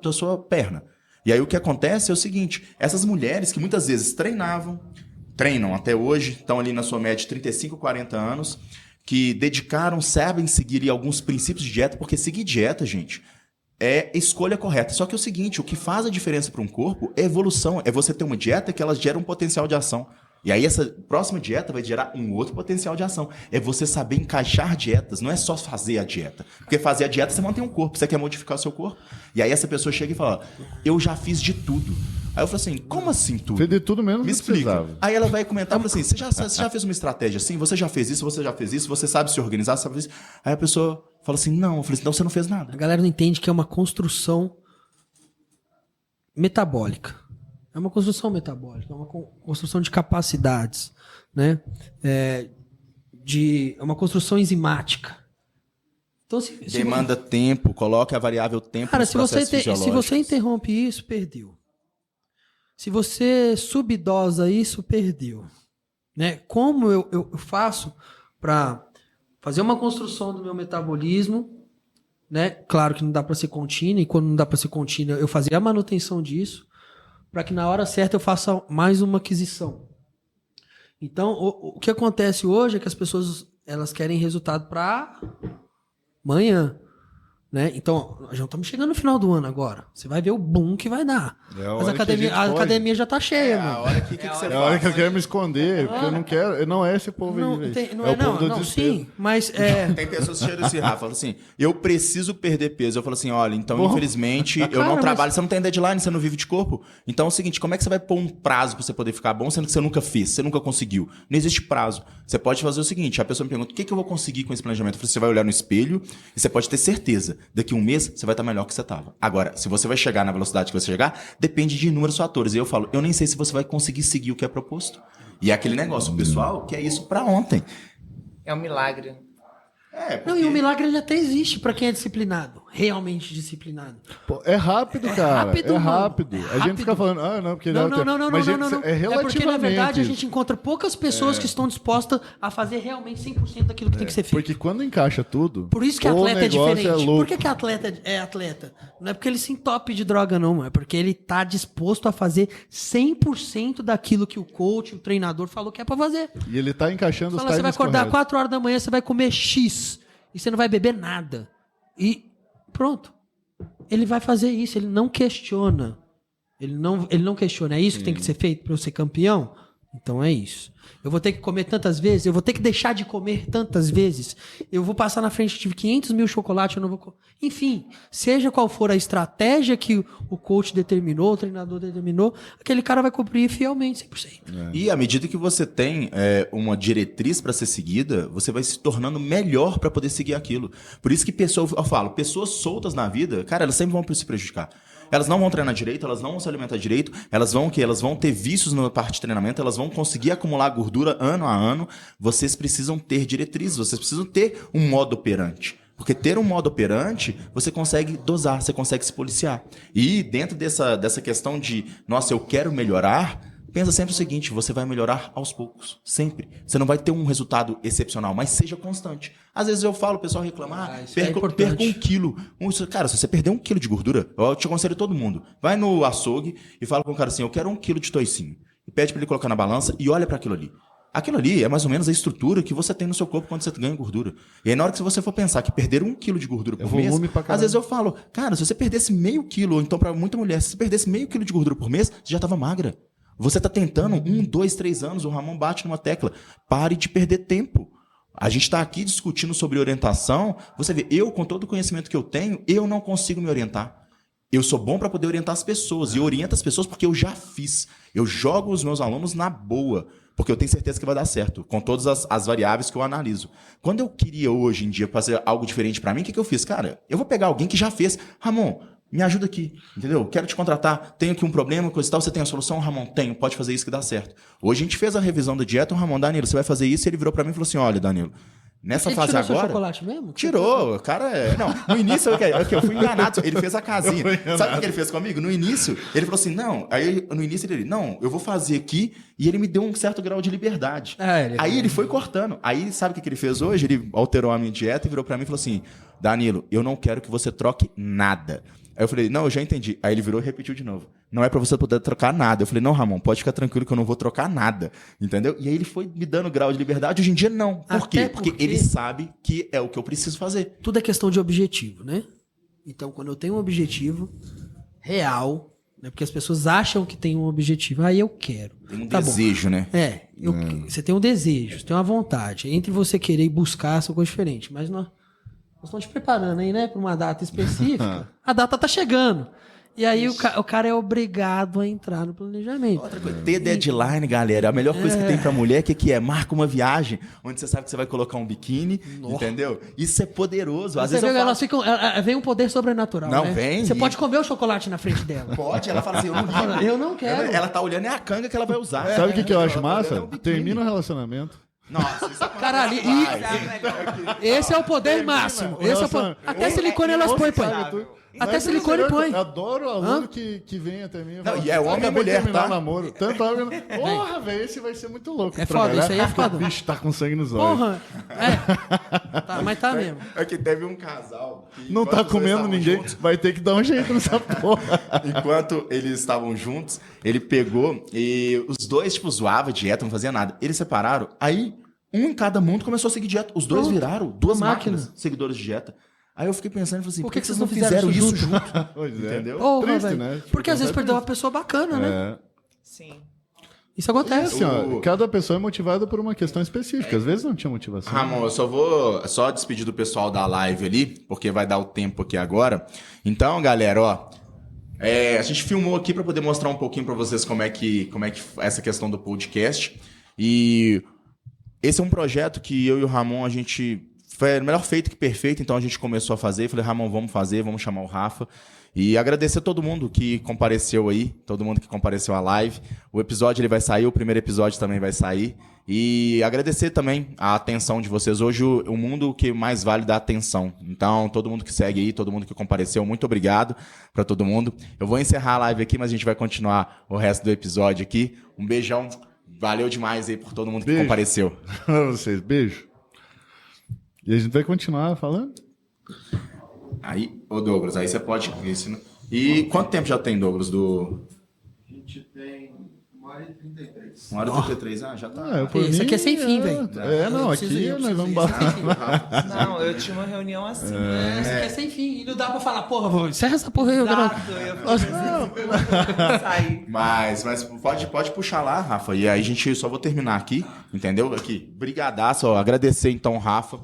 da sua perna. E aí o que acontece é o seguinte, essas mulheres que muitas vezes treinam até hoje, estão ali na sua média de 35, 40 anos, que dedicaram, sabem seguir alguns princípios de dieta, porque seguir dieta, gente, é escolha correta. Só que é o seguinte, o que faz a diferença para um corpo é evolução. É você ter uma dieta que ela gera um potencial de ação. E aí essa próxima dieta vai gerar um outro potencial de ação. É você saber encaixar dietas, não é só fazer a dieta. Porque fazer a dieta você mantém um corpo, você quer modificar o seu corpo. E aí essa pessoa chega e fala, eu já fiz de tudo. Aí eu falo assim, como assim tudo? Fez de tudo mesmo. Me explica. Aí ela vai comentar, fala assim, você já fez uma estratégia assim? Você já fez isso, você sabe se organizar, sabe isso? Aí a pessoa fala assim, não. Eu falei assim, então você não fez nada. A galera não entende que é uma construção metabólica. É uma construção metabólica, é uma construção de capacidades, né? É uma construção enzimática. Então, demanda tempo, coloque a variável tempo nos processos fisiológicos. Se você interrompe isso, perdeu. Se você subdosa isso, perdeu. Né? Como eu faço para fazer uma construção do meu metabolismo, né? Claro que não dá para ser contínua, e quando não dá para ser contínua, eu fazer a manutenção disso, para que na hora certa eu faça mais uma aquisição. Então, o que acontece hoje é que as pessoas elas querem resultado para amanhã. Né? Então, já estamos chegando no final do ano agora. Você vai ver o boom que vai dar. Mas a academia já tá cheia, mano. A hora que você faz? É a hora que eu quero me esconder, porque eu não quero. Não é esse povo aí. É o povo do desespero. Sim, mas tem pessoas que chegam assim, Rafa, falam assim, eu preciso perder peso. Eu falo assim, olha, então infelizmente eu não trabalho, você não tem deadline, você não vive de corpo. Então é o seguinte, como é que você vai pôr um prazo pra você poder ficar bom, sendo que você nunca fez, você nunca conseguiu? Não existe prazo. Você pode fazer o seguinte, a pessoa me pergunta, o que eu vou conseguir com esse planejamento? Eu falo, você vai olhar no espelho e você pode ter certeza, daqui a um mês você vai estar melhor que você estava. Agora, se você vai chegar na velocidade que você chegar, depende de inúmeros fatores. E eu falo, eu nem sei se você vai conseguir seguir o que é proposto. E é aquele negócio, o pessoal quer isso pra ontem. É um milagre. Não, e o milagre ele até existe pra quem é disciplinado. Realmente disciplinado. Pô, é rápido, cara. É rápido. A gente fica falando, não, porque não. Mas é relativamente. É porque, na verdade, a gente encontra poucas pessoas que estão dispostas a fazer realmente 100% daquilo que tem que ser feito. Porque quando encaixa tudo. Por isso que atleta é diferente. Por que atleta é atleta? Não é porque ele se entope de droga, não. É porque ele tá disposto a fazer 100% daquilo que o coach, o treinador falou que é pra fazer. E ele tá encaixando os timings Você vai acordar corretos. 4 horas da manhã, você vai comer X. E você não vai beber nada. E pronto. Ele vai fazer isso. Ele não questiona. Ele não questiona. É isso que tem que ser feito para eu ser campeão? Então é isso. Eu vou ter que comer tantas vezes. Eu vou ter que deixar de comer tantas vezes. Eu vou passar na frente de 500 mil chocolates. Eu não vou. Enfim, seja qual for a estratégia que o coach determinou, o treinador determinou, aquele cara vai cumprir fielmente 100%. E à medida que você tem uma diretriz para ser seguida, você vai se tornando melhor para poder seguir aquilo. Por isso que pessoas soltas na vida, cara, elas sempre vão se prejudicar. elas não vão treinar direito, elas não vão se alimentar direito, elas vão o quê? Elas vão ter vícios na parte de treinamento, elas vão conseguir acumular gordura ano a ano. Vocês precisam ter diretrizes, vocês precisam ter um modo operante. Porque ter um modo operante, você consegue dosar, você consegue se policiar. E dentro dessa questão de, nossa, eu quero melhorar, pensa sempre o seguinte, você vai melhorar aos poucos, sempre. Você não vai ter um resultado excepcional, mas seja constante. Às vezes eu falo, o pessoal reclama, perca 1 quilo. Cara, se você perder 1 quilo de gordura, eu te aconselho todo mundo. Vai no açougue e fala com o cara assim, eu quero 1 quilo de toicinho. E pede para ele colocar na balança e olha para aquilo ali. Aquilo ali é mais ou menos a estrutura que você tem no seu corpo quando você ganha gordura. E aí na hora que você for pensar que perder 1 quilo de gordura por mês, às vezes eu falo, cara, se você perdesse meio quilo, ou então para muita mulher, se você perdesse meio quilo de gordura por mês, você já estava magra. Você está tentando 1, 2, 3 anos, o Ramon bate numa tecla. Pare de perder tempo. A gente está aqui discutindo sobre orientação. Você vê, eu, com todo o conhecimento que eu tenho, eu não consigo me orientar. Eu sou bom para poder orientar as pessoas. E eu oriento as pessoas porque eu já fiz. Eu jogo os meus alunos na boa. Porque eu tenho certeza que vai dar certo. Com todas as variáveis que eu analiso. Quando eu queria hoje em dia fazer algo diferente para mim, o que eu fiz? Cara, eu vou pegar alguém que já fez. Ramon, me ajuda aqui, entendeu? Quero te contratar, tenho aqui um problema, coisa e tal, você tem a solução? Ramon, tenho, pode fazer isso que dá certo. Hoje a gente fez a revisão da dieta, o Ramon, Danilo, você vai fazer isso? E ele virou pra mim e falou assim, olha, Danilo, nessa fase agora... Ele tirou seu chocolate mesmo? Tirou, o cara é... Não, no início eu fui enganado, ele fez a casinha. Sabe o que ele fez comigo? No início, ele falou assim, não, aí no início ele, não, eu vou fazer aqui, e ele me deu um certo grau de liberdade. Aí ele foi cortando. Aí sabe o que ele fez hoje? Ele alterou a minha dieta e virou pra mim e falou assim, Danilo, eu não quero que você troque nada. Aí eu falei, não, eu já entendi. Aí ele virou e repetiu de novo. Não é pra você poder trocar nada. Eu falei, não, Ramon, pode ficar tranquilo que eu não vou trocar nada. Entendeu? E aí ele foi me dando grau de liberdade. Hoje em dia, não. Por quê? Porque ele sabe que é o que eu preciso fazer. Tudo é questão de objetivo, né? Então, quando eu tenho um objetivo real, né? Porque as pessoas acham que tem um objetivo. Aí eu quero. Tem um desejo, né? Você tem um desejo, você tem uma vontade. Entre você querer e buscar, são coisas diferentes. Mas nós estamos te preparando aí, né? Para uma data específica. A data tá chegando. E aí o cara é obrigado a entrar no planejamento. Outra coisa, ter deadline, galera. A melhor coisa que tem pra mulher, que é? Marca uma viagem, onde você sabe que você vai colocar um biquíni, entendeu? Isso é poderoso. Às vezes vem um poder sobrenatural, não, né? Vem. Você pode comer o chocolate na frente dela. Pode, ela fala assim, eu não quero. Eu não quero. Ela tá olhando, é a canga que ela vai usar. Sabe o que eu acho massa? Termina o relacionamento. Nossa, isso é caralho, esse é o poder máximo. Esse é o poder. Até silicone elas põem. Até silicone põe. Eu adoro o aluno que vem até mim. Não, e é homem e mulher, tá? Namoro. Tanto homem... Porra, velho, esse vai ser muito louco. É foda, isso aí é foda. O bicho tá com sangue nos olhos. Porra, tá, mas tá mesmo. É que teve um casal... Não tá comendo ninguém, juntos, vai ter que dar um jeito nessa porra. Enquanto eles estavam juntos, ele pegou e os dois, tipo, zoavam dieta, não fazia nada. Eles separaram, aí um em cada mundo começou a seguir dieta. Os dois viraram 2 máquinas seguidores de dieta. Aí eu fiquei pensando e falei assim, por que vocês não fizeram isso junto? Entendeu? Porra, triste, né? Porque às vezes perdeu uma pessoa bacana, né? Sim. Isso acontece. Assim, cada pessoa é motivada por uma questão específica. Às vezes não tinha motivação. Ramon, eu só vou despedir do pessoal da live ali, porque vai dar o tempo aqui agora. Então, galera, ó, a gente filmou aqui para poder mostrar um pouquinho para vocês como é que essa questão do podcast. E esse é um projeto que eu e o Ramon, a gente... Foi melhor feito que perfeito, então a gente começou a fazer. Falei, Ramon, vamos fazer, vamos chamar o Rafa. E agradecer a todo mundo que compareceu aí, todo mundo que compareceu à live. O episódio ele vai sair, o primeiro episódio também vai sair. E agradecer também a atenção de vocês. Hoje o mundo que mais vale dá atenção. Então, todo mundo que segue aí, todo mundo que compareceu, muito obrigado para todo mundo. Eu vou encerrar a live aqui, mas a gente vai continuar o resto do episódio aqui. Um beijão, valeu demais aí por todo mundo que compareceu. Pra vocês, beijo. E a gente vai continuar falando? Aí, ô Douglas, aí você pode... E quanto tempo já tem, Douglas, do... A gente tem 1h33. 1h33, já tá. Isso aqui é sem fim, velho. Não, aqui nós vamos bater. Não, eu tinha uma reunião assim. Isso aqui é sem fim. E não dá pra falar, porra, encerra essa porra aí. Mas pode puxar lá, Rafa. E aí a gente só vou terminar aqui, entendeu? Aqui, brigadaço, ó. Agradecer então, Rafa.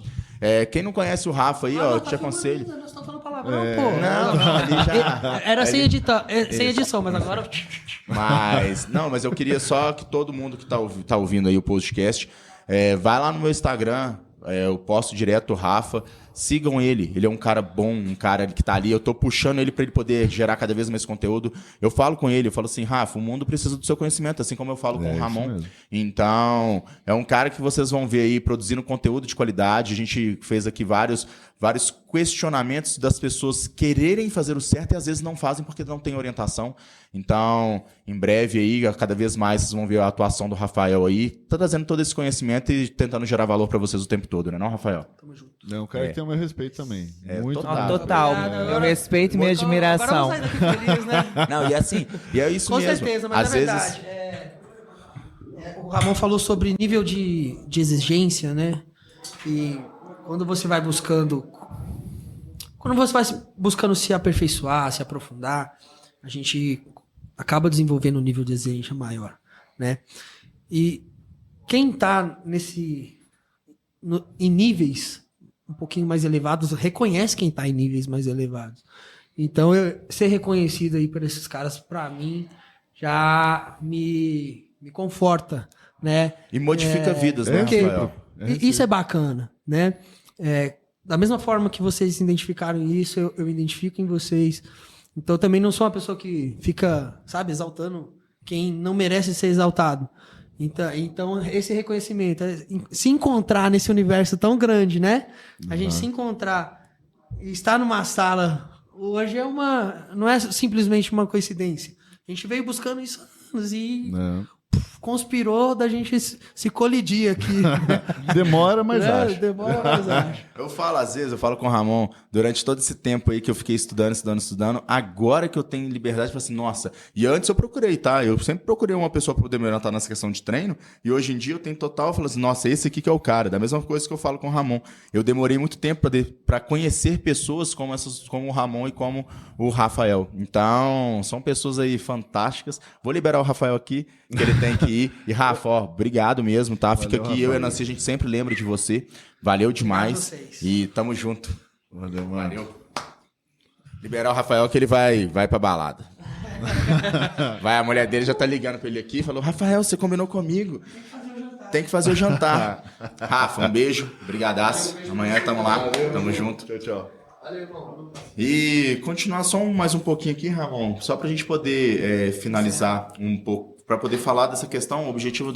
Quem não conhece o Rafa aí, ó, te aconselho. Nós estamos falando palavrão, pô. Não, ali já... Era sem edição, mas agora... Mas eu queria só que todo mundo que tá ouvindo aí o podcast, vai lá no meu Instagram, eu posto direto o Rafa. sigam ele. Ele é um cara bom, um cara que tá ali. Eu tô puxando ele para ele poder gerar cada vez mais conteúdo. Eu falo com ele, eu falo assim, Rafa, o mundo precisa do seu conhecimento, assim como eu falo com o Ramon. Então, é um cara que vocês vão ver aí produzindo conteúdo de qualidade. A gente fez aqui vários questionamentos das pessoas quererem fazer o certo e às vezes não fazem porque não tem orientação. Então, em breve aí, cada vez mais vocês vão ver a atuação do Rafael aí, tá trazendo todo esse conhecimento e tentando gerar valor para vocês o tempo todo, né, não, Rafael? Tamo junto. É um cara que tem o meu respeito também. Muito Total. Obrigado. Meu respeito e minha admiração. Agora eu vou sair daqui feliz, né? Não, e assim, e é isso Com mesmo. certeza, mas Às é vezes, verdade. O Ramon falou sobre nível de exigência, né? E quando você vai buscando se aperfeiçoar, se aprofundar, a gente acaba desenvolvendo um nível de exigência maior, né? E quem está em níveis um pouquinho mais elevados reconhece quem está em níveis mais elevados. Então, ser reconhecido aí por esses caras, para mim, já me conforta, né? E modifica vidas, né, porque Rafael? Isso é bacana, né? Da mesma forma que vocês identificaram isso, eu identifico em vocês. Então, eu também não sou uma pessoa que fica, sabe, exaltando quem não merece ser exaltado. Então, esse reconhecimento, se encontrar nesse universo tão grande, né? A gente se encontrar e estar numa sala hoje não é simplesmente uma coincidência. A gente veio buscando isso há anos e conspirou da gente se colidir aqui. Demora, mas acho. Demora, mas acho. Eu falo, às vezes, eu falo com o Ramon, durante todo esse tempo aí que eu fiquei estudando, agora que eu tenho liberdade, eu falo assim, nossa, e antes eu procurei, tá? Eu sempre procurei uma pessoa para poder me orientar nessa questão de treino, e hoje em dia eu tenho total, eu falo assim, nossa, esse aqui que é o cara, da mesma coisa que eu falo com o Ramon. Eu demorei muito tempo para conhecer pessoas como o Ramon e como o Rafael. Então, são pessoas aí fantásticas. Vou liberar o Rafael aqui, que ele tem que ir. E Rafa, ó, obrigado mesmo, tá? Fica aqui, eu e a Nancy, a gente sempre lembra de você. Valeu demais. E tamo junto. Valeu, mano. Valeu. Liberar o Rafael que ele vai pra balada. A mulher dele já tá ligando pra ele aqui. Falou, Rafael, você combinou comigo. Tem que fazer o jantar. Rafa, um beijo. Brigadaço. Amanhã tamo lá. Tamo junto. Tchau, tchau. E continuar só mais um pouquinho aqui, Ramon. Só pra gente poder finalizar um pouco. Para poder falar dessa questão, o objetivo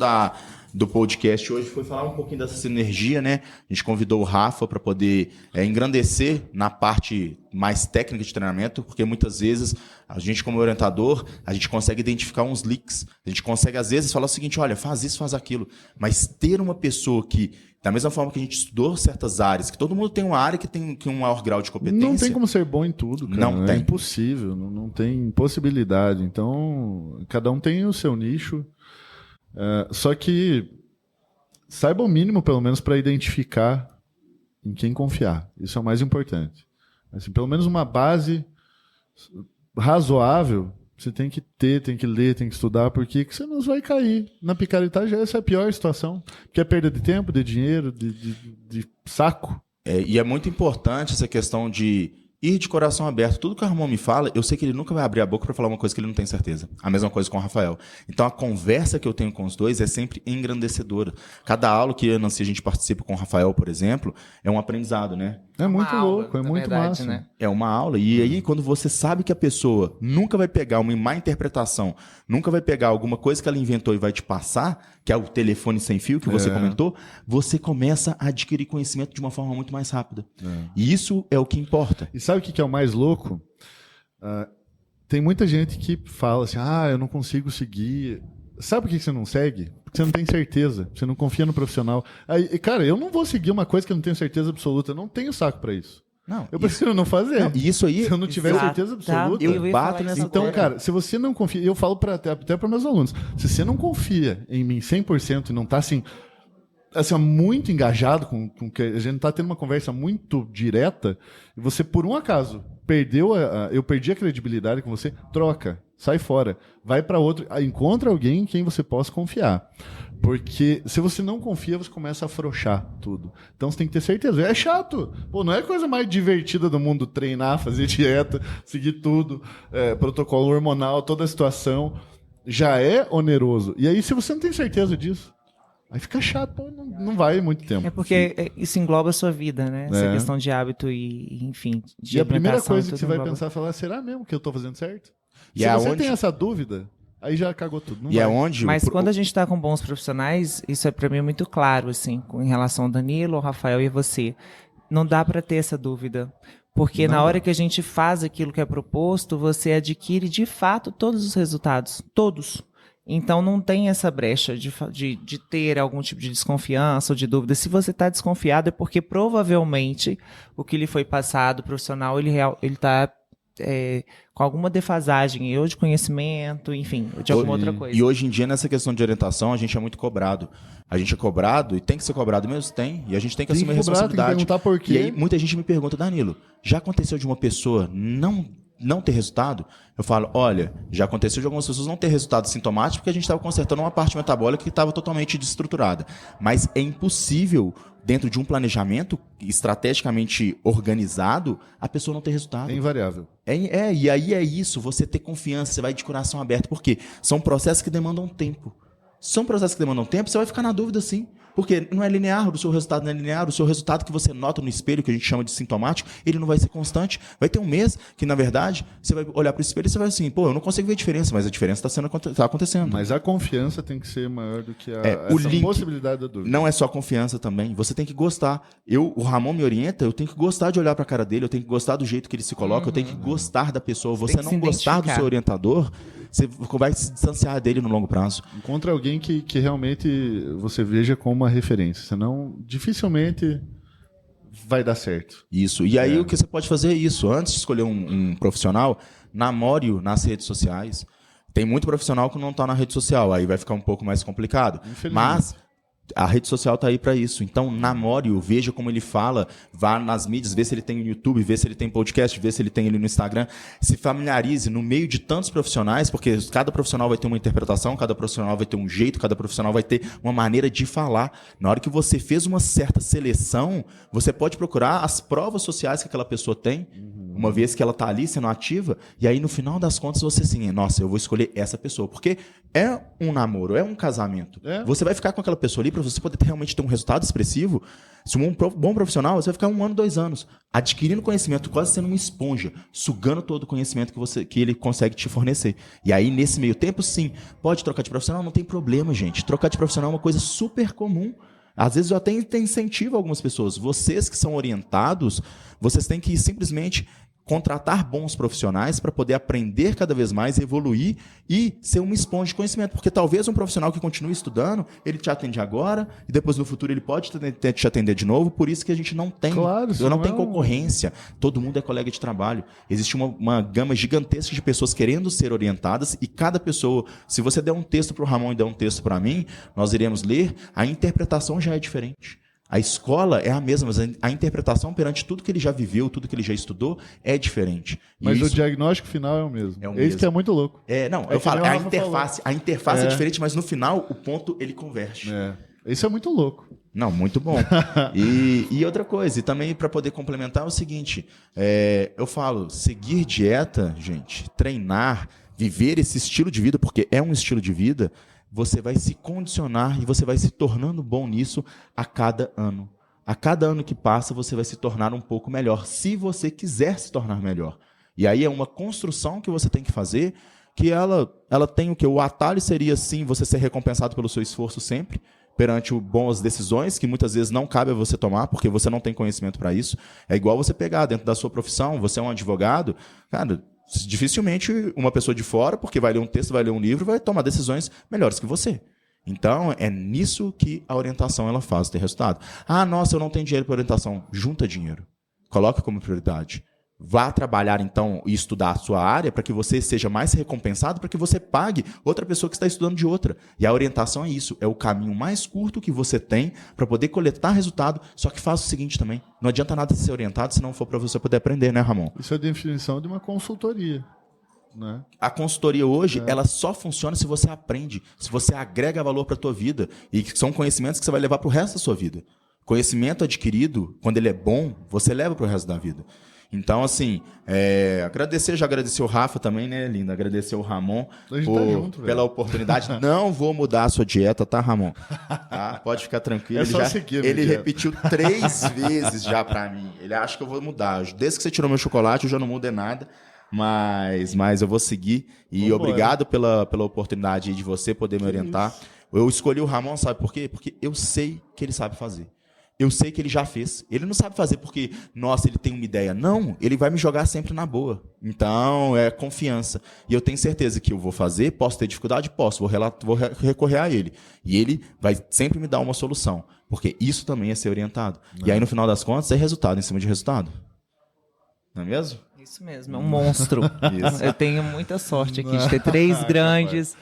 do podcast hoje foi falar um pouquinho dessa sinergia, né? A gente convidou o Rafa para poder engrandecer na parte mais técnica de treinamento, porque muitas vezes a gente, como orientador, a gente consegue identificar uns leaks, a gente consegue, às vezes, falar o seguinte, olha, faz isso, faz aquilo, mas ter uma pessoa que, da mesma forma que a gente estudou certas áreas, que todo mundo tem uma área que tem um maior grau de competência. Não tem como ser bom em tudo, cara. Não tem. É impossível, não tem possibilidade. Então, cada um tem o seu nicho. Só que saiba o mínimo, pelo menos, para identificar em quem confiar. Isso é o mais importante. Assim, pelo menos uma base razoável você tem que ter, tem que ler, tem que estudar, porque você não vai cair na picaretagem. Essa é a pior situação. Porque é perda de tempo, de dinheiro, de saco. E é muito importante essa questão de ir de coração aberto. Tudo que o Ramon me fala, eu sei que ele nunca vai abrir a boca para falar uma coisa que ele não tem certeza. A mesma coisa com o Rafael. Então, a conversa que eu tenho com os dois é sempre engrandecedora. Cada aula que a gente participa com o Rafael, por exemplo, é um aprendizado, né? É muito louco, é muito verdade, massa. né? É uma aula. E aí, quando você sabe que a pessoa nunca vai pegar uma má interpretação, nunca vai pegar alguma coisa que ela inventou e vai te passar, que é o telefone sem fio que você comentou, você começa a adquirir conhecimento de uma forma muito mais rápida. E isso é o que importa. E sabe o que é o mais louco? Tem muita gente que fala assim, eu não consigo seguir. Sabe por que você não segue? Porque você não tem certeza, você não confia no profissional. Aí, cara, eu não vou seguir uma coisa que eu não tenho certeza absoluta, eu não tenho saco pra isso. Não, eu prefiro não fazer. Não, e isso aí, se eu não tiver certeza absoluta, eu bato nessa então, tecla. cara, se você não confia, eu falo até para meus alunos, se você não confia em mim 100% e não tá assim muito engajado com que a gente tá tendo uma conversa muito direta, e você por um acaso eu perdi a credibilidade com você, troca, sai fora, vai para outro, encontra alguém em quem você possa confiar. Porque se você não confia, você começa a afrouxar tudo. Então você tem que ter certeza. É chato. Pô, não é a coisa mais divertida do mundo treinar, fazer dieta, seguir tudo, protocolo hormonal, toda a situação. Já é oneroso. E aí, se você não tem certeza disso, Aí fica chato, não vai muito tempo. É porque isso engloba a sua vida, né? Essa É. questão de hábito e enfim, de E a primeira alimentação coisa e que tudo você vai engloba. pensar é falar, será mesmo que eu tô fazendo certo? E Se é você onde- tem essa dúvida, aí já cagou tudo. Não E é vai. onde... Mas quando a gente está com bons profissionais, isso é para mim muito claro, assim, em relação ao Danilo, ao Rafael e a você. Não dá para ter essa dúvida. Porque Não na hora dá. que a gente faz aquilo que é proposto, você adquire de fato todos os resultados. Todos. Então não tem essa brecha de ter algum tipo de desconfiança ou de dúvida. Se você está desconfiado é porque provavelmente o que lhe foi passado, o profissional, ele está com alguma defasagem, ou de conhecimento, enfim, de alguma outra coisa. E hoje em dia, nessa questão de orientação, a gente é muito cobrado. A gente é cobrado e tem que ser cobrado mesmo? Tem. E a gente tem que Tem assumir que a cobrar, tem que responsabilidade. perguntar por quê. E aí, muita gente me pergunta, Danilo, já aconteceu de uma pessoa não ter resultado? Eu falo, olha, já aconteceu de algumas pessoas não ter resultado sintomático porque a gente estava consertando uma parte metabólica que estava totalmente desestruturada. Mas é impossível, dentro de um planejamento estrategicamente organizado, a pessoa não ter resultado. É invariável. E aí é isso, você ter confiança, você vai de coração aberto. Por quê? São processos que demandam tempo. São processos que demandam tempo, você vai ficar na dúvida sim. Porque não é linear, o seu resultado não é linear, o seu resultado que você nota no espelho, que a gente chama de sintomático, ele não vai ser constante. Vai ter um mês que, na verdade, você vai olhar para o espelho e você vai assim, pô, eu não consigo ver a diferença, mas a diferença está acontecendo. Mas a confiança tem que ser maior do que o essa link possibilidade da dúvida. Não é só confiança também, você tem que gostar. O Ramon me orienta, eu tenho que gostar de olhar para a cara dele, eu tenho que gostar do jeito que ele se coloca, eu tenho que gostar da pessoa. Você tem que não se gostar do identificar. seu orientador, você vai se distanciar dele no longo prazo. Encontre alguém que realmente você veja como uma referência, senão dificilmente vai dar certo. Isso. E aí o que você pode fazer é isso. Antes de escolher um profissional, namore-o nas redes sociais. Tem muito profissional que não está na rede social, aí vai ficar um pouco mais complicado. Infelizmente. Mas a rede social está aí para isso. Então, namore-o, veja como ele fala, vá nas mídias, vê se ele tem no YouTube, vê se ele tem podcast, vê se ele tem ele no Instagram. Se familiarize no meio de tantos profissionais, porque cada profissional vai ter uma interpretação, cada profissional vai ter um jeito, cada profissional vai ter uma maneira de falar. Na hora que você fez uma certa seleção, você pode procurar as provas sociais que aquela pessoa tem, uma vez que ela está ali sendo ativa, e aí no final das contas você assim, nossa, eu vou escolher essa pessoa, porque é um namoro, é um casamento. É. Você vai ficar com aquela pessoa ali para você poder realmente ter um resultado expressivo. Se um bom profissional, você vai ficar 1 ano, 2 anos, adquirindo conhecimento, quase sendo uma esponja, sugando todo o conhecimento que ele consegue te fornecer. E aí, nesse meio tempo, sim, pode trocar de profissional, não tem problema, gente. Trocar de profissional é uma coisa super comum. Às vezes eu até incentivo algumas pessoas. Vocês que são orientados, vocês têm que simplesmente contratar bons profissionais para poder aprender cada vez mais, evoluir e ser uma esponja de conhecimento. Porque talvez um profissional que continue estudando, ele te atende agora e depois no futuro ele pode te atender de novo. Por isso que a gente não tem, Claro, isso não não tem é concorrência. Todo mundo é colega de trabalho. Existe uma gama gigantesca de pessoas querendo ser orientadas e cada pessoa, se você der um texto para o Ramon e der um texto para mim, nós iremos ler, a interpretação já é diferente. A escola é a mesma, mas a interpretação perante tudo que ele já viveu, tudo que ele já estudou, é diferente. E Mas isso o diagnóstico final é o mesmo. É o Esse mesmo. que é muito louco. Não, É eu que falo, nem o a Rafa interface. A interface é diferente, mas no final o ponto ele converte. Isso é muito louco. Não, muito bom. E outra coisa, e também para poder complementar é o seguinte, eu falo, seguir dieta, gente, treinar, viver esse estilo de vida, porque é um estilo de vida, você vai se condicionar e você vai se tornando bom nisso a cada ano. A cada ano que passa, você vai se tornar um pouco melhor, se você quiser se tornar melhor. E aí é uma construção que você tem que fazer, que ela tem o que? O atalho seria, sim, você ser recompensado pelo seu esforço sempre, perante boas decisões, que muitas vezes não cabe a você tomar, porque você não tem conhecimento para isso. É igual você pegar dentro da sua profissão, você é um advogado, cara, dificilmente uma pessoa de fora, porque vai ler um texto, vai ler um livro, vai tomar decisões melhores que você. Então, é nisso que a orientação ela faz ter resultado. Ah, nossa, eu não tenho dinheiro para orientação. Junta dinheiro. Coloca como prioridade. Vá trabalhar, então, e estudar a sua área para que você seja mais recompensado, para que você pague outra pessoa que está estudando de outra. E a orientação é isso. É o caminho mais curto que você tem para poder coletar resultado. Só que faz o seguinte também. Não adianta nada ser orientado se não for para você poder aprender, né, Ramon? Isso é a definição de uma consultoria. Né? A consultoria hoje, ela só funciona se você aprende, se você agrega valor para a tua vida. E são conhecimentos que você vai levar para o resto da sua vida. Conhecimento adquirido, quando ele é bom, você leva para o resto da vida. Então, assim, já agradeci o Rafa também, né, linda? Agradecer o Ramon A gente tá junto, velho. pela oportunidade. Não vou mudar a sua dieta, tá, Ramon? Tá? Pode ficar tranquilo. É só seguir a minha ele dieta. repetiu 3 vezes já pra mim. Ele acha que eu vou mudar. Desde que você tirou meu chocolate, eu já não mudo nada. Mas eu vou seguir. E Vambora. obrigado pela oportunidade de você poder me orientar. Eu escolhi o Ramon, sabe por quê? Porque eu sei que ele sabe fazer. Eu sei que ele já fez. Ele não sabe fazer porque, nossa, ele tem uma ideia. Não, ele vai me jogar sempre na boa. Então, é confiança. E eu tenho certeza que eu vou fazer, posso ter dificuldade? Posso. Vou recorrer a ele. E ele vai sempre me dar uma solução. Porque isso também é ser orientado. E aí, no final das contas, é resultado em cima de resultado. Não é mesmo? Isso mesmo, é um monstro. Isso. Eu tenho muita sorte aqui de ter 3 grandes,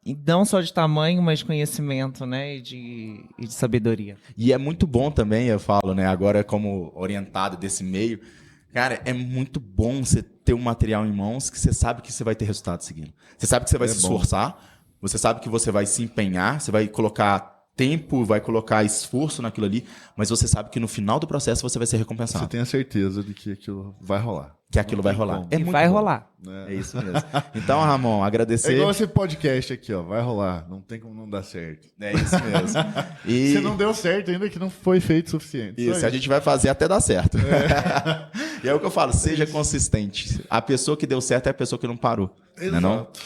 e não só de tamanho, mas de conhecimento, né? E de sabedoria. E é muito bom também, eu falo, né? Agora, como orientado desse meio, cara, é muito bom você ter um material em mãos que você sabe que você vai ter resultado seguindo. Você sabe que você vai se esforçar, você sabe que você vai se empenhar, você vai colocar tempo, vai colocar esforço naquilo ali, mas você sabe que no final do processo você vai ser recompensado. Você tem a certeza de que aquilo vai rolar. Que aquilo vai rolar. como. É E muito vai bom. rolar. É isso mesmo. Então, Ramon, É agradecer. igual esse podcast aqui, ó. Vai rolar. Não tem como não dar certo. É isso mesmo. E Se não deu certo, ainda que não foi feito o suficiente. Só isso, a gente vai fazer até dar certo. E é o que eu falo, seja consistente. A pessoa que deu certo é a pessoa que não parou. Não é não? Exato.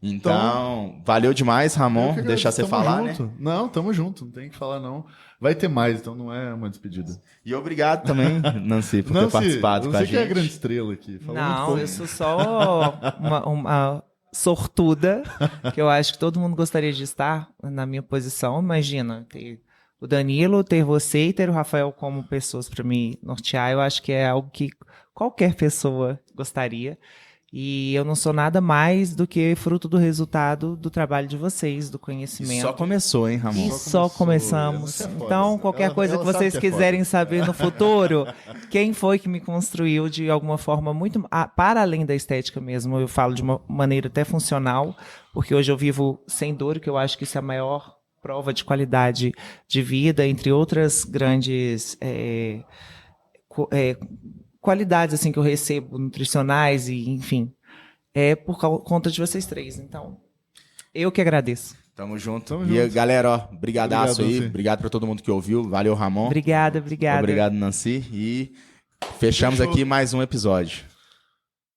Então, valeu demais, Eu Ramon. que Deixar você tamo falar, junto. né? Não, tamo junto. Não tem que falar, não. Vai ter mais, então não é uma despedida. E obrigado também, Nancy, por ter participado com a você que é a gente. grande estrela aqui. Falou muito Não, pouco. eu sou só uma sortuda, que eu acho que todo mundo gostaria de estar na minha posição. Imagina, ter o Danilo, ter você e ter o Rafael como pessoas para me nortear. Eu acho que é algo que qualquer pessoa gostaria. E eu não sou nada mais do que fruto do resultado do trabalho de vocês, do E conhecimento. só começou, hein, Ramon? E só começamos. Essa é foda. Então, qualquer Ela coisa que sabe vocês que é quiserem foda. saber no futuro, quem foi que me construiu de alguma forma muito para além da estética mesmo, eu falo de uma maneira até funcional, porque hoje eu vivo sem dor, que eu acho que isso é a maior prova de qualidade de vida, entre outras grandes qualidades assim que eu recebo, nutricionais e enfim, é por conta de vocês 3. Então, eu que agradeço. Tamo junto. Tamo E junto. galera, ó, brigadaço Obrigado, aí. Nancy. Obrigado pra todo mundo que ouviu. Valeu, Ramon. Obrigada. Obrigado, Nancy. E fechamos Fechou. aqui mais um episódio.